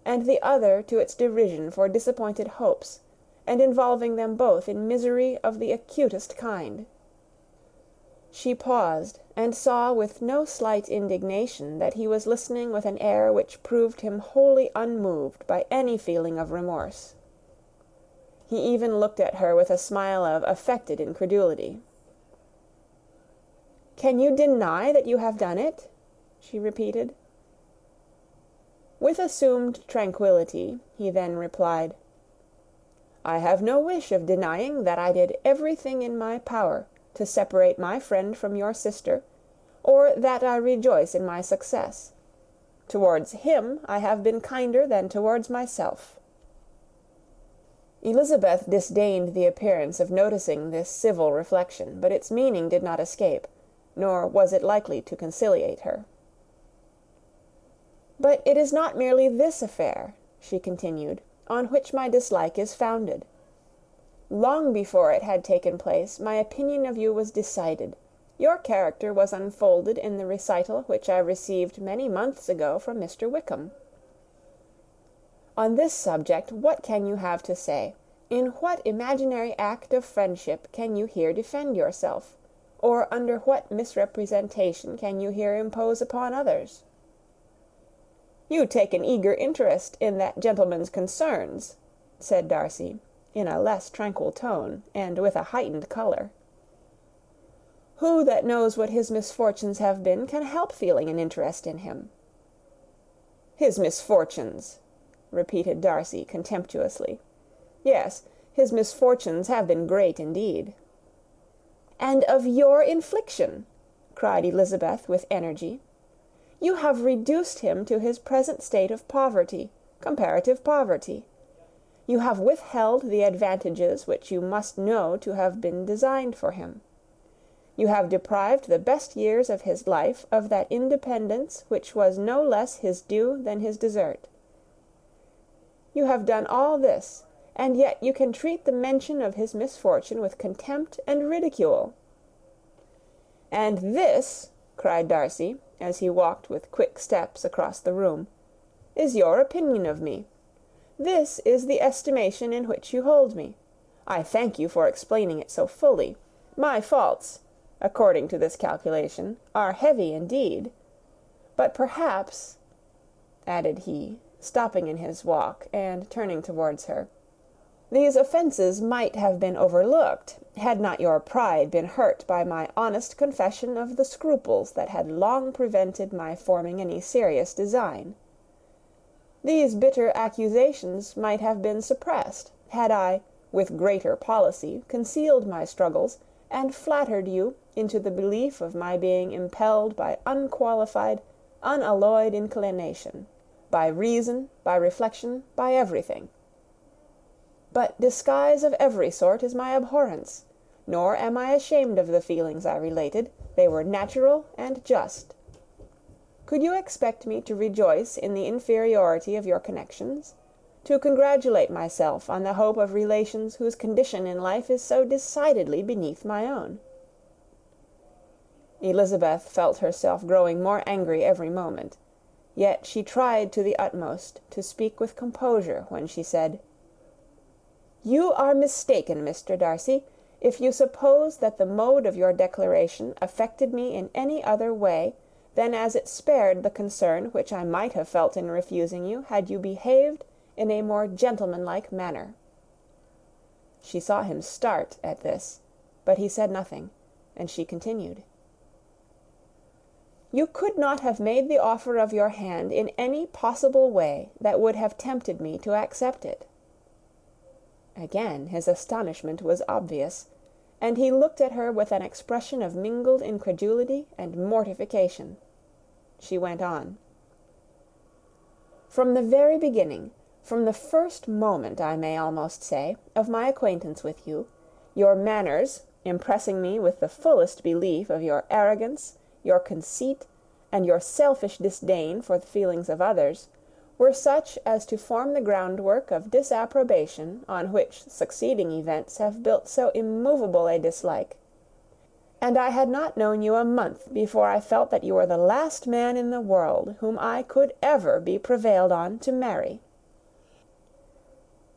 and the other to its derision for disappointed hopes, and involving them both in misery of the acutest kind." She paused, and saw with no slight indignation that he was listening with an air which proved him wholly unmoved by any feeling of remorse. He even looked at her with a smile of affected incredulity. "Can you deny that you have done it?" she repeated. With assumed tranquillity, he then replied, "I have no wish of denying that I did everything in my power to separate my friend from your sister, or that I rejoice in my success. Towards him I have been kinder than towards myself." Elizabeth disdained the appearance of noticing this civil reflection, but its meaning did not escape, nor was it likely to conciliate her. "But it is not merely this affair," she continued, "on which my dislike is founded. Long before it had taken place, my opinion of you was decided. Your character was unfolded in the recital which I received many months ago from Mr. Wickham. On this subject what can you have to say? In what imaginary act of friendship can you here defend yourself? Or under what misrepresentation can you here impose upon others?" "You take an eager interest in that gentleman's concerns," said Darcy, in a less tranquil tone, and with a heightened colour. "Who that knows what his misfortunes have been can help feeling an interest in him?" "His misfortunes!" repeated Darcy contemptuously. "Yes, his misfortunes have been great indeed." "And of your infliction," cried Elizabeth with energy. "You have reduced him to his present state of poverty, comparative poverty. You have withheld the advantages which you must know to have been designed for him. You have deprived the best years of his life of that independence which was no less his due than his desert. You have done all this, and yet you can treat the mention of his misfortune with contempt and ridicule." "And this," cried Darcy, as he walked with quick steps across the room, "is your opinion of me. This is the estimation in which you hold me. I thank you for explaining it so fully. My faults, according to this calculation, are heavy indeed. But perhaps," added he, stopping in his walk, and turning towards her, "these offences might have been overlooked, had not your pride been hurt by my honest confession of the scruples that had long prevented my forming any serious design. These bitter accusations might have been suppressed, had I, with greater policy, concealed my struggles, and flattered you into the belief of my being impelled by unqualified, unalloyed inclination, by reason, by reflection, by everything. But disguise of every sort is my abhorrence, nor am I ashamed of the feelings I related. They were natural and just. Could you expect me to rejoice in the inferiority of your connections? To congratulate myself on the hope of relations whose condition in life is so decidedly beneath my own?" Elizabeth felt herself growing more angry every moment, yet she tried to the utmost to speak with composure when she said, "You are mistaken, Mr. Darcy, if you suppose that the mode of your declaration affected me in any other way than as it spared the concern which I might have felt in refusing you, had you behaved in a more gentlemanlike manner." She saw him start at this, but he said nothing, and she continued, "You could not have made the offer of your hand in any possible way that would have tempted me to accept it." Again his astonishment was obvious, and he looked at her with an expression of mingled incredulity and mortification. She went on, "From the very beginning, from the first moment, I may almost say, of my acquaintance with you, your manners, impressing me with the fullest belief of your arrogance, your conceit, and your selfish disdain for the feelings of others, were such as to form the groundwork of disapprobation on which succeeding events have built so immovable a dislike. And I had not known you a month before I felt that you were the last man in the world whom I could ever be prevailed on to marry."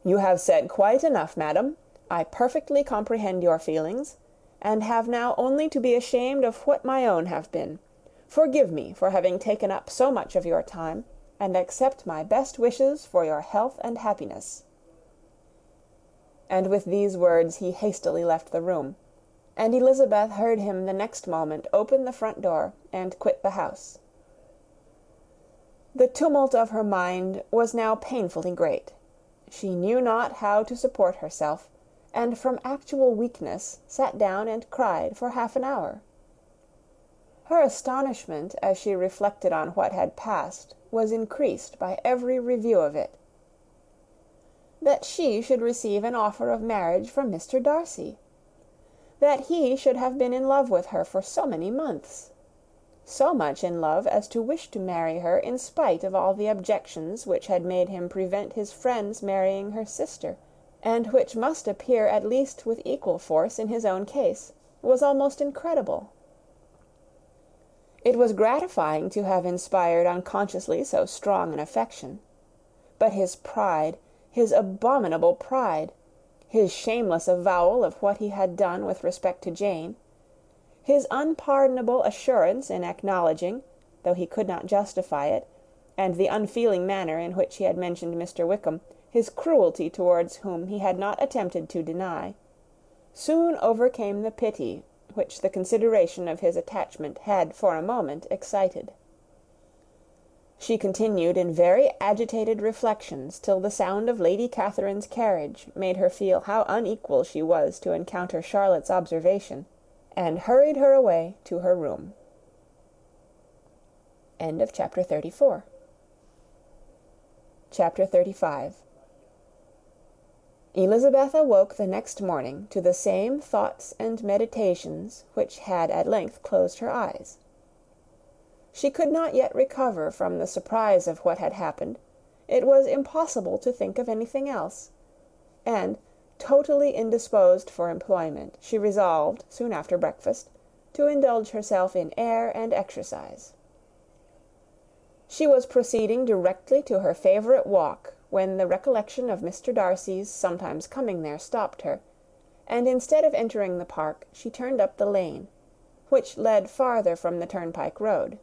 "You have said quite enough, madam. I perfectly comprehend your feelings, and have now only to be ashamed of what my own have been. Forgive me for having taken up so much of your time, and accept my best wishes for your health and happiness." And with these words he hastily left the room, and Elizabeth heard him the next moment open the front door and quit the house. The tumult of her mind was now painfully great. She knew not how to support herself, and from actual weakness sat down and cried for half an hour. Her astonishment, as she reflected on what had passed, was increased by every review of it. That she should receive an offer of marriage from Mr. Darcy! That he should have been in love with her for so many months! So much in love as to wish to marry her in spite of all the objections which had made him prevent his friends marrying her sister, and which must appear at least with equal force in his own case, was almost incredible. It was gratifying to have inspired unconsciously so strong an affection. But his pride, his abominable pride, his shameless avowal of what he had done with respect to Jane, his unpardonable assurance in acknowledging, though he could not justify it, and the unfeeling manner in which he had mentioned Mr. Wickham, his cruelty towards whom he had not attempted to deny, soon overcame the pity which the consideration of his attachment had for a moment excited. She continued in very agitated reflections till the sound of Lady Catherine's carriage made her feel how unequal she was to encounter Charlotte's observation, and hurried her away to her room. End of Chapter 34. Chapter 35. Elizabeth awoke the next morning to the same thoughts and meditations which had at length closed her eyes. She could not yet recover from the surprise of what had happened. It was impossible to think of anything else, and, totally indisposed for employment, she resolved, soon after breakfast, to indulge herself in air and exercise. She was proceeding directly to her favourite walk, when the recollection of Mr. Darcy's sometimes coming there stopped her, and instead of entering the park, she turned up the lane, which led farther from the turnpike road.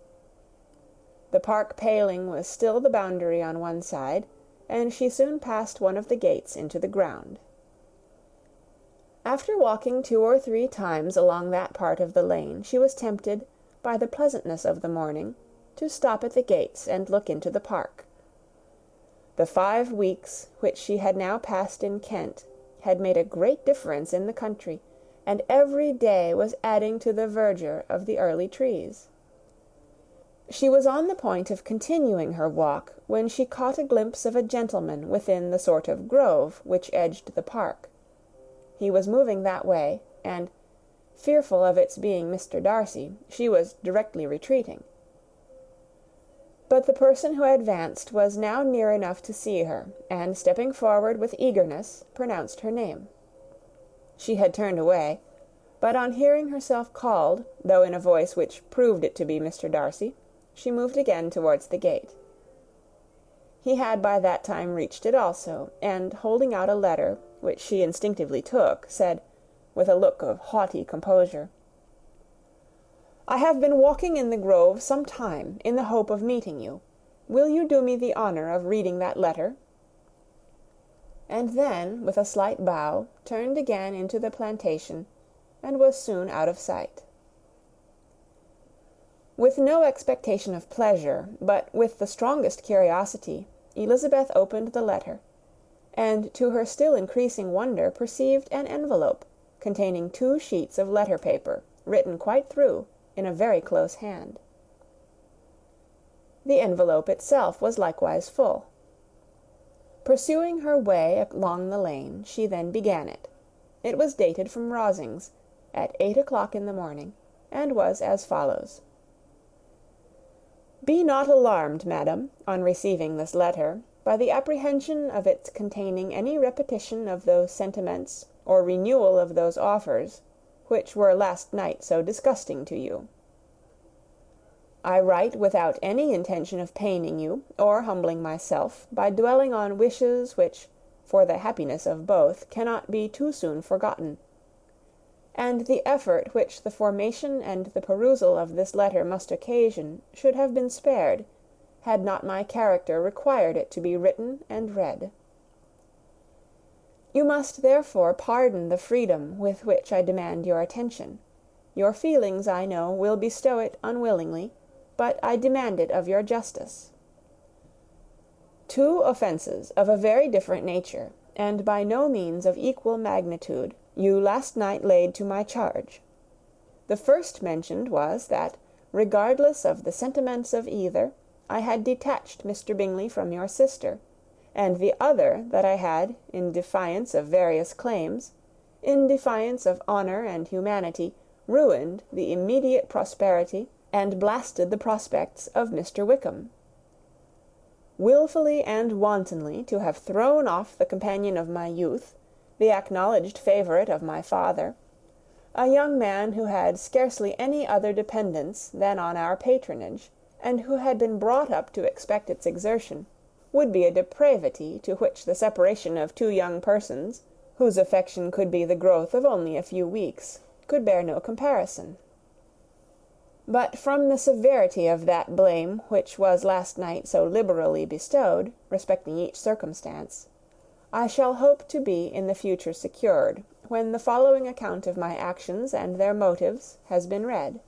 The park paling was still the boundary on one side, and she soon passed one of the gates into the ground. After walking 2 or 3 times along that part of the lane, she was tempted, by the pleasantness of the morning, to stop at the gates and look into the park. The 5 weeks which she had now passed in Kent had made a great difference in the country, and every day was adding to the verdure of the early trees. She was on the point of continuing her walk, when she caught a glimpse of a gentleman within the sort of grove which edged the park. He was moving that way, and, fearful of its being Mr. Darcy, she was directly retreating. But the person who advanced was now near enough to see her, and, stepping forward with eagerness, pronounced her name. She had turned away, but on hearing herself called, though in a voice which proved it to be Mr. Darcy, she moved again towards the gate. He had by that time reached it also, and, holding out a letter, which she instinctively took, said, with a look of haughty composure, "I have been walking in the grove some time, in the hope of meeting you. Will you do me the honour of reading that letter?" And then, with a slight bow, turned again into the plantation, and was soon out of sight. With no expectation of pleasure, but with the strongest curiosity, Elizabeth opened the letter, and, to her still increasing wonder, perceived an envelope, containing 2 sheets of letter paper, written quite through, in a very close hand. The envelope itself was likewise full. Pursuing her way along the lane, she then began it. It was dated from Rosings, at 8 o'clock in the morning, and was as follows: "Be not alarmed, madam, on receiving this letter, by the apprehension of its containing any repetition of those sentiments, or renewal of those offers, which were last night so disgusting to you. I write without any intention of paining you, or humbling myself, by dwelling on wishes which, for the happiness of both, cannot be too soon forgotten; and the effort which the formation and the perusal of this letter must occasion should have been spared, had not my character required it to be written and read. You must therefore pardon the freedom with which I demand your attention. Your feelings, I know, will bestow it unwillingly, but I demand it of your justice. 2 offences of a very different nature, and by no means of equal magnitude, you last night laid to my charge. The first mentioned was, that, regardless of the sentiments of either, I had detached Mr. Bingley from your sister, and the other that I had, in defiance of various claims, in defiance of honour and humanity, ruined the immediate prosperity and blasted the prospects of Mr. Wickham. Wilfully and wantonly to have thrown off the companion of my youth, the acknowledged favourite of my father, a young man who had scarcely any other dependence than on our patronage, and who had been brought up to expect its exertion, would be a depravity to which the separation of two young persons, whose affection could be the growth of only a few weeks, could bear no comparison. But from the severity of that blame which was last night so liberally bestowed, respecting each circumstance, I shall hope to be in the future secured, when the following account of my actions and their motives has been read.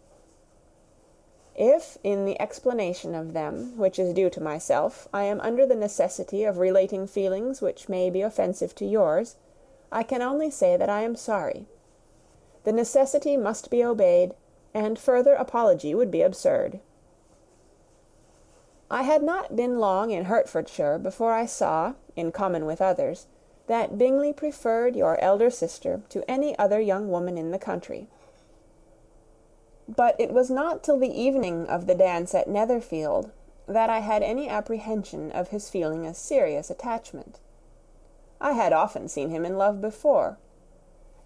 If, in the explanation of them, which is due to myself, I am under the necessity of relating feelings which may be offensive to yours, I can only say that I am sorry. The necessity must be obeyed, and further apology would be absurd. I had not been long in Hertfordshire before I saw, in common with others, that Bingley preferred your elder sister to any other young woman in the country. But it was not till the evening of the dance at Netherfield that I had any apprehension of his feeling a serious attachment. I had often seen him in love before.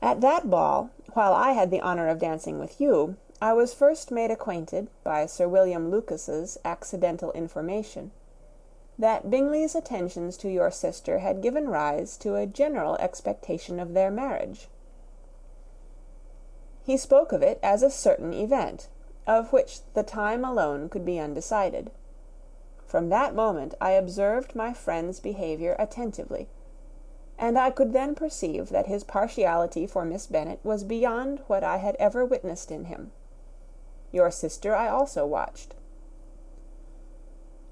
At that ball, while I had the honour of dancing with you, I was first made acquainted, by Sir William Lucas's accidental information, that Bingley's attentions to your sister had given rise to a general expectation of their marriage. He spoke of it as a certain event, of which the time alone could be undecided. From that moment I observed my friend's behaviour attentively, and I could then perceive that his partiality for Miss Bennet was beyond what I had ever witnessed in him. Your sister I also watched.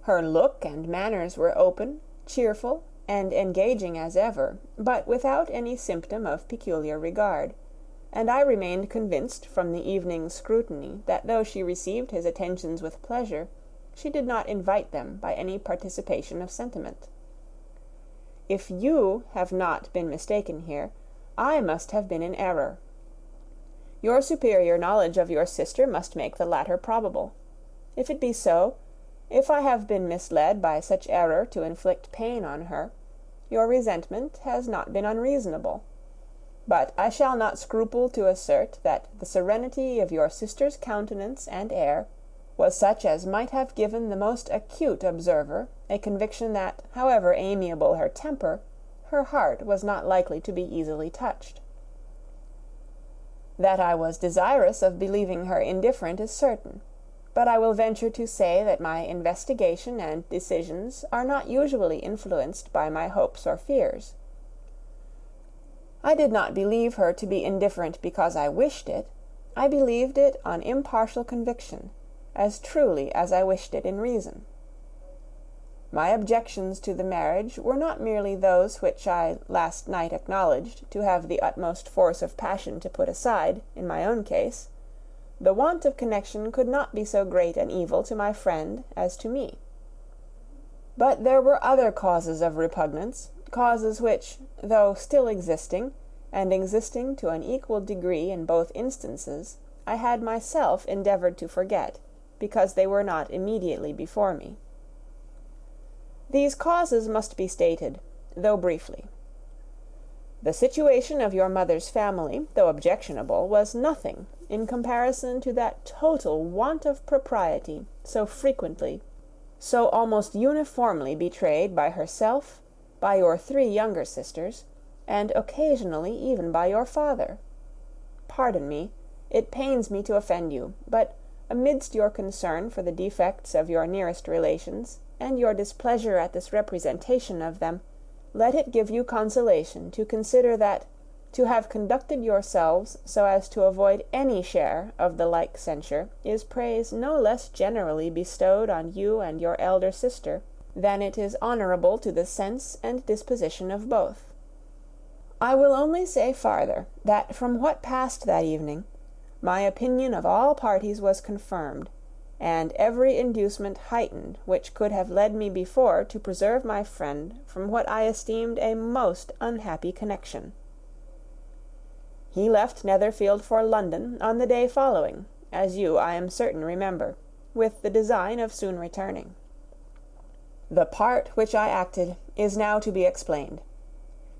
Her look and manners were open, cheerful, and engaging as ever, but without any symptom of peculiar regard, and I remained convinced from the evening's scrutiny that though she received his attentions with pleasure, she did not invite them by any participation of sentiment. If you have not been mistaken here, I must have been in error. Your superior knowledge of your sister must make the latter probable. If it be so, if I have been misled by such error to inflict pain on her, your resentment has not been unreasonable. But I shall not scruple to assert that the serenity of your sister's countenance and air was such as might have given the most acute observer a conviction that, however amiable her temper, her heart was not likely to be easily touched. That I was desirous of believing her indifferent is certain, but I will venture to say that my investigation and decisions are not usually influenced by my hopes or fears. I did not believe her to be indifferent because I wished it. I believed it on impartial conviction, as truly as I wished it in reason. My objections to the marriage were not merely those which I last night acknowledged to have the utmost force of passion to put aside, in my own case. The want of connection could not be so great an evil to my friend as to me. But there were other causes of repugnance, causes which, though still existing, and existing to an equal degree in both instances, I had myself endeavoured to forget, because they were not immediately before me. These causes must be stated, though briefly. The situation of your mother's family, though objectionable, was nothing in comparison to that total want of propriety so frequently, so almost uniformly betrayed by herself, by your 3 younger sisters, and occasionally even by your father. Pardon me, it pains me to offend you, but amidst your concern for the defects of your nearest relations, and your displeasure at this representation of them, let it give you consolation to consider that, to have conducted yourselves so as to avoid any share of the like censure, is praise no less generally bestowed on you and your elder sister, than it is honourable to the sense and disposition of both. I will only say farther, that from what passed that evening, my opinion of all parties was confirmed, and every inducement heightened which could have led me before to preserve my friend from what I esteemed a most unhappy connection. He left Netherfield for London on the day following, as you, I am certain, remember, with the design of soon returning. The part which I acted is now to be explained.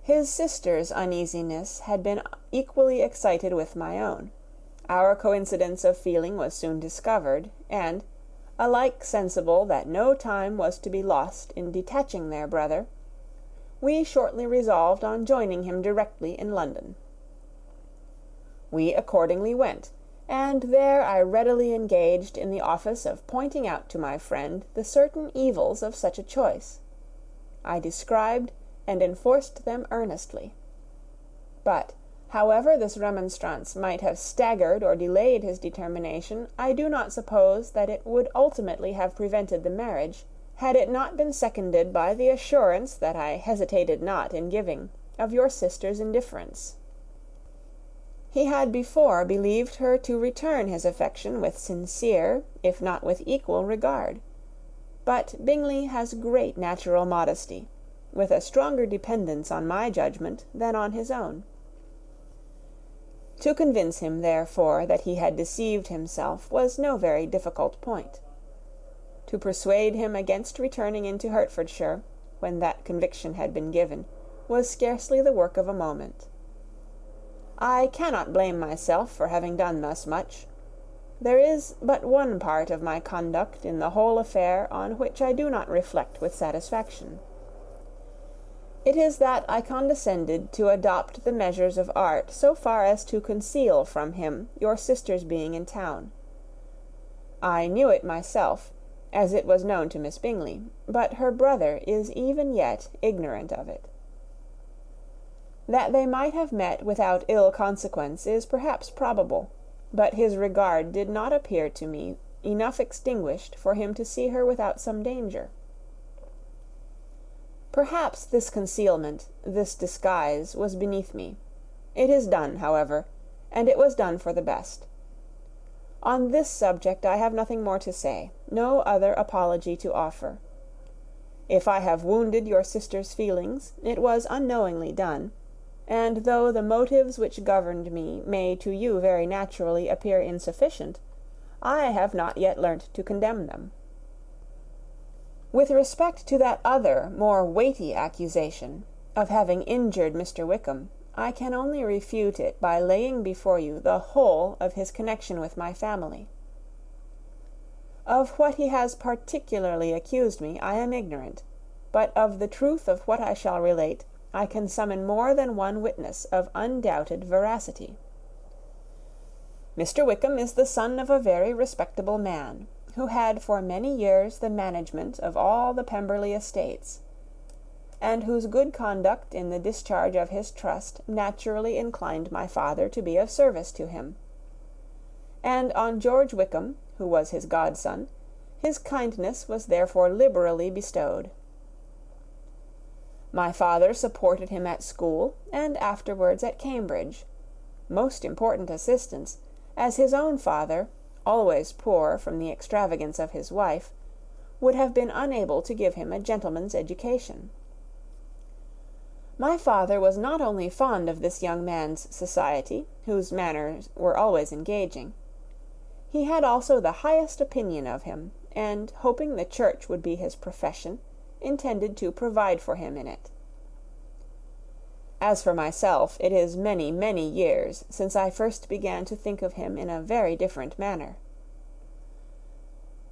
His sister's uneasiness had been equally excited with my own. Our coincidence of feeling was soon discovered, and, alike sensible that no time was to be lost in detaching their brother, we shortly resolved on joining him directly in London. We accordingly went, and there I readily engaged in the office of pointing out to my friend the certain evils of such a choice. I described and enforced them earnestly. But, however this remonstrance might have staggered or delayed his determination, I do not suppose that it would ultimately have prevented the marriage, had it not been seconded by the assurance that I hesitated not in giving of your sister's indifference. He had before believed her to return his affection with sincere, if not with equal, regard. But Bingley has great natural modesty, with a stronger dependence on my judgment than on his own. To convince him, therefore, that he had deceived himself was no very difficult point. To persuade him against returning into Hertfordshire, when that conviction had been given, was scarcely the work of a moment. I cannot blame myself for having done thus much. There is but one part of my conduct in the whole affair on which I do not reflect with satisfaction. It is that I condescended to adopt the measures of art so far as to conceal from him your sister's being in town. I knew it myself, as it was known to Miss Bingley, but her brother is even yet ignorant of it. That they might have met without ill consequence is perhaps probable, but his regard did not appear to me enough extinguished for him to see her without some danger. Perhaps this concealment, this disguise, was beneath me. It is done, however, and it was done for the best. On this subject I have nothing more to say, no other apology to offer. If I have wounded your sister's feelings, it was unknowingly done, and though the motives which governed me may to you very naturally appear insufficient, I have not yet learnt to condemn them. With respect to that other, more weighty accusation, of having injured Mr. Wickham, I can only refute it by laying before you the whole of his connection with my family. Of what he has particularly accused me I am ignorant, but of the truth of what I shall relate I can summon more than one witness of undoubted veracity. Mr. Wickham is the son of a very respectable man, who had for many years the management of all the Pemberley estates, and whose good conduct in the discharge of his trust naturally inclined my father to be of service to him. And on George Wickham, who was his godson, his kindness was therefore liberally bestowed. My father supported him at school, and afterwards at Cambridge, most important assistance, as his own father, always poor from the extravagance of his wife, would have been unable to give him a gentleman's education. My father was not only fond of this young man's society, whose manners were always engaging. He had also the highest opinion of him, and, hoping the church would be his profession, intended to provide for him in it. As for myself, it is many, many years since I first began to think of him in a very different manner.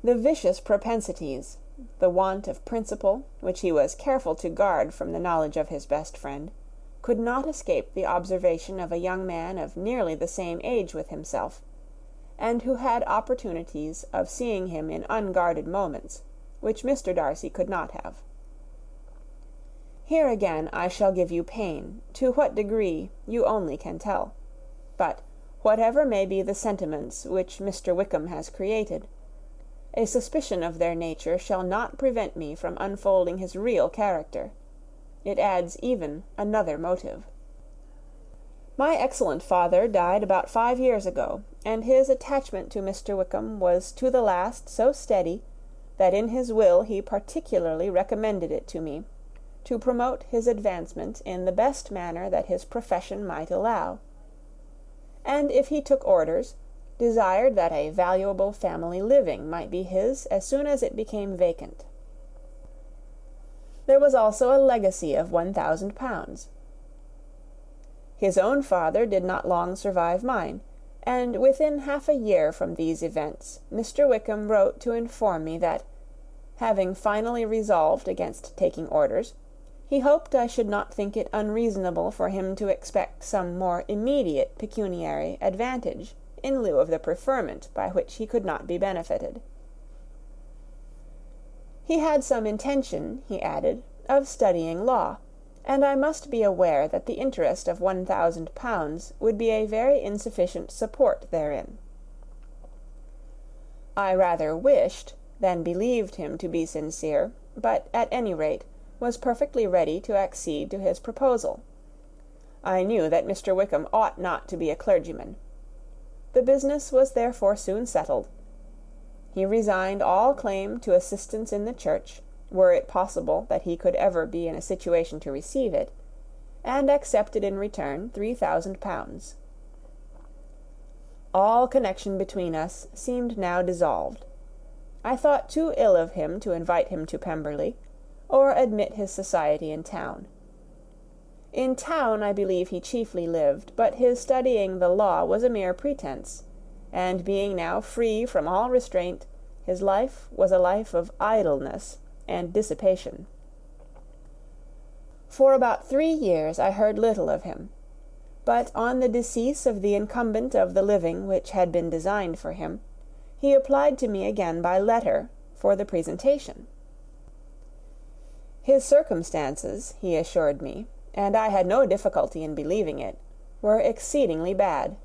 The vicious propensities, the want of principle, which he was careful to guard from the knowledge of his best friend, could not escape the observation of a young man of nearly the same age with himself, and who had opportunities of seeing him in unguarded moments, which Mr. Darcy could not have. Here again I shall give you pain, to what degree you only can tell. But, whatever may be the sentiments which Mr. Wickham has created, a suspicion of their nature shall not prevent me from unfolding his real character. It adds even another motive. My excellent father died about 5 years ago, and his attachment to Mr. Wickham was to the last so steady that in his will he particularly recommended it to me, to promote his advancement in the best manner that his profession might allow, and if he took orders, desired that a valuable family living might be his as soon as it became vacant. There was also a legacy of £1,000. His own father did not long survive mine, and within half a year from these events Mr. Wickham wrote to inform me that, having finally resolved against taking orders, he hoped I should not think it unreasonable for him to expect some more immediate pecuniary advantage in lieu of the preferment by which he could not be benefited. He had some intention, he added, of studying law, and I must be aware that the interest of £1,000 would be a very insufficient support therein. I rather wished than believed him to be sincere, but at any rate was perfectly ready to accede to his proposal. I knew that Mr. Wickham ought not to be a clergyman. The business was therefore soon settled. He resigned all claim to assistance in the church, were it possible that he could ever be in a situation to receive it, and accepted in return £3,000. All connection between us seemed now dissolved. I thought too ill of him to invite him to Pemberley, or admit his society in town. In town I believe he chiefly lived, but his studying the law was a mere pretence, and being now free from all restraint, his life was a life of idleness and dissipation. For about 3 years I heard little of him, but on the decease of the incumbent of the living which had been designed for him, he applied to me again by letter for the presentation. His circumstances, he assured me, and I had no difficulty in believing it, were exceedingly bad.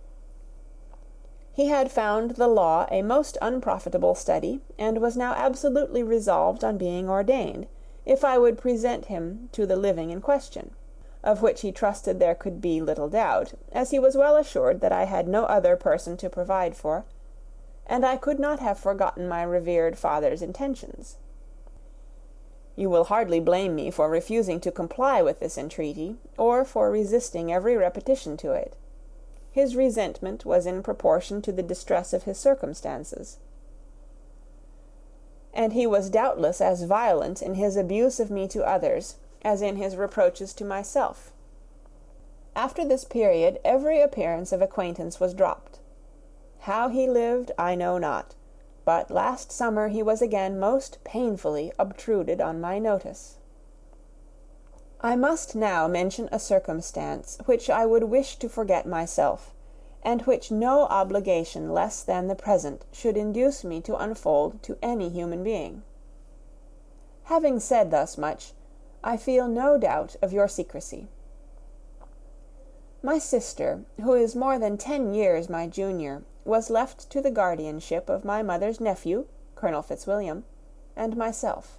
He had found the law a most unprofitable study, and was now absolutely resolved on being ordained, if I would present him to the living in question, of which he trusted there could be little doubt, as he was well assured that I had no other person to provide for, and I could not have forgotten my revered father's intentions. You will hardly blame me for refusing to comply with this entreaty, or for resisting every repetition to it. His resentment was in proportion to the distress of his circumstances, and he was doubtless as violent in his abuse of me to others as in his reproaches to myself. After this period every appearance of acquaintance was dropped. How he lived I know not, but last summer he was again most painfully obtruded on my notice. I must now mention a circumstance which I would wish to forget myself, and which no obligation less than the present should induce me to unfold to any human being. Having said thus much, I feel no doubt of your secrecy. My sister, who is more than 10 years my junior, was left to the guardianship of my mother's nephew, Colonel Fitzwilliam, and myself.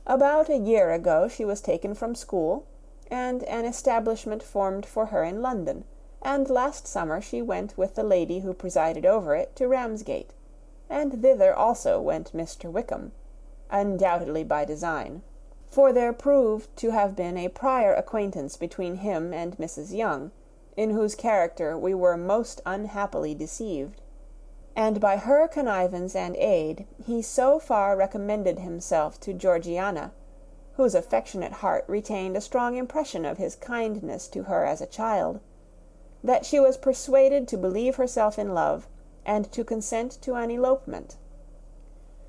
About a year ago she was taken from school, and an establishment formed for her in London, and last summer she went with the lady who presided over it to Ramsgate, and thither also went Mr. Wickham, undoubtedly by design, for there proved to have been a prior acquaintance between him and Mrs. Young, in whose character we were most unhappily deceived, and by her connivance and aid he so far recommended himself to Georgiana, whose affectionate heart retained a strong impression of his kindness to her as a child, that she was persuaded to believe herself in love, and to consent to an elopement.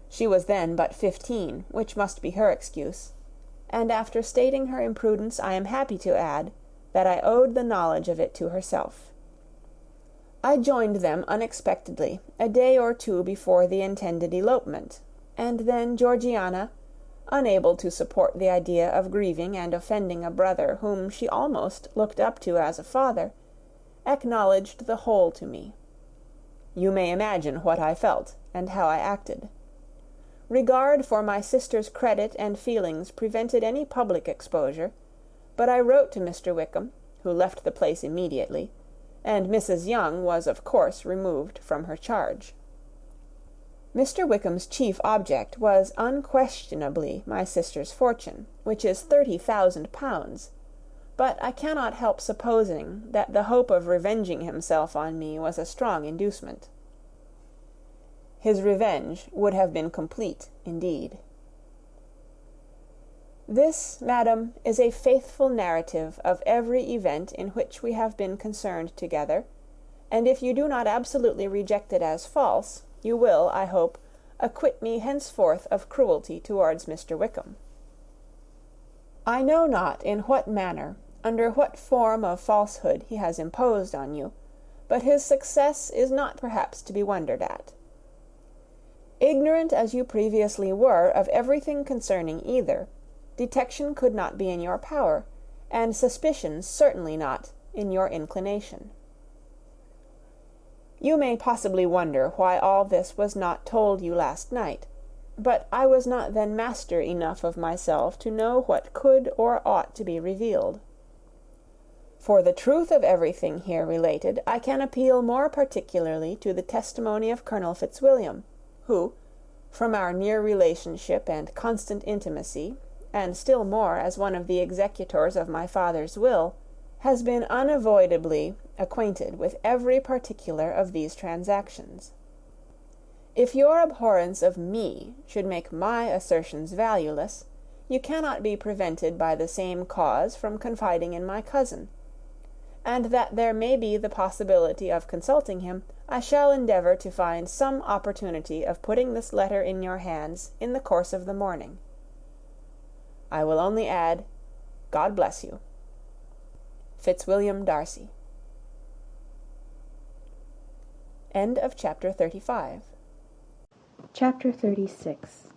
She was then but 15, which must be her excuse, and after stating her imprudence I am happy to add that I owed the knowledge of it to herself. I joined them unexpectedly, a day or two before the intended elopement, and then Georgiana, unable to support the idea of grieving and offending a brother whom she almost looked up to as a father, acknowledged the whole to me. You may imagine what I felt, and how I acted. Regard for my sister's credit and feelings prevented any public exposure, but I wrote to Mr. Wickham, who left the place immediately, and Mrs. Young was of course removed from her charge. Mr. Wickham's chief object was unquestionably my sister's fortune, which is 30,000 pounds, but I cannot help supposing that the hope of revenging himself on me was a strong inducement. His revenge would have been complete indeed. This, madam, is a faithful narrative of every event in which we have been concerned together, and if you do not absolutely reject it as false, you will, I hope, acquit me henceforth of cruelty towards Mr. Wickham. I know not in what manner, under what form of falsehood he has imposed on you, but his success is not perhaps to be wondered at. Ignorant as you previously were of everything concerning either, detection could not be in your power, and suspicion certainly not in your inclination. You may possibly wonder why all this was not told you last night, but I was not then master enough of myself to know what could or ought to be revealed. For the truth of everything here related, I can appeal more particularly to the testimony of Colonel Fitzwilliam, who, from our near relationship and constant intimacy, and still more as one of the executors of my father's will, has been unavoidably acquainted with every particular of these transactions. If your abhorrence of me should make my assertions valueless, you cannot be prevented by the same cause from confiding in my cousin, and that there may be the possibility of consulting him, I shall endeavour to find some opportunity of putting this letter in your hands in the course of the morning. I will only add, God bless you. Fitzwilliam Darcy. End of chapter 35. Chapter 36.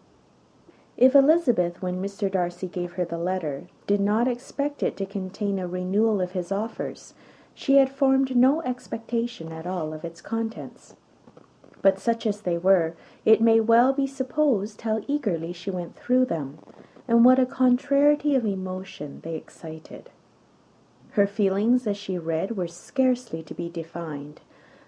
If Elizabeth, when Mr. Darcy gave her the letter, did not expect it to contain a renewal of his offers, she had formed no expectation at all of its contents. But such as they were, it may well be supposed how eagerly she went through them, and what a contrariety of emotion they excited. Her feelings as she read were scarcely to be defined.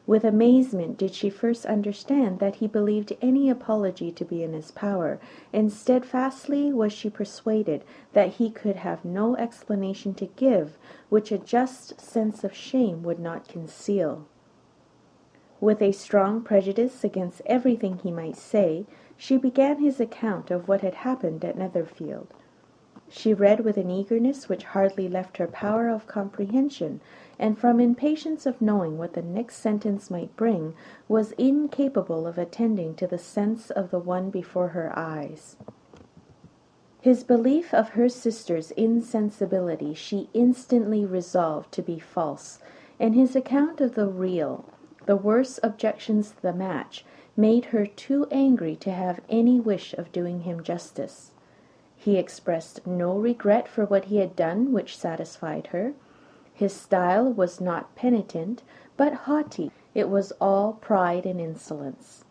With amazement did she first understand that he believed any apology to be in his power, and steadfastly was she persuaded that he could have no explanation to give which a just sense of shame would not conceal. With a strong prejudice against everything he might say, she began his account of what had happened at Netherfield. She read with an eagerness which hardly left her power of comprehension, and from impatience of knowing what the next sentence might bring, was incapable of attending to the sense of the one before her eyes. His belief of her sister's insensibility she instantly resolved to be false, and his account of the real, the worse objections to the match, made her too angry to have any wish of doing him justice. He expressed no regret for what he had done which satisfied her. His style was not penitent, but haughty. It was all pride and insolence.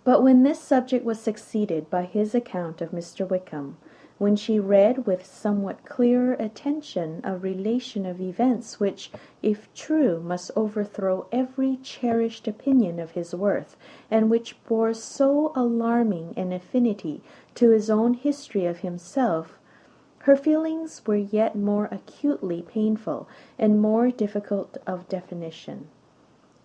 But when this subject was succeeded by his account of Mr. Wickham, when she read with somewhat clearer attention a relation of events which, if true, must overthrow every cherished opinion of his worth, and which bore so alarming an affinity to his own history of himself, her feelings were yet more acutely painful and more difficult of definition.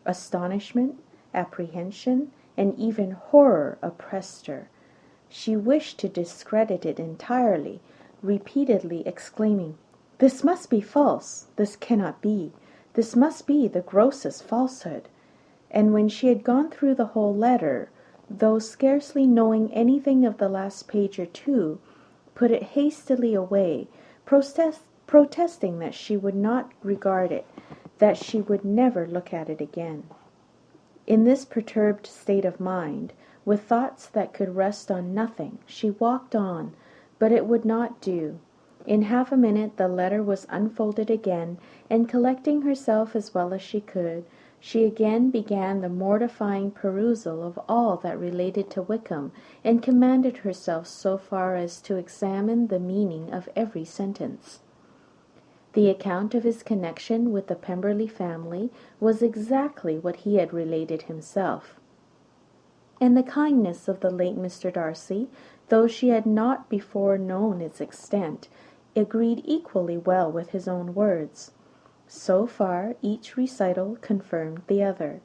Astonishment, apprehension, and even horror oppressed her. She wished to discredit it entirely, repeatedly exclaiming, "This must be false! This cannot be! This must be the grossest falsehood!" And when she had gone through the whole letter, though scarcely knowing anything of the last page or two, put it hastily away, protesting that she would not regard it, that she would never look at it again. In this perturbed state of mind, with thoughts that could rest on nothing, she walked on, but it would not do. In half a minute the letter was unfolded again, and collecting herself as well as she could, she again began the mortifying perusal of all that related to Wickham, and commanded herself so far as to examine the meaning of every sentence. The account of his connection with the Pemberley family was exactly what he had related himself. And the kindness of the late Mr. Darcy, though she had not before known its extent, agreed equally well with his own words. So far each recital confirmed the other,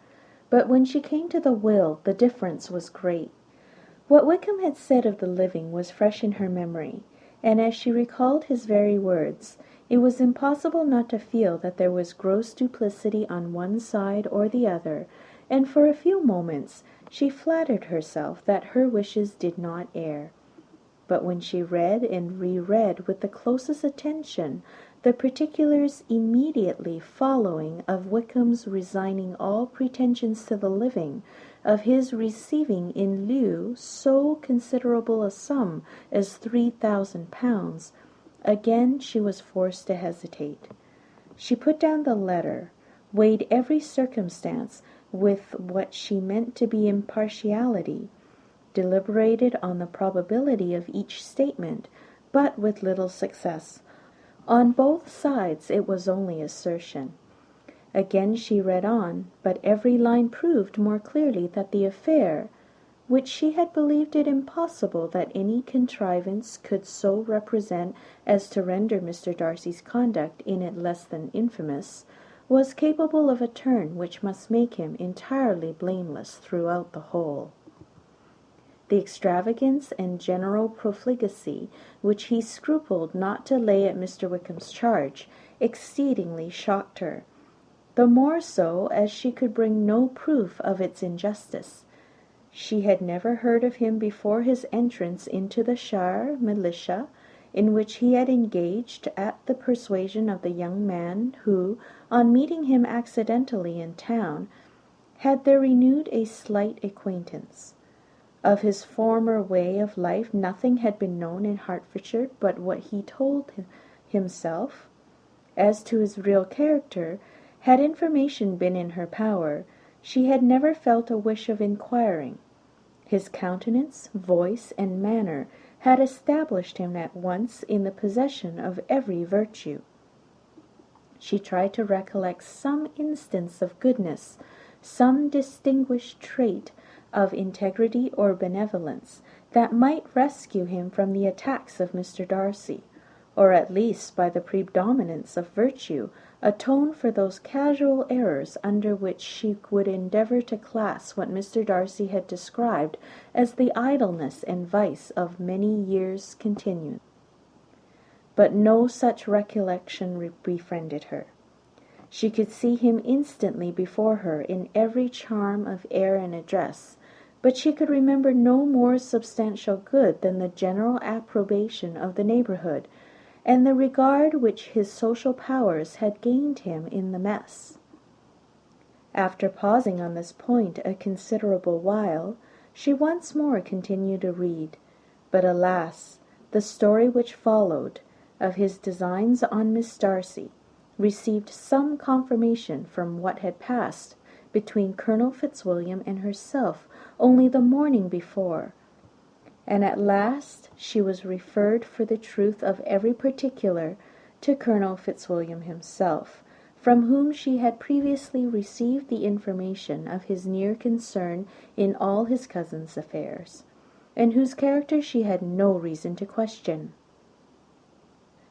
but when she came to the will the difference was great. What Wickham had said of the living was fresh in her memory, and as she recalled his very words, it was impossible not to feel that there was gross duplicity on one side or the other, and for a few moments she flattered herself that her wishes did not err. But when she read and reread with the closest attention the particulars immediately following of Wickham's resigning all pretensions to the living, of his receiving in lieu so considerable a sum as £3,000, again she was forced to hesitate. She put down the letter, weighed every circumstance with what she meant to be impartiality, deliberated on the probability of each statement, but with little success. On both sides it was only assertion. Again she read on, but every line proved more clearly that the affair, which she had believed it impossible that any contrivance could so represent as to render Mr. Darcy's conduct in it less than infamous, was capable of a turn which must make him entirely blameless throughout the whole. The extravagance and general profligacy which he scrupled not to lay at Mr. Wickham's charge exceedingly shocked her, the more so as she could bring no proof of its injustice. She had never heard of him before his entrance into the shire militia, in which he had engaged at the persuasion of the young man who, on meeting him accidentally in town, had there renewed a slight acquaintance. Of his former way of life nothing had been known in Hertfordshire but what he told himself. As to his real character, had information been in her power, she had never felt a wish of inquiring. His countenance, voice, and manner had established him at once in the possession of every virtue. She tried to recollect some instance of goodness, some distinguished trait of integrity or benevolence, that might rescue him from the attacks of Mr. Darcy, or at least, by the predominance of virtue, atone for those casual errors under which she would endeavour to class what Mr. Darcy had described as the idleness and vice of many years' continuance. But no such recollection befriended her. She could see him instantly before her in every charm of air and address, but she could remember no more substantial good than the general approbation of the neighbourhood, and the regard which his social powers had gained him in the mess. After pausing on this point a considerable while, she once more continued to read, but alas, the story which followed, of his designs on Miss Darcy, received some confirmation from what had passed between Colonel Fitzwilliam and herself only the morning before, and at last she was referred for the truth of every particular to Colonel Fitzwilliam himself, from whom she had previously received the information of his near concern in all his cousin's affairs, and whose character she had no reason to question.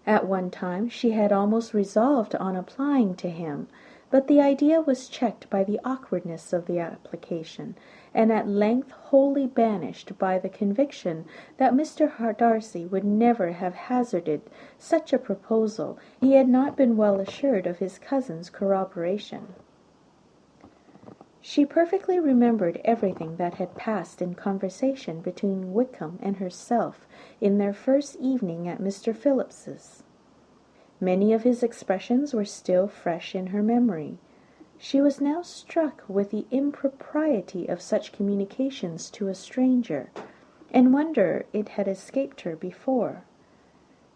At one time she had almost resolved on applying to him, but the idea was checked by the awkwardness of the application, and at length wholly banished by the conviction that Mr. Darcy would never have hazarded such a proposal he had not been well assured of his cousin's corroboration. She perfectly remembered everything that had passed in conversation between Wickham and herself in their first evening at Mr. Phillips's. Many of his expressions were still fresh in her memory. She was now struck with the impropriety of such communications to a stranger, and wondered it had escaped her before.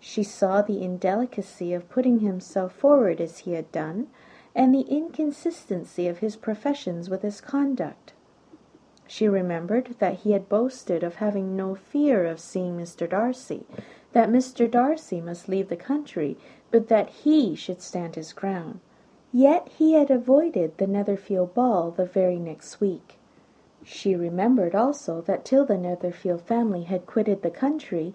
She saw the indelicacy of putting himself forward as he had done, and the inconsistency of his professions with his conduct. She remembered that he had boasted of having no fear of seeing Mr. Darcy, that Mr. Darcy must leave the country, but that he should stand his ground. Yet he had avoided the Netherfield ball the very next week. She remembered also that till the Netherfield family had quitted the country,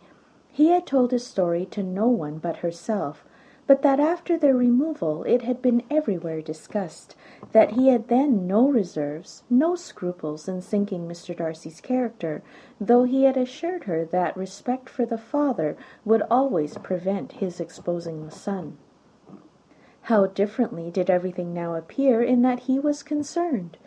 he had told his story to no one but herself, but that after their removal it had been everywhere discussed, that he had then no reserves, no scruples in sinking Mr. Darcy's character, though he had assured her that respect for the father would always prevent his exposing the son. How differently did everything now appear in that he was concerned!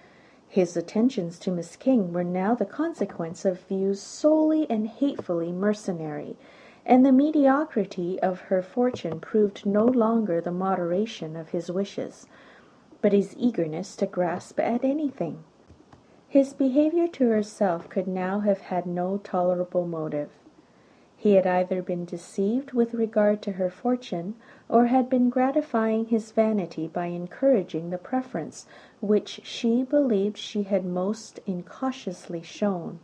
His attentions to Miss King were now the consequence of views solely and hatefully mercenary, and the mediocrity of her fortune proved no longer the moderation of his wishes, but his eagerness to grasp at anything. His behaviour to herself could now have had no tolerable motive. He had either been deceived with regard to her fortune, or had been gratifying his vanity by encouraging the preference which she believed she had most incautiously shown.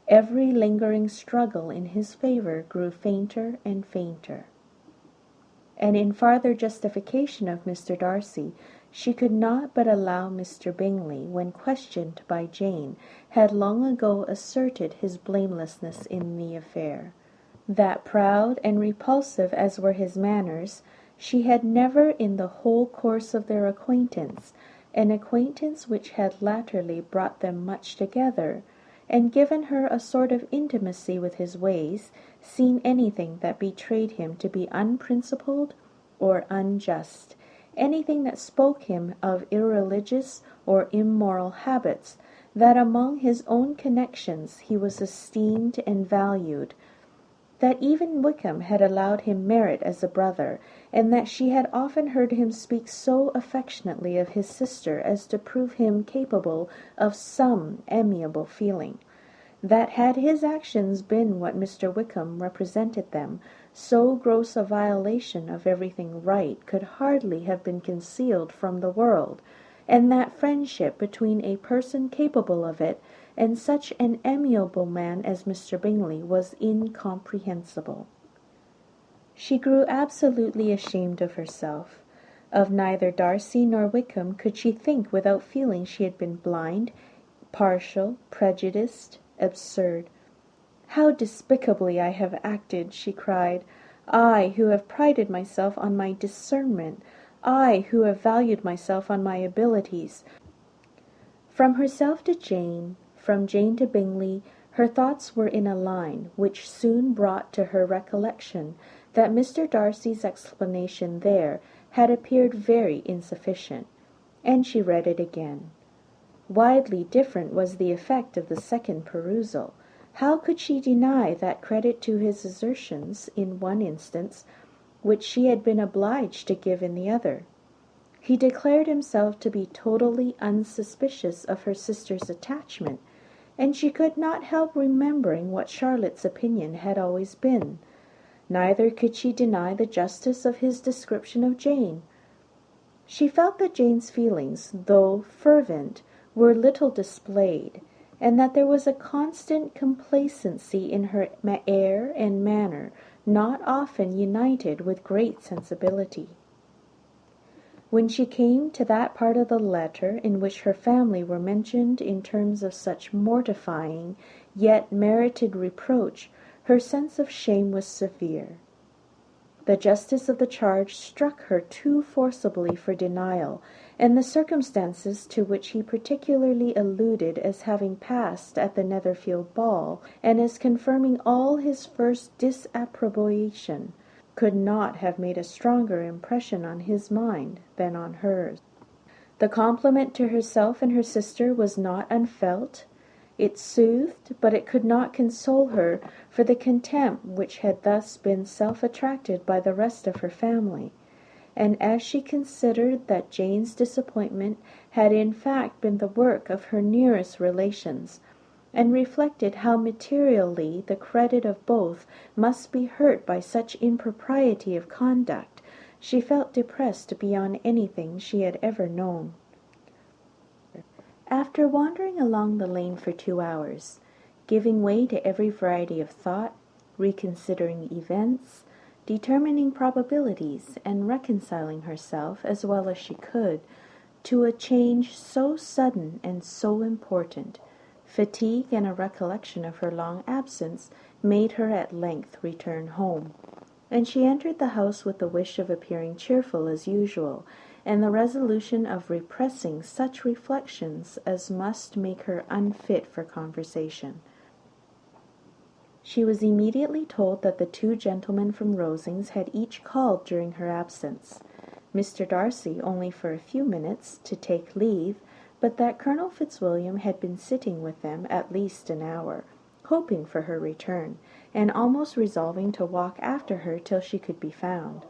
Every lingering struggle in his favour grew fainter and fainter. And in farther justification of Mr. Darcy, she could not but allow Mr. Bingley, when questioned by Jane, had long ago asserted his blamelessness in the affair. That proud and repulsive as were his manners, she had never in the whole course of their acquaintance, an acquaintance which had latterly brought them much together, and given her a sort of intimacy with his ways, seen anything that betrayed him to be unprincipled or unjust, anything that spoke him of irreligious or immoral habits, that among his own connections he was esteemed and valued, that even Wickham had allowed him merit as a brother, and that she had often heard him speak so affectionately of his sister as to prove him capable of some amiable feeling, that had his actions been what Mr. Wickham represented them, so gross a violation of everything right could hardly have been concealed from the world, and that friendship between a person capable of it and such an amiable man as Mr. Bingley was incomprehensible. She grew absolutely ashamed of herself. Of neither Darcy nor Wickham could she think without feeling she had been blind, partial, prejudiced, absurd. "How despicably I have acted," she cried, "I who have prided myself on my discernment, I who have valued myself on my abilities." From herself to Jane, from Jane to Bingley, her thoughts were in a line which soon brought to her recollection that Mr. Darcy's explanation there had appeared very insufficient, and she read it again. Widely different was the effect of the second perusal. How could she deny that credit to his assertions in one instance, which she had been obliged to give in the other? He declared himself to be totally unsuspicious of her sister's attachment, and she could not help remembering what Charlotte's opinion had always been. Neither could she deny the justice of his description of Jane. She felt that Jane's feelings, though fervent, were little displayed, and that there was a constant complacency in her air and manner, not often united with great sensibility. When she came to that part of the letter in which her family were mentioned in terms of such mortifying yet merited reproach, her sense of shame was severe. The justice of the charge struck her too forcibly for denial, and the circumstances to which he particularly alluded as having passed at the Netherfield ball, and as confirming all his first disapprobation, could not have made a stronger impression on his mind than on hers. The compliment to herself and her sister was not unfelt. It soothed, but it could not console her for the contempt which had thus been self-attracted by the rest of her family. And as she considered that Jane's disappointment had in fact been the work of her nearest relations, and reflected how materially the credit of both must be hurt by such impropriety of conduct, she felt depressed beyond anything she had ever known. After wandering along the lane for 2 hours, giving way to every variety of thought, reconsidering events, determining probabilities, and reconciling herself, as well as she could, to a change so sudden and so important. Fatigue and a recollection of her long absence made her at length return home, and she entered the house with the wish of appearing cheerful as usual, and the resolution of repressing such reflections as must make her unfit for conversation. She was immediately told that the two gentlemen from Rosings had each called during her absence. Mr. Darcy only for a few minutes, to take leave, but that Colonel Fitzwilliam had been sitting with them at least an hour, hoping for her return, and almost resolving to walk after her till she could be found.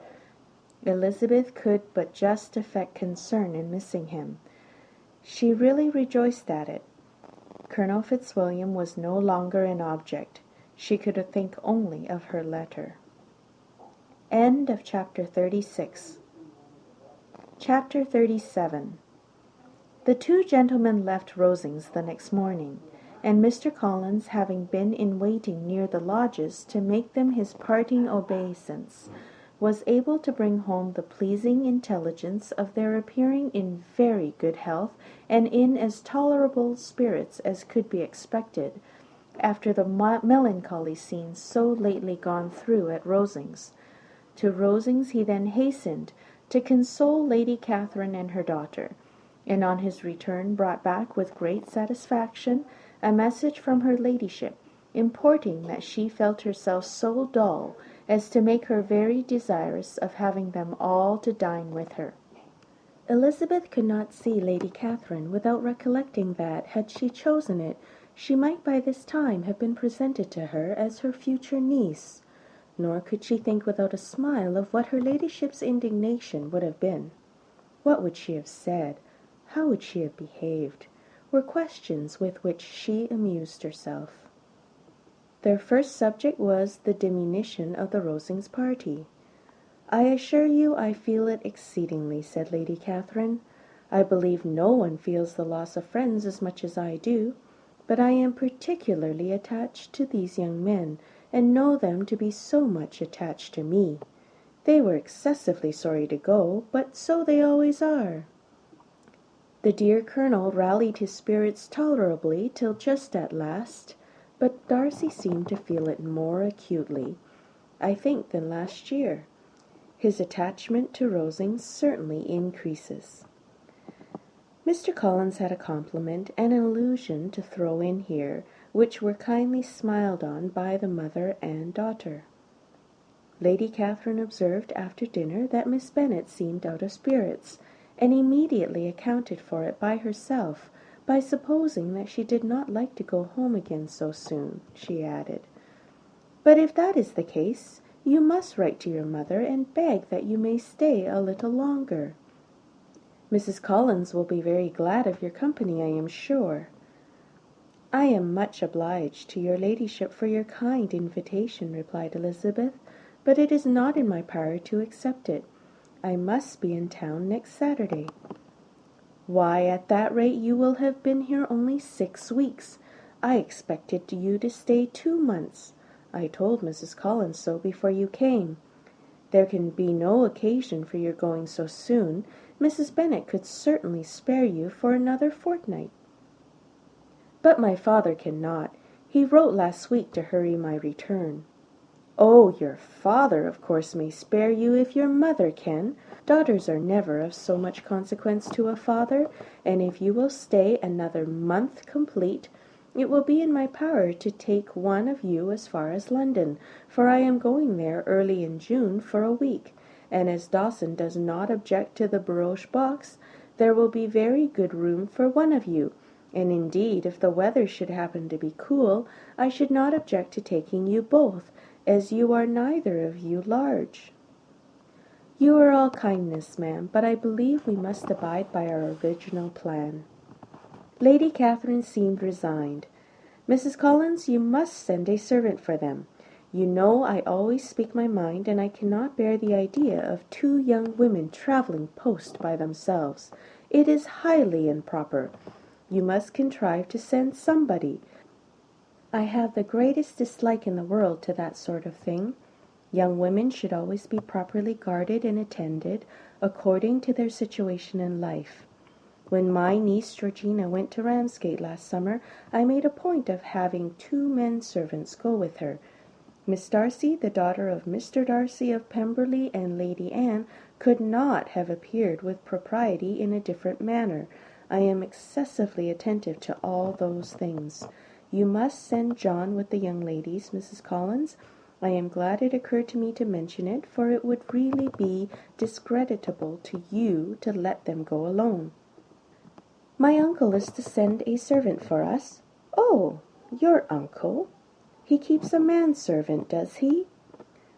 Elizabeth could but just affect concern in missing him. She really rejoiced at it. Colonel Fitzwilliam was no longer an object. She could think only of her letter. End of chapter 36. Chapter 37. The two gentlemen left Rosings the next morning, and Mr. Collins, having been in waiting near the lodges to make them his parting obeisance, was able to bring home the pleasing intelligence of their appearing in very good health and in as tolerable spirits as could be expected, after the melancholy scenes so lately gone through at Rosings. To Rosings he then hastened, to console Lady Catherine and her daughter, and on his return brought back with great satisfaction a message from her ladyship, importing that she felt herself so dull as to make her very desirous of having them all to dine with her. Elizabeth could not see Lady Catherine without recollecting that, had she chosen it, she might by this time have been presented to her as her future niece, nor could she think without a smile of what her ladyship's indignation would have been. What would she have said? How would she have behaved? Were questions with which she amused herself. Their first subject was the diminution of the Rosings party. "I assure you I feel it exceedingly," said Lady Catherine. "I believe no one feels the loss of friends as much as I do, but I am particularly attached to these young men, and know them to be so much attached to me. They were excessively sorry to go, but so they always are." The dear Colonel rallied his spirits tolerably till just at last, but Darcy seemed to feel it more acutely, I think, than last year. His attachment to Rosings certainly increases. Mr. Collins had a compliment and an allusion to throw in here, which were kindly smiled on by the mother and daughter. Lady Catherine observed after dinner that Miss Bennet seemed out of spirits, and immediately accounted for it by herself, by supposing that she did not like to go home again so soon. She added, "But if that is the case, you must write to your mother and beg that you may stay a little longer. Mrs. Collins will be very glad of your company, I am sure." "I am much obliged to your ladyship for your kind invitation," replied Elizabeth, "but it is not in my power to accept it. I must be in town next Saturday." "Why, at that rate you will have been here only 6 weeks. I expected you to stay 2 months. I told Mrs. Collins so before you came. There can be no occasion for your going so soon. Mrs. Bennet could certainly spare you for another fortnight." "But my father cannot. He wrote last week to hurry my return." "Oh, your father, of course, may spare you if your mother can. Daughters are never of so much consequence to a father, and if you will stay another month complete, it will be in my power to take one of you as far as London, for I am going there early in June for a week, and as Dawson does not object to the barouche box, there will be very good room for one of you, and indeed, if the weather should happen to be cool, I should not object to taking you both, as you are neither of you large." "You are all kindness, ma'am, but I believe we must abide by our original plan." Lady Catherine seemed resigned. "Mrs. Collins, you must send a servant for them. You know I always speak my mind, and I cannot bear the idea of 2 young women travelling post by themselves. It is highly improper. You must contrive to send somebody. I have the greatest dislike in the world to that sort of thing. Young women should always be properly guarded and attended, according to their situation in life. When my niece Georgina went to Ramsgate last summer, I made a point of having 2 men servants go with her. Miss Darcy, the daughter of Mr. Darcy of Pemberley, and Lady Anne, could not have appeared with propriety in a different manner. I am excessively attentive to all those things. You must send John with the young ladies, Mrs. Collins. I am glad it occurred to me to mention it, for it would really be discreditable to you to let them go alone. My uncle is to send a servant for us. Oh, your uncle? He keeps a manservant, does he?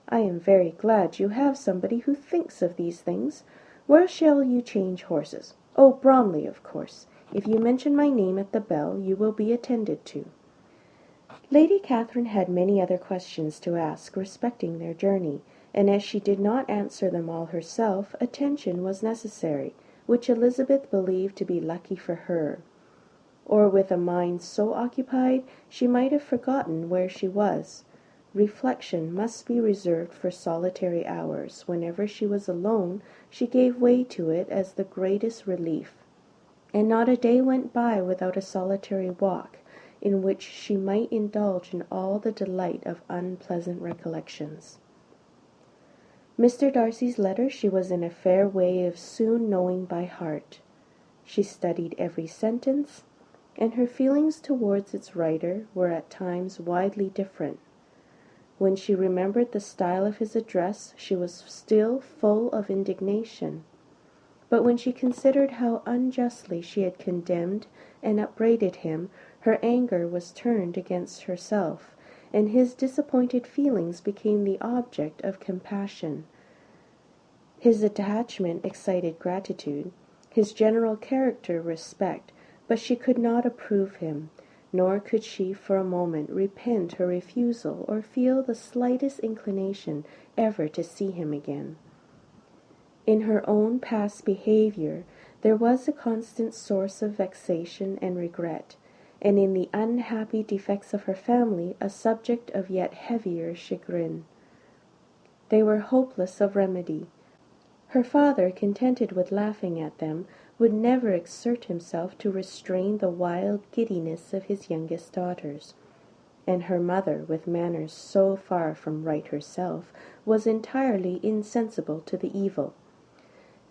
I am very glad you have somebody who thinks of these things. Where shall you change horses? Oh, Bromley, of course. If you mention my name at the bell, you will be attended to. Lady Catherine had many other questions to ask respecting their journey, and as she did not answer them all herself, attention was necessary, which Elizabeth believed to be lucky for her. Or with a mind so occupied, she might have forgotten where she was. Reflection must be reserved for solitary hours. Whenever she was alone, she gave way to it as the greatest relief. And not a day went by without a solitary walk, in which she might indulge in all the delight of unpleasant recollections. Mr. Darcy's letter she was in a fair way of soon knowing by heart. She studied every sentence, and her feelings towards its writer were at times widely different. When she remembered the style of his address, she was still full of indignation. But when she considered how unjustly she had condemned and upbraided him, her anger was turned against herself, and his disappointed feelings became the object of compassion. His attachment excited gratitude, his general character respect, but she could not approve him, nor could she for a moment repent her refusal or feel the slightest inclination ever to see him again. In her own past behavior there was a constant source of vexation and regret, and in the unhappy defects of her family a subject of yet heavier chagrin. They were hopeless of remedy. Her father, contented with laughing at them, would never exert himself to restrain the wild giddiness of his youngest daughters, and her mother, with manners so far from right herself, was entirely insensible to the evil.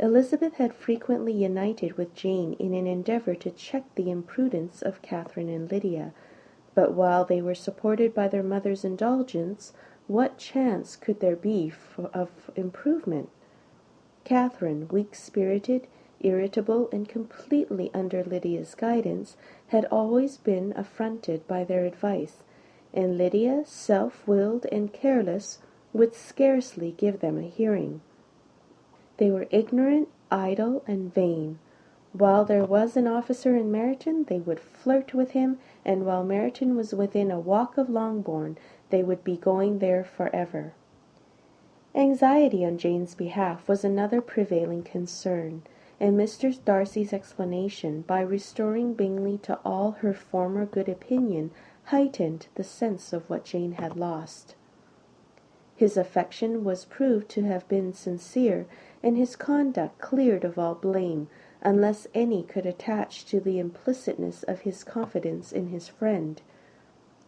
Elizabeth had frequently united with Jane in an endeavour to check the imprudence of Catherine and Lydia, but while they were supported by their mother's indulgence, what chance could there be of improvement? Catherine, weak-spirited, irritable, and completely under Lydia's guidance, had always been affronted by their advice, and Lydia, self-willed and careless, would scarcely give them a hearing. They were ignorant, idle, and vain. While there was an officer in Meryton, they would flirt with him, and while Meryton was within a walk of Longbourn, they would be going there forever. Anxiety on Jane's behalf was another prevailing concern, and Mr. Darcy's explanation, by restoring Bingley to all her former good opinion, heightened the sense of what Jane had lost. His affection was proved to have been sincere, and his conduct cleared of all blame, unless any could attach to the implicitness of his confidence in his friend.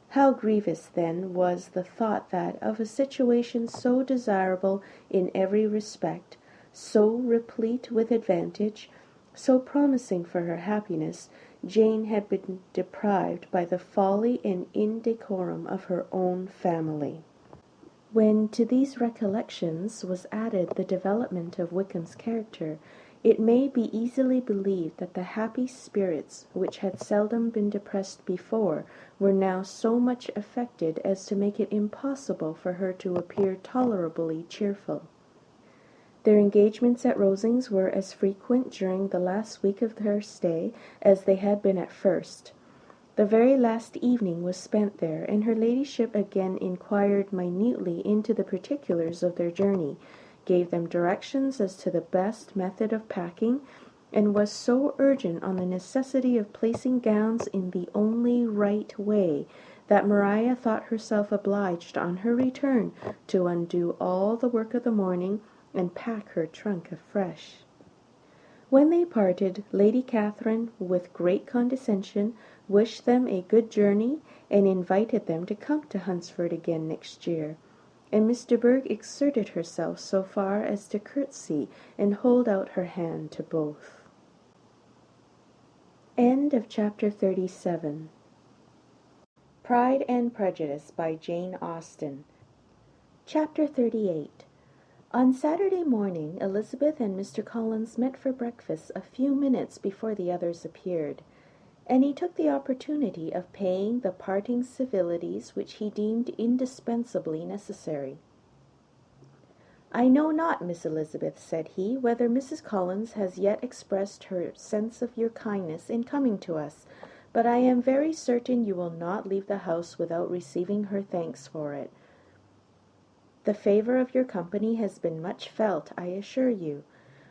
How grievous, then, was the thought that, of a situation so desirable in every respect, so replete with advantage, so promising for her happiness, Jane had been deprived by the folly and indecorum of her own family. When to these recollections was added the development of Wickham's character, it may be easily believed that the happy spirits, which had seldom been depressed before, were now so much affected as to make it impossible for her to appear tolerably cheerful. Their engagements at Rosings were as frequent during the last week of their stay as they had been at first. The very last evening was spent there, and her ladyship again inquired minutely into the particulars of their journey, gave them directions as to the best method of packing, and was so urgent on the necessity of placing gowns in the only right way, that Maria thought herself obliged on her return to undo all the work of the morning and pack her trunk afresh. When they parted, Lady Catherine, with great condescension, wished them a good journey, and invited them to come to Hunsford again next year, and Miss de Bourgh exerted herself so far as to curtsy and hold out her hand to both. End of chapter 37. Pride and Prejudice by Jane Austen. Chapter 38. On Saturday morning, Elizabeth and Mr. Collins met for breakfast a few minutes before the others appeared, and he took the opportunity of paying the parting civilities which he deemed indispensably necessary. "I know not, Miss Elizabeth," said he, "whether Mrs. Collins has yet expressed her sense of your kindness in coming to us, but I am very certain you will not leave the house without receiving her thanks for it. The favour of your company has been much felt, I assure you.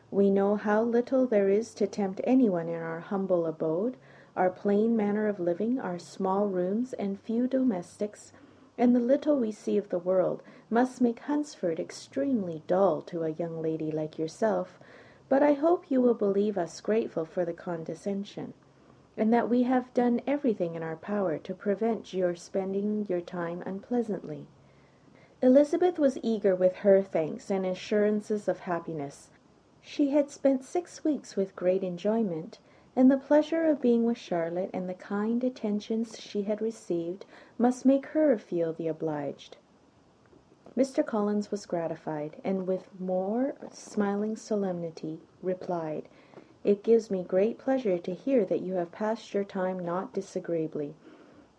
We know how little there is to tempt anyone in our humble abode, our plain manner of living, our small rooms and few domestics, and the little we see of the world must make Hunsford extremely dull to a young lady like yourself, but I hope you will believe us grateful for the condescension, and that we have done everything in our power to prevent your spending your time unpleasantly." Elizabeth was eager with her thanks and assurances of happiness. She had spent 6 weeks with great enjoyment, and the pleasure of being with Charlotte and the kind attentions she had received must make her feel the obliged. Mr. Collins was gratified, and with more smiling solemnity replied, "It gives me great pleasure to hear that you have passed your time not disagreeably.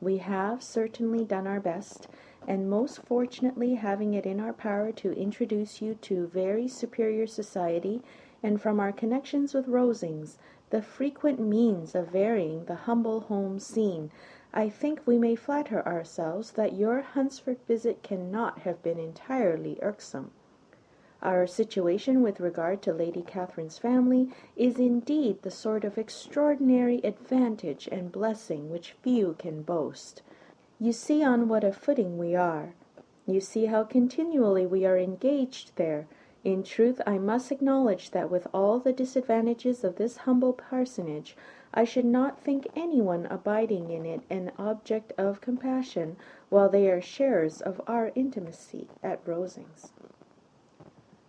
We have certainly done our best, and most fortunately having it in our power to introduce you to very superior society, and from our connections with Rosings, the frequent means of varying the humble home scene, I think we may flatter ourselves that your Hunsford visit cannot have been entirely irksome. Our situation with regard to Lady Catherine's family is indeed the sort of extraordinary advantage and blessing which few can boast. You see on what a footing we are. You see how continually we are engaged there. In truth, I must acknowledge that with all the disadvantages of this humble parsonage, I should not think anyone abiding in it an object of compassion, while they are sharers of our intimacy at Rosings."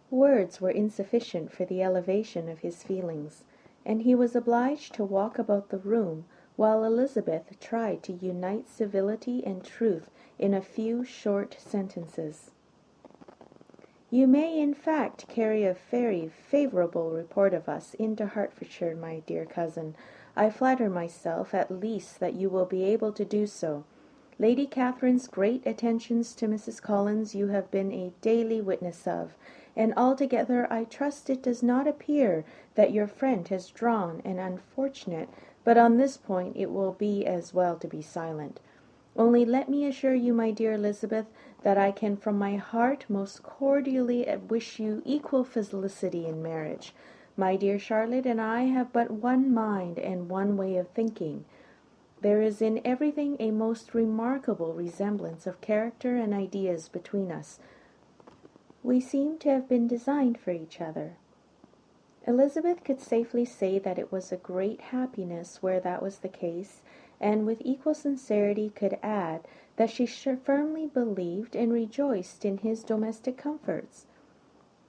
Words were insufficient for the elevation of his feelings, and he was obliged to walk about the room, while Elizabeth tried to unite civility and truth in a few short sentences. "You may in fact carry a very favourable report of us into Hertfordshire, my dear cousin. I flatter myself at least that you will be able to do so. Lady Catherine's great attentions to Mrs. Collins you have been a daily witness of, and altogether I trust it does not appear that your friend has drawn an unfortunate, but on this point it will be as well to be silent. Only let me assure you, my dear Elizabeth, that I can from my heart most cordially wish you equal felicity in marriage. My dear Charlotte and I have but one mind and one way of thinking. There is in everything a most remarkable resemblance of character and ideas between us. We seem to have been designed for each other." Elizabeth could safely say that it was a great happiness where that was the case, and with equal sincerity could add that she firmly believed and rejoiced in his domestic comforts.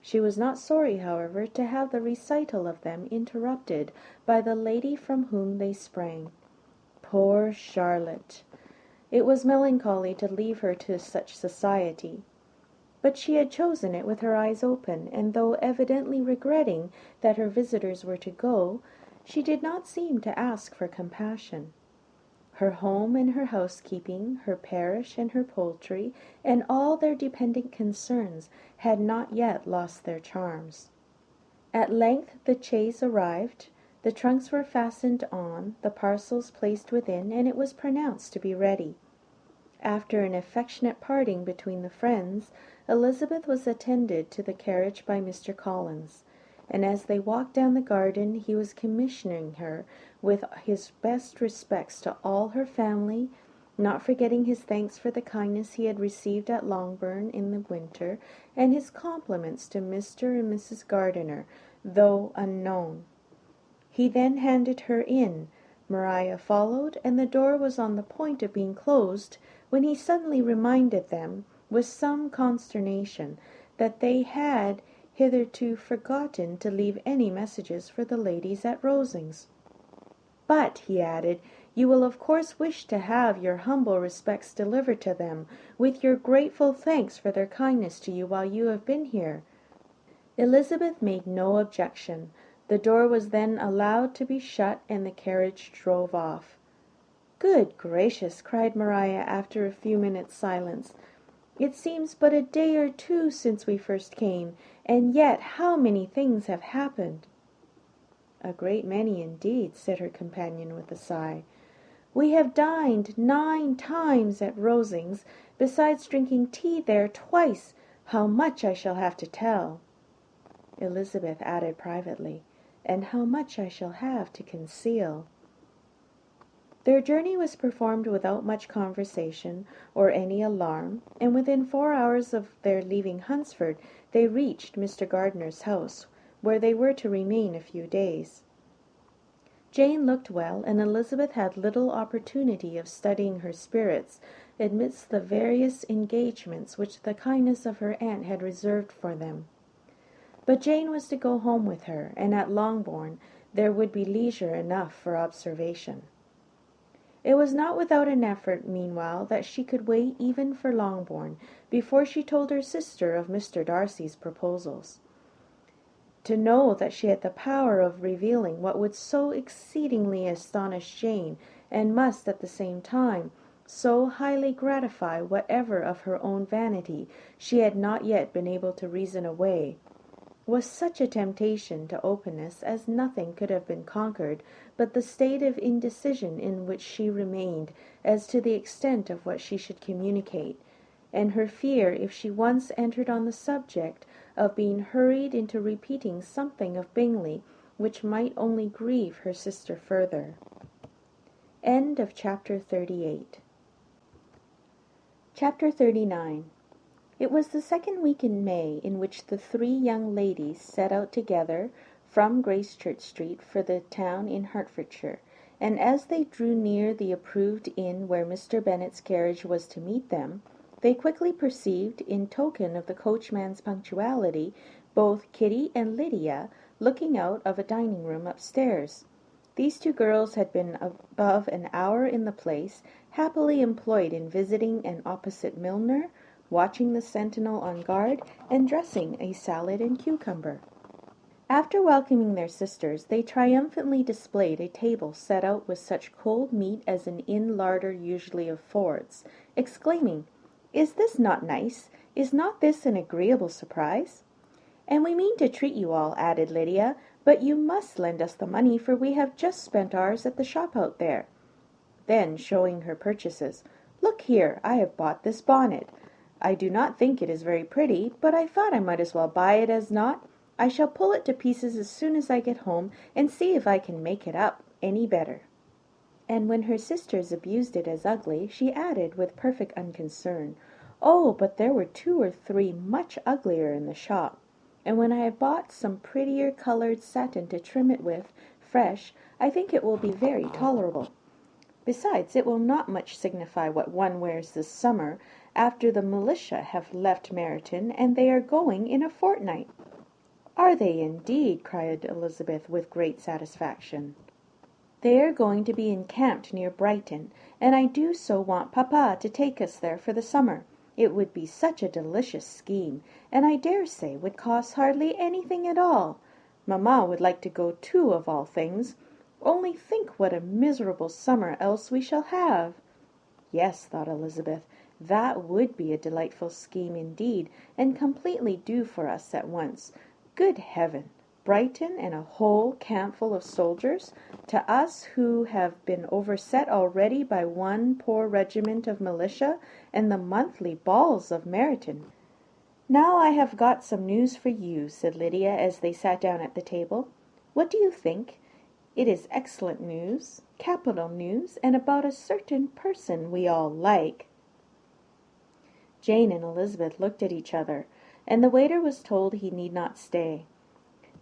She was not sorry, however, to have the recital of them interrupted by the lady from whom they sprang. Poor Charlotte! It was melancholy to leave her to such society. But she had chosen it with her eyes open, and though evidently regretting that her visitors were to go, she did not seem to ask for compassion. Her home and her housekeeping, her parish and her poultry, and all their dependent concerns had not yet lost their charms. At length the chaise arrived, the trunks were fastened on, the parcels placed within, and it was pronounced to be ready. After an affectionate parting between the friends, Elizabeth was attended to the carriage by Mr. Collins, and as they walked down the garden he was commissioning her with his best respects to all her family, not forgetting his thanks for the kindness he had received at Longbourn in the winter, and his compliments to Mr. and Mrs. Gardiner, though unknown. He then handed her in. Maria followed, and the door was on the point of being closed, when he suddenly reminded them, with some consternation, that they had hitherto forgotten to leave any messages for the ladies at Rosings. "But," he added, "you will of course wish to have your humble respects delivered to them, with your grateful thanks for their kindness to you while you have been here." Elizabeth made no objection. The door was then allowed to be shut, and the carriage drove off. "Good gracious!" cried Maria, after a few minutes' silence. "It seems but a day or two since we first came, and yet how many things have happened!" "A great many indeed," said her companion with a sigh. "We have dined 9 times at Rosings, besides drinking tea there twice. How much I shall have to tell!" Elizabeth added privately, "and how much I shall have to conceal." Their journey was performed without much conversation or any alarm, and within 4 hours of their leaving Hunsford they reached Mr. Gardiner's house, where they were to remain a few days. Jane looked well, and Elizabeth had little opportunity of studying her spirits amidst the various engagements which the kindness of her aunt had reserved for them. But Jane was to go home with her, and at Longbourn there would be leisure enough for observation. It was not without an effort, meanwhile, that she could wait even for Longbourn before she told her sister of Mr. Darcy's proposals. To know that she had the power of revealing what would so exceedingly astonish Jane, and must at the same time so highly gratify whatever of her own vanity she had not yet been able to reason away, was such a temptation to openness as nothing could have been conquered but the state of indecision in which she remained as to the extent of what she should communicate, and her fear, if she once entered on the subject, of being hurried into repeating something of Bingley which might only grieve her sister further. Chapter 38. Chapter 39. It was the second week in May in which the 3 young ladies set out together from Gracechurch Street for the town in Hertfordshire, and as they drew near the approved inn where Mr. Bennet's carriage was to meet them, they quickly perceived, in token of the coachman's punctuality, both Kitty and Lydia looking out of a dining-room upstairs. These 2 girls had been above an hour in the place, happily employed in visiting an opposite milliner, watching the sentinel on guard, and dressing a salad and cucumber. After welcoming their sisters, they triumphantly displayed a table set out with such cold meat as an inn larder usually affords, exclaiming, "Is this not nice? Is not this an agreeable surprise?" "And we mean to treat you all," added Lydia, "but you must lend us the money, for we have just spent ours at the shop out there." Then, showing her purchases, "Look here, I have bought this bonnet. I do not think it is very pretty, but I thought I might as well buy it as not. I shall pull it to pieces as soon as I get home, and see if I can make it up any better." And when her sisters abused it as ugly, she added, with perfect unconcern, "Oh, but there were 2 or 3 much uglier in the shop, and when I have bought some prettier coloured satin to trim it with, fresh, I think it will be very tolerable. Besides, it will not much signify what one wears this summer, after the militia have left Meryton, and they are going in a fortnight." "Are they indeed?" cried Elizabeth with great satisfaction. "They are going to be encamped near Brighton, and I do so want papa to take us there for the summer. It would be such a delicious scheme, and I dare say would cost hardly anything at all. Mamma would like to go too, of all things. Only think what a miserable summer else we shall have." Yes, thought Elizabeth, that would be a delightful scheme indeed, and completely do for us at once. Good heaven! Brighton and a whole campful of soldiers, to us who have been overset already by one poor regiment of militia, and the monthly balls of Meryton. "Now I have got some news for you," said Lydia, as they sat down at the table. "What do you think? It is excellent news, capital news, and about a certain person we all like." Jane and Elizabeth looked at each other, and the waiter was told he need not stay.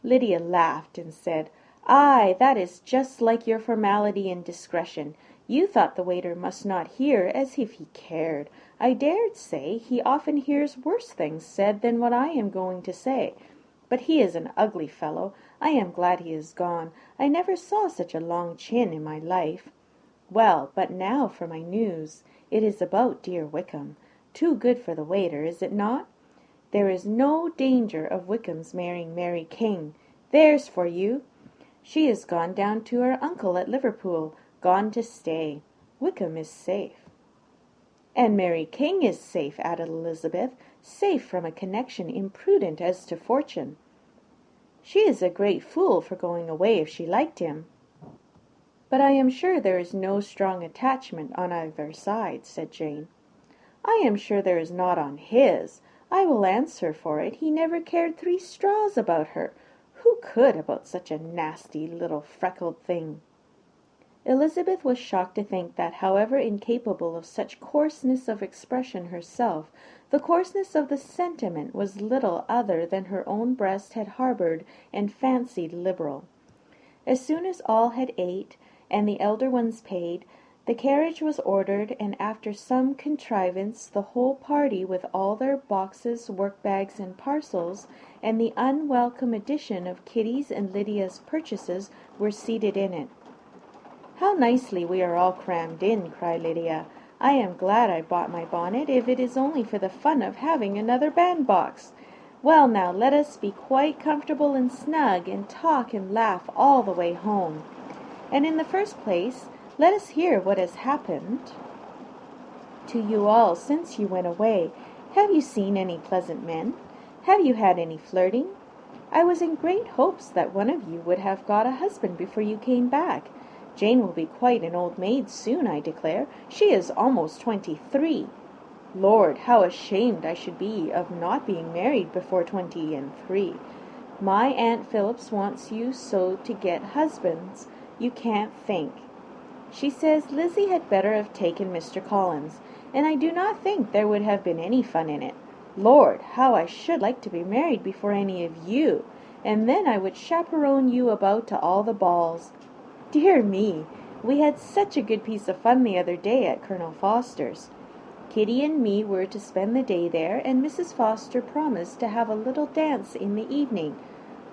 Lydia laughed and said, "Ay, that is just like your formality and discretion. You thought the waiter must not hear, as if he cared. I dared say he often hears worse things said than what I am going to say. But he is an ugly fellow. I am glad he is gone. I never saw such a long chin in my life. Well, but now for my news. It is about dear Wickham. Too good for the waiter, is it not? There is no danger of Wickham's marrying Mary King. There's for you! She is gone down to her uncle at Liverpool, gone to stay. Wickham is safe." "And Mary King is safe," added Elizabeth, "safe from a connection imprudent as to fortune. She is a great fool for going away if she liked him." "But I am sure there is no strong attachment on either side," said Jane. "I am sure there is not on his. I will answer for it he never cared 3 straws about her. Who could about such a nasty little freckled thing?" Elizabeth was shocked to think that, however incapable of such coarseness of expression herself, the coarseness of the sentiment was little other than her own breast had harboured and fancied liberal. As soon as all had ate, and the elder ones paid, the carriage was ordered, and after some contrivance the whole party, with all their boxes, work-bags, and parcels, and the unwelcome addition of Kitty's and Lydia's purchases, were seated in it. "How nicely we are all crammed in!" cried Lydia. "I am glad I bought my bonnet, if it is only for the fun of having another bandbox. Well, now let us be quite comfortable and snug, and talk and laugh all the way home. And in the first place, let us hear what has happened to you all since you went away. Have you seen any pleasant men? Have you had any flirting? I was in great hopes that one of you would have got a husband before you came back. Jane will be quite an old maid soon, I declare. She is almost 23. Lord, how ashamed I should be of not being married before 23. My Aunt Phillips wants you so to get husbands, you can't think. She says Lizzie had better have taken Mr. Collins, and I do not think there would have been any fun in it. Lord, how I should like to be married before any of you, and then I would chaperone you about to all the balls. Dear me, we had such a good piece of fun the other day at Colonel Foster's. Kitty and me were to spend the day there, and Mrs. Foster promised to have a little dance in the evening.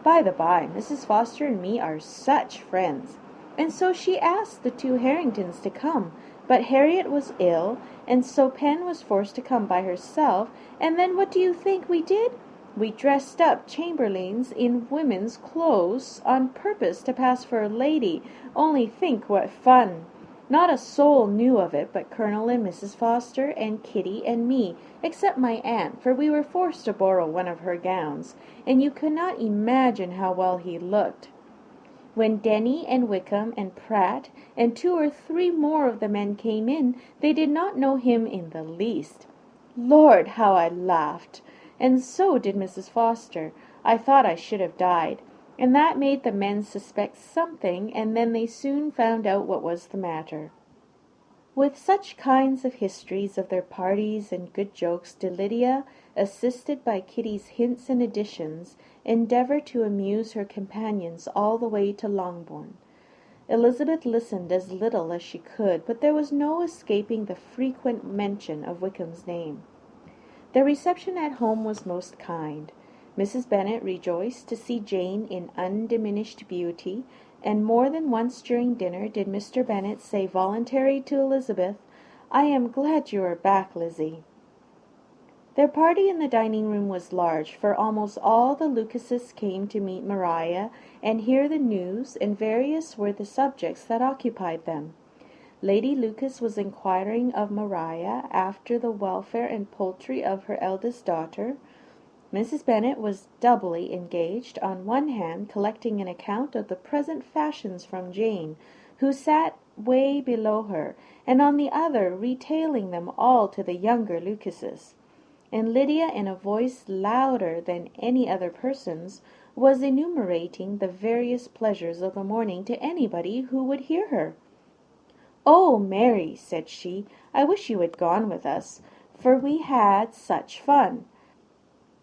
By the by, Mrs. Foster and me are such friends. And so she asked the 2 Harringtons to come, but Harriet was ill, and so Pen was forced to come by herself, and then what do you think we did? We dressed up chamberlains in women's clothes on purpose to pass for a lady. Only think what fun! Not a soul knew of it but Colonel and Mrs. Foster and Kitty and me, except my aunt, for we were forced to borrow one of her gowns, and you cannot imagine how well he looked. When Denny and Wickham and Pratt and 2 or 3 more of the men came in, they did not know him in the least. Lord, how I laughed! And so did Mrs. Foster. I thought I should have died. And that made the men suspect something, and then they soon found out what was the matter. With such kinds of histories of their parties and good jokes did Lydia, assisted by Kitty's hints and additions, endeavour to amuse her companions all the way to Longbourn. Elizabeth listened as little as she could, but there was no escaping the frequent mention of Wickham's name. The reception at home was most kind. Mrs. Bennet rejoiced to see Jane in undiminished beauty, and more than once during dinner did Mr. Bennet say voluntarily to Elizabeth, "I am glad you are back, Lizzie." Their party in the dining-room was large, for almost all the Lucases came to meet Maria and hear the news, and various were the subjects that occupied them. Lady Lucas was inquiring of Maria after the welfare and poultry of her eldest daughter. Mrs. Bennet was doubly engaged, on one hand collecting an account of the present fashions from Jane, who sat way below her, and on the other retailing them all to the younger Lucases. and Lydia, in a voice louder than any other person's, was enumerating the various pleasures of the morning to anybody who would hear her. "Oh, Mary," said she, "I wish you had gone with us, for we had such fun.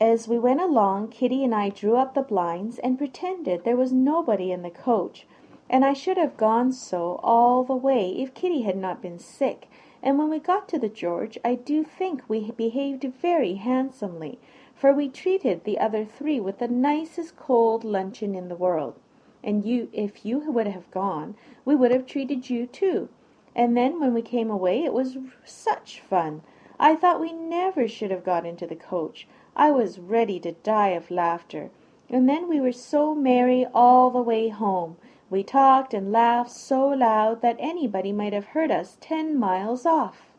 As we went along, Kitty and I drew up the blinds and pretended there was nobody in the coach, and I should have gone so all the way if Kitty had not been sick, and when we got to the George I do think we behaved very handsomely, for we treated the other three with the nicest cold luncheon in the world, and if you would have gone, we would have treated you too. And then when we came away it was such fun. I thought we never should have got into the coach. I was ready to die of laughter. And then we were so merry all the way home. We talked and laughed so loud that anybody might have heard us 10 miles off."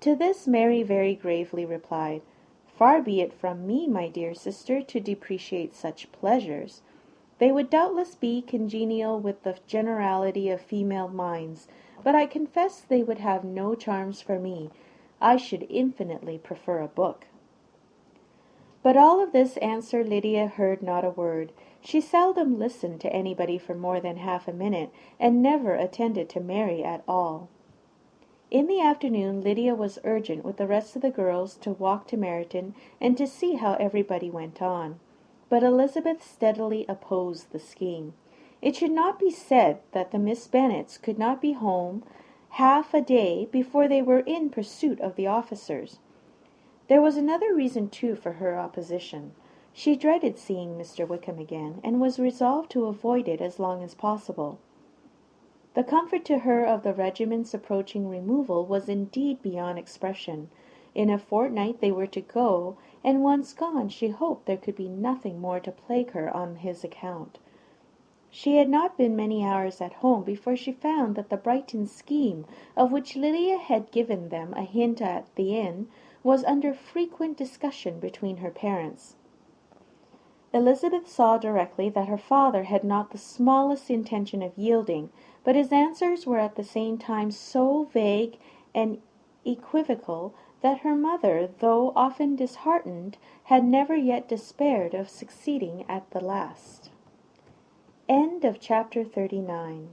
To this Mary very gravely replied, "Far be it from me, my dear sister, to depreciate such pleasures. They would doubtless be congenial with the generality of female minds, but I confess they would have no charms for me. I should infinitely prefer a book." But all of this answer Lydia heard not a word. She seldom listened to anybody for more than half a minute, and never attended to Mary at all. In the afternoon Lydia was urgent with the rest of the girls to walk to Meryton and to see how everybody went on. But Elizabeth steadily opposed the scheme. It should not be said that the Miss Bennets could not be home half a day before they were in pursuit of the officers. There was another reason too for her opposition. She dreaded seeing Mr. Wickham again, and was resolved to avoid it as long as possible. The comfort to her of the regiment's approaching removal was indeed beyond expression. In a fortnight they were to go, and once gone she hoped there could be nothing more to plague her on his account. She had not been many hours at home before she found that the Brighton scheme, of which Lydia had given them a hint at the inn, was under frequent discussion between her parents. Elizabeth saw directly that her father had not the smallest intention of yielding, but his answers were at the same time so vague and equivocal that her mother, though often disheartened, had never yet despaired of succeeding at the last. End of chapter 39.